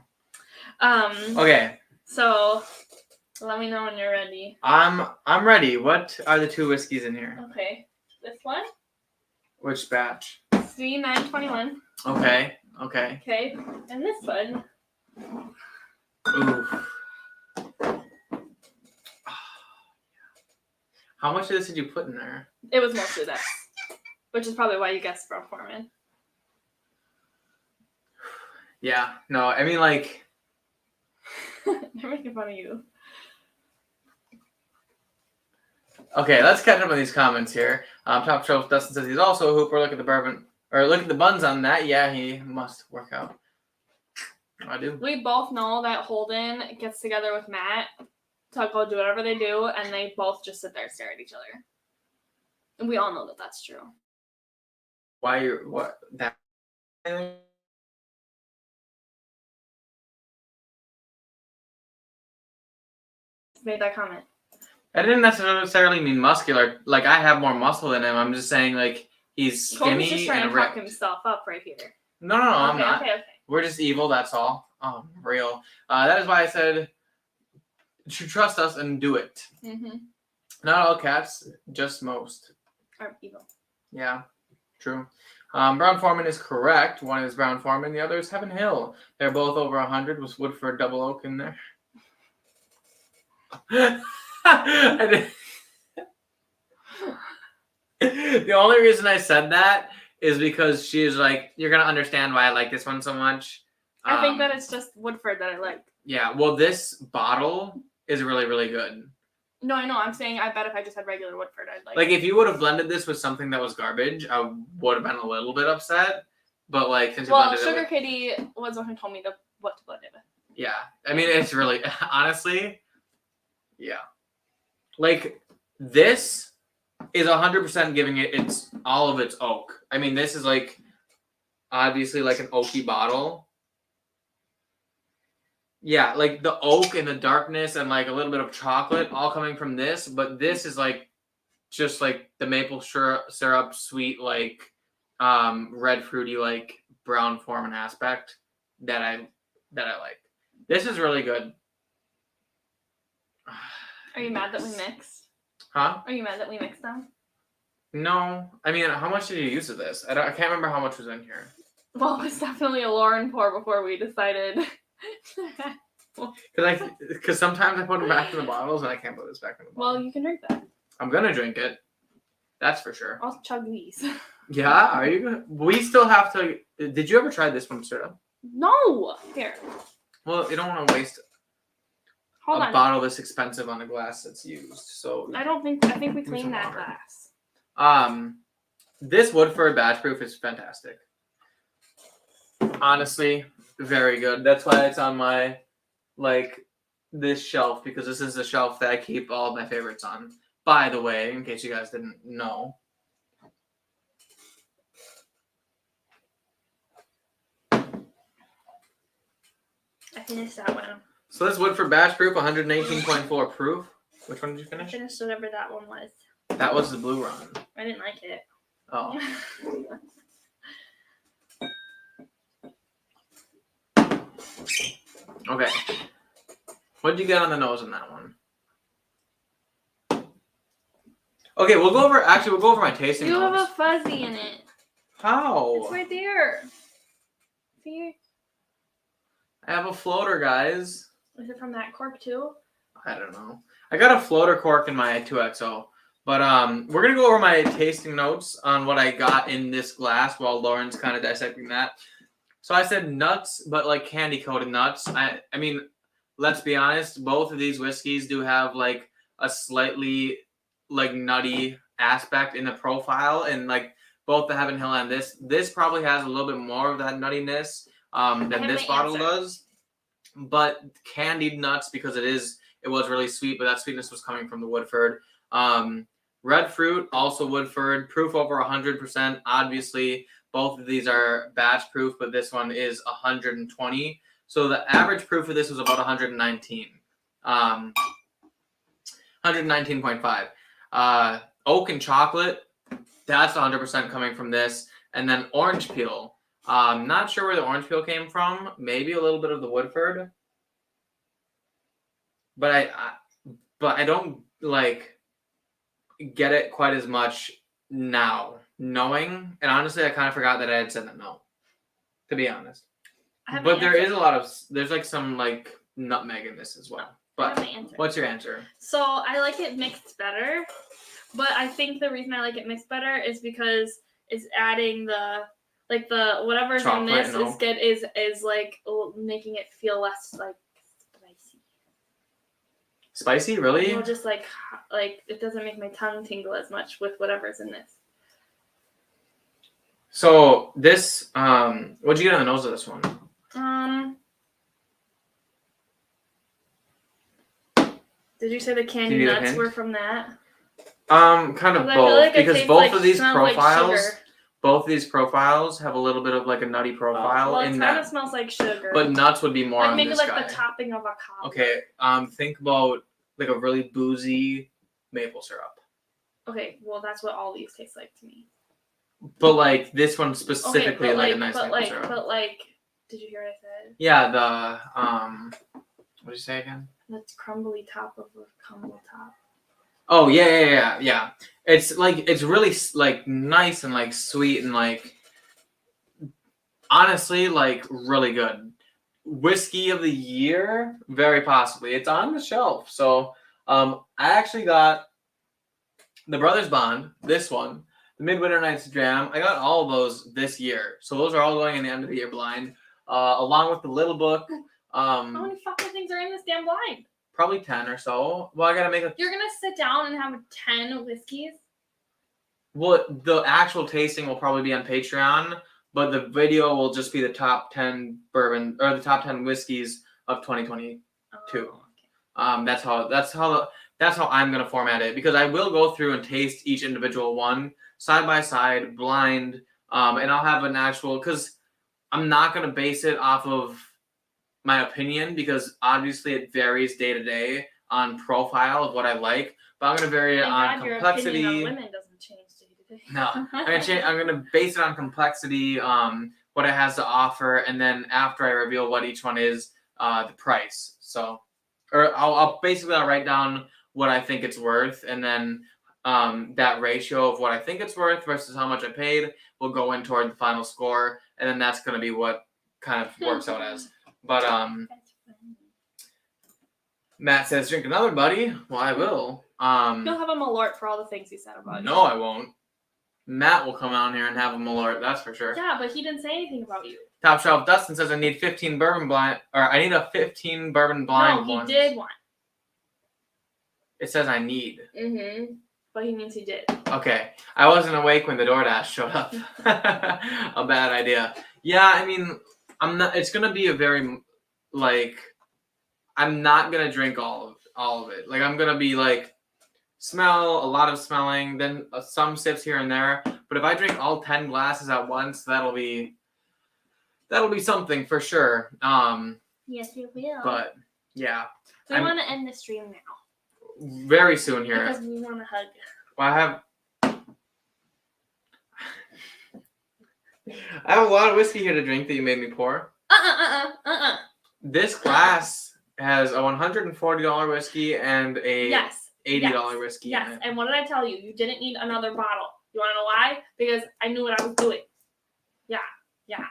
Okay. So, let me know when you're ready. I'm ready. What are the 2 whiskeys in here? Okay. This one. Which batch? C921. Okay. Okay. And this one. Ooh. How much of this did you put in there? It was mostly this, which is probably why you guessed Brown Foreman. Yeah. No, I mean, like. They're making fun of you. Okay, let's catch up on these comments here. Top Shelf Dustin says he's also a hooper. Look at the bourbon. Or look at the buns on that. Yeah, he must work out. I do. We both know that Holden gets together with Matt to go do whatever they do, and they both just sit there and stare at each other. And we all know that that's true. Why you're what that? Made that comment. I didn't necessarily mean muscular. Like, I have more muscle than him. I'm just saying, like, he's skinny Cole's just trying and to ripped. talk himself up right here. No, I'm not. Okay. We're just evil, that's all. Real. That is why I said to trust us and do it. Mm-hmm. Not all cats, just most. Are evil. Yeah, true. Brown Foreman is correct. One is Brown Foreman, the other is Heaven Hill. They're both over 100 with Woodford Double Oak in there. The only reason I said that is because she's like, you're gonna understand why I like this one so much. I think that it's just Woodford that I like. Yeah, well, this bottle is really, really good. No, I know. I'm saying I bet if I just had regular Woodford, I'd like. Like, if you would have blended this with something that was garbage, I would have been a little bit upset. But like, since you blended Sugar it with... Kitty was the one who told me what to blend it with. Yeah, I mean, it's really honestly, yeah. Like, this is 100% giving it all of its oak. I mean, this is like obviously like an oaky bottle. Yeah, like the oak and the darkness and like a little bit of chocolate all coming from this, but this is like just like the maple syrup sweet, like red fruity, like Brown Foreman aspect that I like. This is really good. Are you mad that we mixed? Huh? Are you mad that we mixed them? No. I mean, how much did you use of this? I can't remember how much was in here. Well, it was definitely a Loren pour before we decided. Because sometimes I put them back in the bottles and I can't put this back in the bottle. Well, you can drink that. I'm gonna drink it. That's for sure. I'll chug these. Yeah, are you gonna? We still have to. Did you ever try this one straight up? No. Here. Well, you don't want to waste a bottle this expensive on a glass that's used. So I think we cleaned that glass. This Woodford batch proof is fantastic. Honestly, very good. That's why it's on my this shelf, because this is the shelf that I keep all of my favorites on. By the way, in case you guys didn't know. I finished that one. So this Woodford batch proof, 118.4 proof. Which one did you I finish? finished whatever that one was. That was the blue run. I didn't like it. Oh. Okay. What did you get on the nose in that one? Okay, we'll go over my tasting notes. You have a fuzzy in it. How? It's right there. See? I have a floater, guys. Is it from that cork too? I don't know. I got a floater cork in my 2XO. But we're going to go over my tasting notes on what I got in this glass while Lauren's kind of dissecting that. So I said nuts, but like candy-coated nuts. I mean, let's be honest, both of these whiskeys do have like a slightly like nutty aspect in the profile, and like both the Heaven Hill and this probably has a little bit more of that nuttiness than this bottle does. But candied nuts, because it was really sweet, but that sweetness was coming from the Woodford. Red fruit, also Woodford, proof over 100%. Obviously, both of these are batch proof, but this one is 120. So the average proof of this was about 119. 119.5. Oak and chocolate, that's 100% coming from this. And then orange peel. Not sure where the orange peel came from. Maybe a little bit of the Woodford. But I don't like get it quite as much now, knowing, and honestly I kind of forgot that I had said that no, to be honest. But there's like some like nutmeg in this as well. But what's your answer? So I like it mixed better, but I think the reason I like it mixed better is because it's adding the whatever's chocolate in this is good is like making it feel less like spicy. Spicy, really? No, just like it doesn't make my tongue tingle as much with whatever's in this. So this, what'd you get on the nose of this one? Did you say the candy nuts were from that? Kind of both, because both of these profiles have a little bit of like a nutty profile. Well, it kind of smells like sugar. But nuts would be more on maybe this like guy. The topping of a cobbler. Okay, think about like a really boozy maple syrup. Okay, well that's what all these taste like to me. But like this one specifically, like a nice maple syrup. But like, did you hear what I said? Yeah, the what did you say again? That's crumbly top of a crumble top. Oh yeah. It's like it's really like nice and like sweet and like honestly like really good. Whiskey of the year, very possibly. It's on the shelf. So I actually got the Brothers Bond, this one, the Midwinter Nights Dram. I got all of those this year. So those are all going in the end of the year blind. Along with the Little Book. How many fucking things are in this damn blind? Probably 10 or so. Well, I gotta make a... You're gonna sit down and have 10 whiskeys? Well, the actual tasting will probably be on Patreon, but the video will just be the top 10 bourbon or the top 10 whiskeys of 2022. Okay. That's how I'm gonna format it, because I will go through and taste each individual one side by side, blind, and I'll have an actual, because I'm not gonna base it off of my opinion, because obviously it varies day to day on profile of what I like, but I'm gonna vary it on complexity. Your opinion on women doesn't change day to day. No, I'm gonna base it on complexity, what it has to offer, and then after I reveal what each one is, the price. So, or I'll basically write down what I think it's worth, and then that ratio of what I think it's worth versus how much I paid will go in toward the final score, and then that's gonna be what kind of works out as. But Matt says, drink another, buddy. Well, I will. You'll have a Malort for all the things he said about you. No, I won't. Matt will come out here and have a Malort, that's for sure. Yeah, but he didn't say anything about you. Top Shelf Dustin says I need 15 bourbon blind, or I need a 15 bourbon blind. No, he did one. It says I need. But he means he did. Okay. I wasn't awake when the DoorDash showed up. A bad idea. Yeah, I mean, it's gonna be a very, like, I'm not gonna drink all of it. Like, I'm gonna be like, smell, a lot of smelling, then some sips here and there. But if I drink all 10 glasses at once, that'll be something for sure. Yes, you will. But Yeah. So we want to end the stream now. Very soon here. Because we want to hug. Well, I have a lot of whiskey here to drink that you made me pour. This glass has a $140 whiskey and a $80 whiskey. Yes. In it. And what did I tell you? You didn't need another bottle. You want to know why? Because I knew what I was doing. Yeah.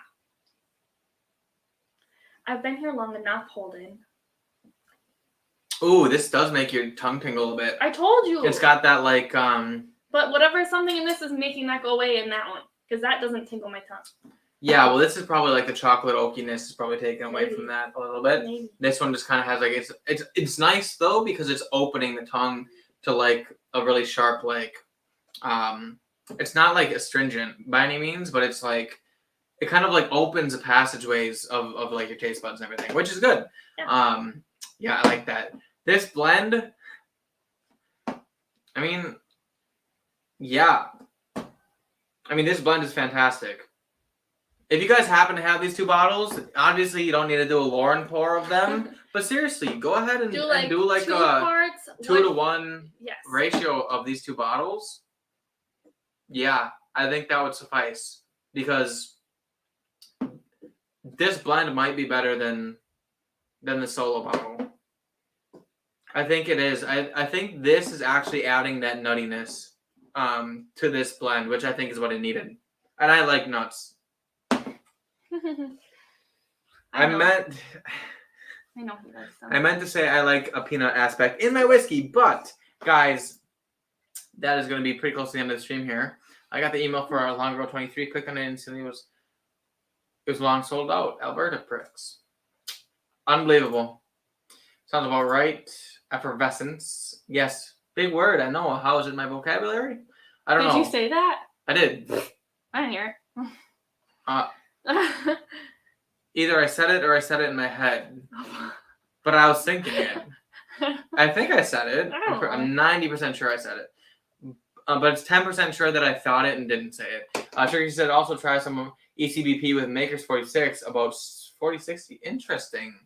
I've been here long enough, Holden. Ooh, this does make your tongue tingle a bit. I told you. It's got that like But whatever something in this is making that go away in that one, because that doesn't tingle my tongue. Yeah, well, this is probably like the chocolate oakiness is probably taken away from that a little bit. Maybe. This one just kind of has like it's nice though because it's opening the tongue to like a really sharp like it's not like astringent by any means, but it's like it kind of like opens the passageways of like your taste buds and everything, which is good. Yeah. Yeah, I like that. This blend, I mean, yeah. I mean, this blend is fantastic. If you guys happen to have these 2 bottles, obviously you don't need to do a Loren pour of them. But seriously, go ahead and do like 2 parts, 2 to 1 yes. ratio of these 2 bottles. Yeah, I think that would suffice. Because this blend might be better than the solo bottle. I think it is. I think this is actually adding that nuttiness to this blend, which I think is what it needed. And I like nuts. I meant to say I like a peanut aspect in my whiskey, but guys, that is going to be pretty close to the end of the stream here. I got the email for our Long Girl 23. Click on it instantly. It was long sold out. Alberta pricks. Unbelievable. Sounds about right. Effervescence. Yes. Big word. I know. How is it in my vocabulary? I don't know. Did you say that? I did. I didn't hear it. Either I said it or I said it in my head. But I was thinking it. I think I said it. I'm 90% sure I said it. But it's 10% sure that I thought it and didn't say it. Turkey said also try some ECBP with Makers 46 about 4060. Interesting.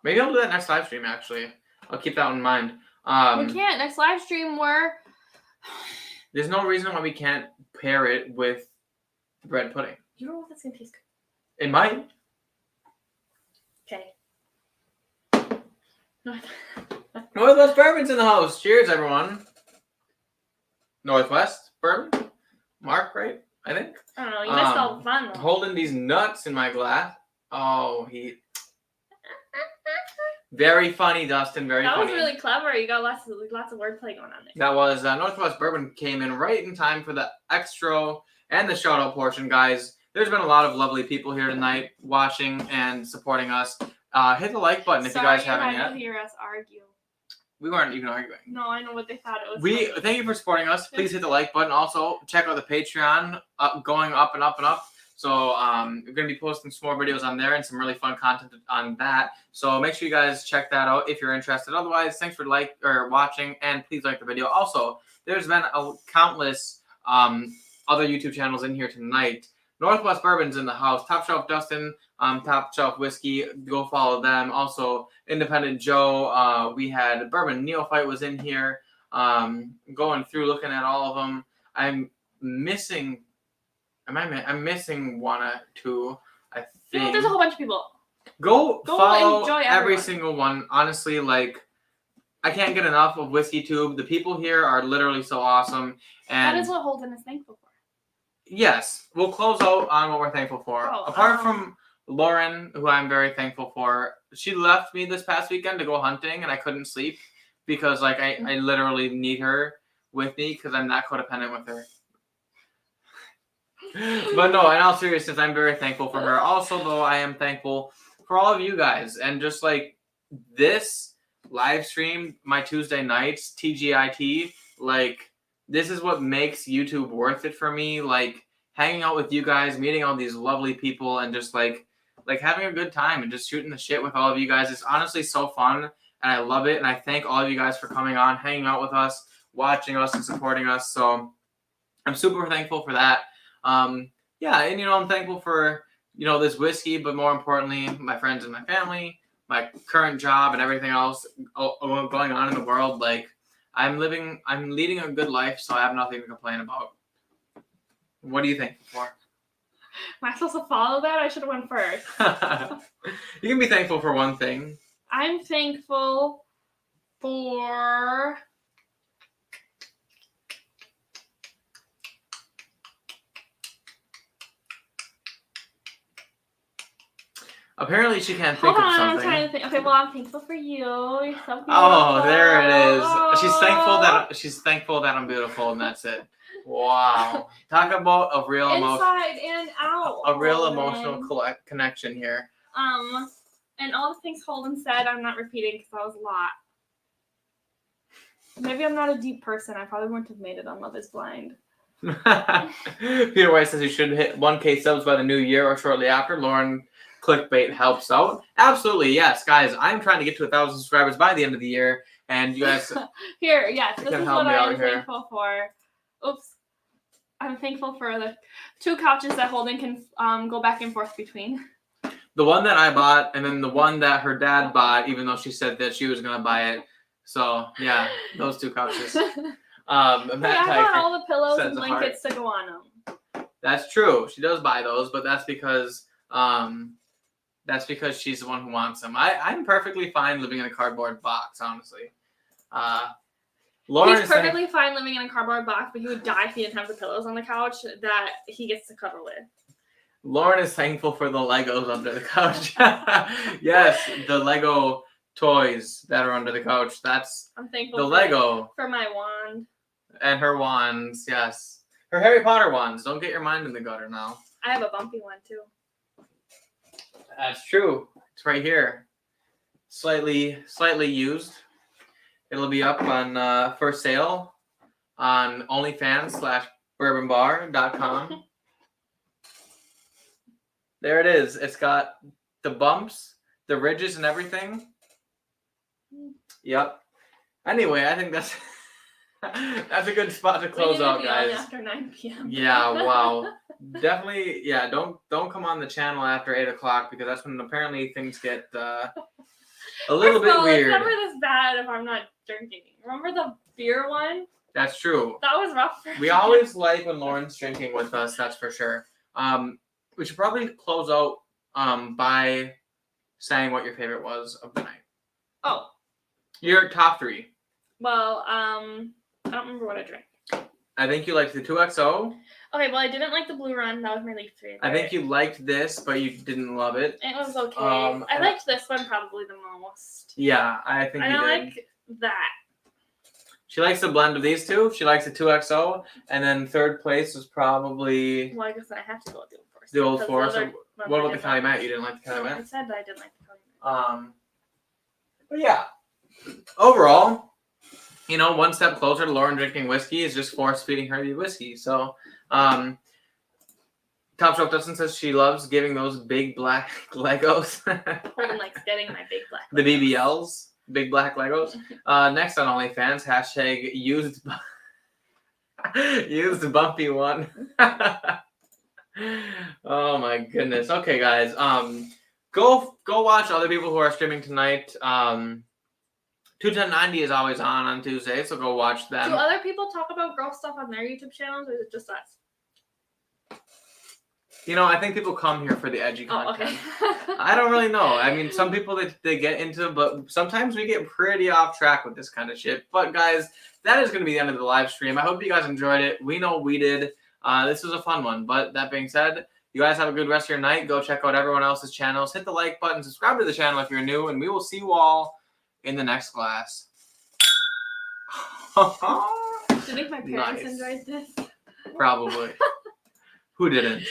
Maybe I'll do that next live stream, actually. I'll keep that in mind. We can't. Next live stream, there's no reason why we can't pair it with bread pudding. You don't know if it's going to taste good. It might. Okay. Northwest Bourbon's in the house. Cheers, everyone. Northwest Bourbon? Mark, right? I think. I don't know. You missed all the fun, though. Holding these nuts in my glass. Oh, very funny, Dustin. Very funny. That was really clever. You got lots of wordplay going on there. That was Northwest Bourbon came in right in time for the extra and the shout out portion, guys. There's been a lot of lovely people here tonight watching and supporting us. Hit the like button if you guys haven't yet. Sorry, you hear us argue. We weren't even arguing. No, I know what they thought it was. Thank you for supporting us. Please hit the like button. Also, check out the Patreon, going up and up and up. So we're going to be posting some more videos on there and some really fun content on that. So make sure you guys check that out if you're interested. Otherwise, thanks for watching, and please like the video. Also, there's been countless other YouTube channels in here tonight. Northwest Bourbon's in the house. Top Shelf Dustin, Top Shelf Whiskey. Go follow them. Also, Independent Joe. We had Bourbon Neophyte was in here. Going through, looking at all of them. I'm missing one or two, I think. No, there's a whole bunch of people. Go follow enjoy every single one. Honestly, like, I can't get enough of Whiskey Tube. The people here are literally so awesome. And that is what Holden is thankful for. Yes. We'll close out on what we're thankful for. Apart from Loren, who I'm very thankful for, she left me this past weekend to go hunting, and I couldn't sleep because, like, I literally need her with me because I'm that codependent with her. But no, in all seriousness, I'm very thankful for her. Also, though, I am thankful for all of you guys. And just like this live stream, my Tuesday nights, TGIT, like, this is what makes YouTube worth it for me. Like, hanging out with you guys, meeting all these lovely people, and just like having a good time and just shooting the shit with all of you guys. It's honestly so fun, and I love it. And I thank all of you guys for coming on, hanging out with us, watching us, and supporting us. So I'm super thankful for that. Yeah, and I'm thankful for this whiskey, but more importantly, my friends and my family, my current job and everything else going on in the world, like I'm leading a good life, so I have nothing to complain about. What do you think? For? Am I supposed to follow that? I should have went first. You can be thankful for one thing. I'm thankful for apparently she can't think of something. I'm trying to think. Okay, well, I'm thankful for you. You're so beautiful. Oh, there it is. She's thankful that I'm beautiful, and that's it. Wow. Talk about a real inside and out. A real emotional connection here. And all the things Holden said, I'm not repeating because that was a lot. Maybe I'm not a deep person. I probably wouldn't have made it on Love is Blind. Peter White says you should hit 1K subs by the new year or shortly after. Loren, clickbait helps out. Absolutely, yes, guys. I'm trying to get to 1,000 subscribers by the end of the year, and you guys here, yes, this is what I'm thankful for. Oops. I'm thankful for the 2 couches that Holden can go back and forth between. The one that I bought, and then the one that her dad bought, even though she said that she was gonna buy it. So yeah, those 2 couches. I bought all the pillows and blankets to go on them. That's true. She does buy those, but that's because she's the one who wants them. I'm perfectly fine living in a cardboard box, honestly. He's perfectly fine living in a cardboard box, but he would die if he didn't have the pillows on the couch that he gets to cuddle with. Loren is thankful for the Legos under the couch. Yes, the Lego toys that are under the couch. I'm thankful the Lego for my wand. And her wands, yes. Her Harry Potter wands. Don't get your mind in the gutter now. I have a bumpy one too. That's true. It's right here. Slightly used. It'll be up on for sale on OnlyFans/bourbonbar.com. There it is. It's got the bumps, the ridges, and everything. Yep. Anyway, I think that's a good spot to close out, guys. After 9 p.m. Yeah. Wow. Definitely. Yeah. Don't come on the channel after 8 o'clock because that's when apparently things get a little bit weird. It's never this bad if I'm not drinking. Remember the beer one? That's true. That was rough. We always like when Loren's drinking with us. That's for sure. We should probably close out by saying what your favorite was of the night. Oh. Your top 3. Well, I don't remember what I drank. I think you liked the 2XO. Okay, well, I didn't like the Blue Run. That was my least favorite. I think you liked this, but you didn't love it. It was okay. I liked this one probably the most. Yeah, I think you did. I like that. She likes the blend of these 2. She likes the 2XO. And then 3rd place was probably... Well, I guess I have to go with the Old Forester. The Old Forester. What about the Calumet? You didn't like the Calumet? I said that I didn't like the Calumet. But yeah. Overall, one step closer to Loren drinking whiskey is just force-feeding her the whiskey. So, Top Shelf Dustin says she loves giving those big black Legos. Holden likes getting my big black Legos. The BBLs. Big black Legos. Next on OnlyFans, # used bumpy one. Oh my goodness. Okay, guys. Go watch other people who are streaming tonight. 21090 is always on Tuesday, so go watch them. Do other people talk about girl stuff on their YouTube channels, or is it just us? I think people come here for the edgy content. Oh, okay. I don't really know. I mean, some people they get into, but sometimes we get pretty off track with this kind of shit. But guys, that is going to be the end of the live stream. I hope you guys enjoyed it. We know we did. This was a fun one. But that being said, you guys have a good rest of your night. Go check out everyone else's channels. Hit the like button. Subscribe to the channel if you're new. And we will see you all in the next class. Do you think my parents enjoyed this? Probably. Who didn't?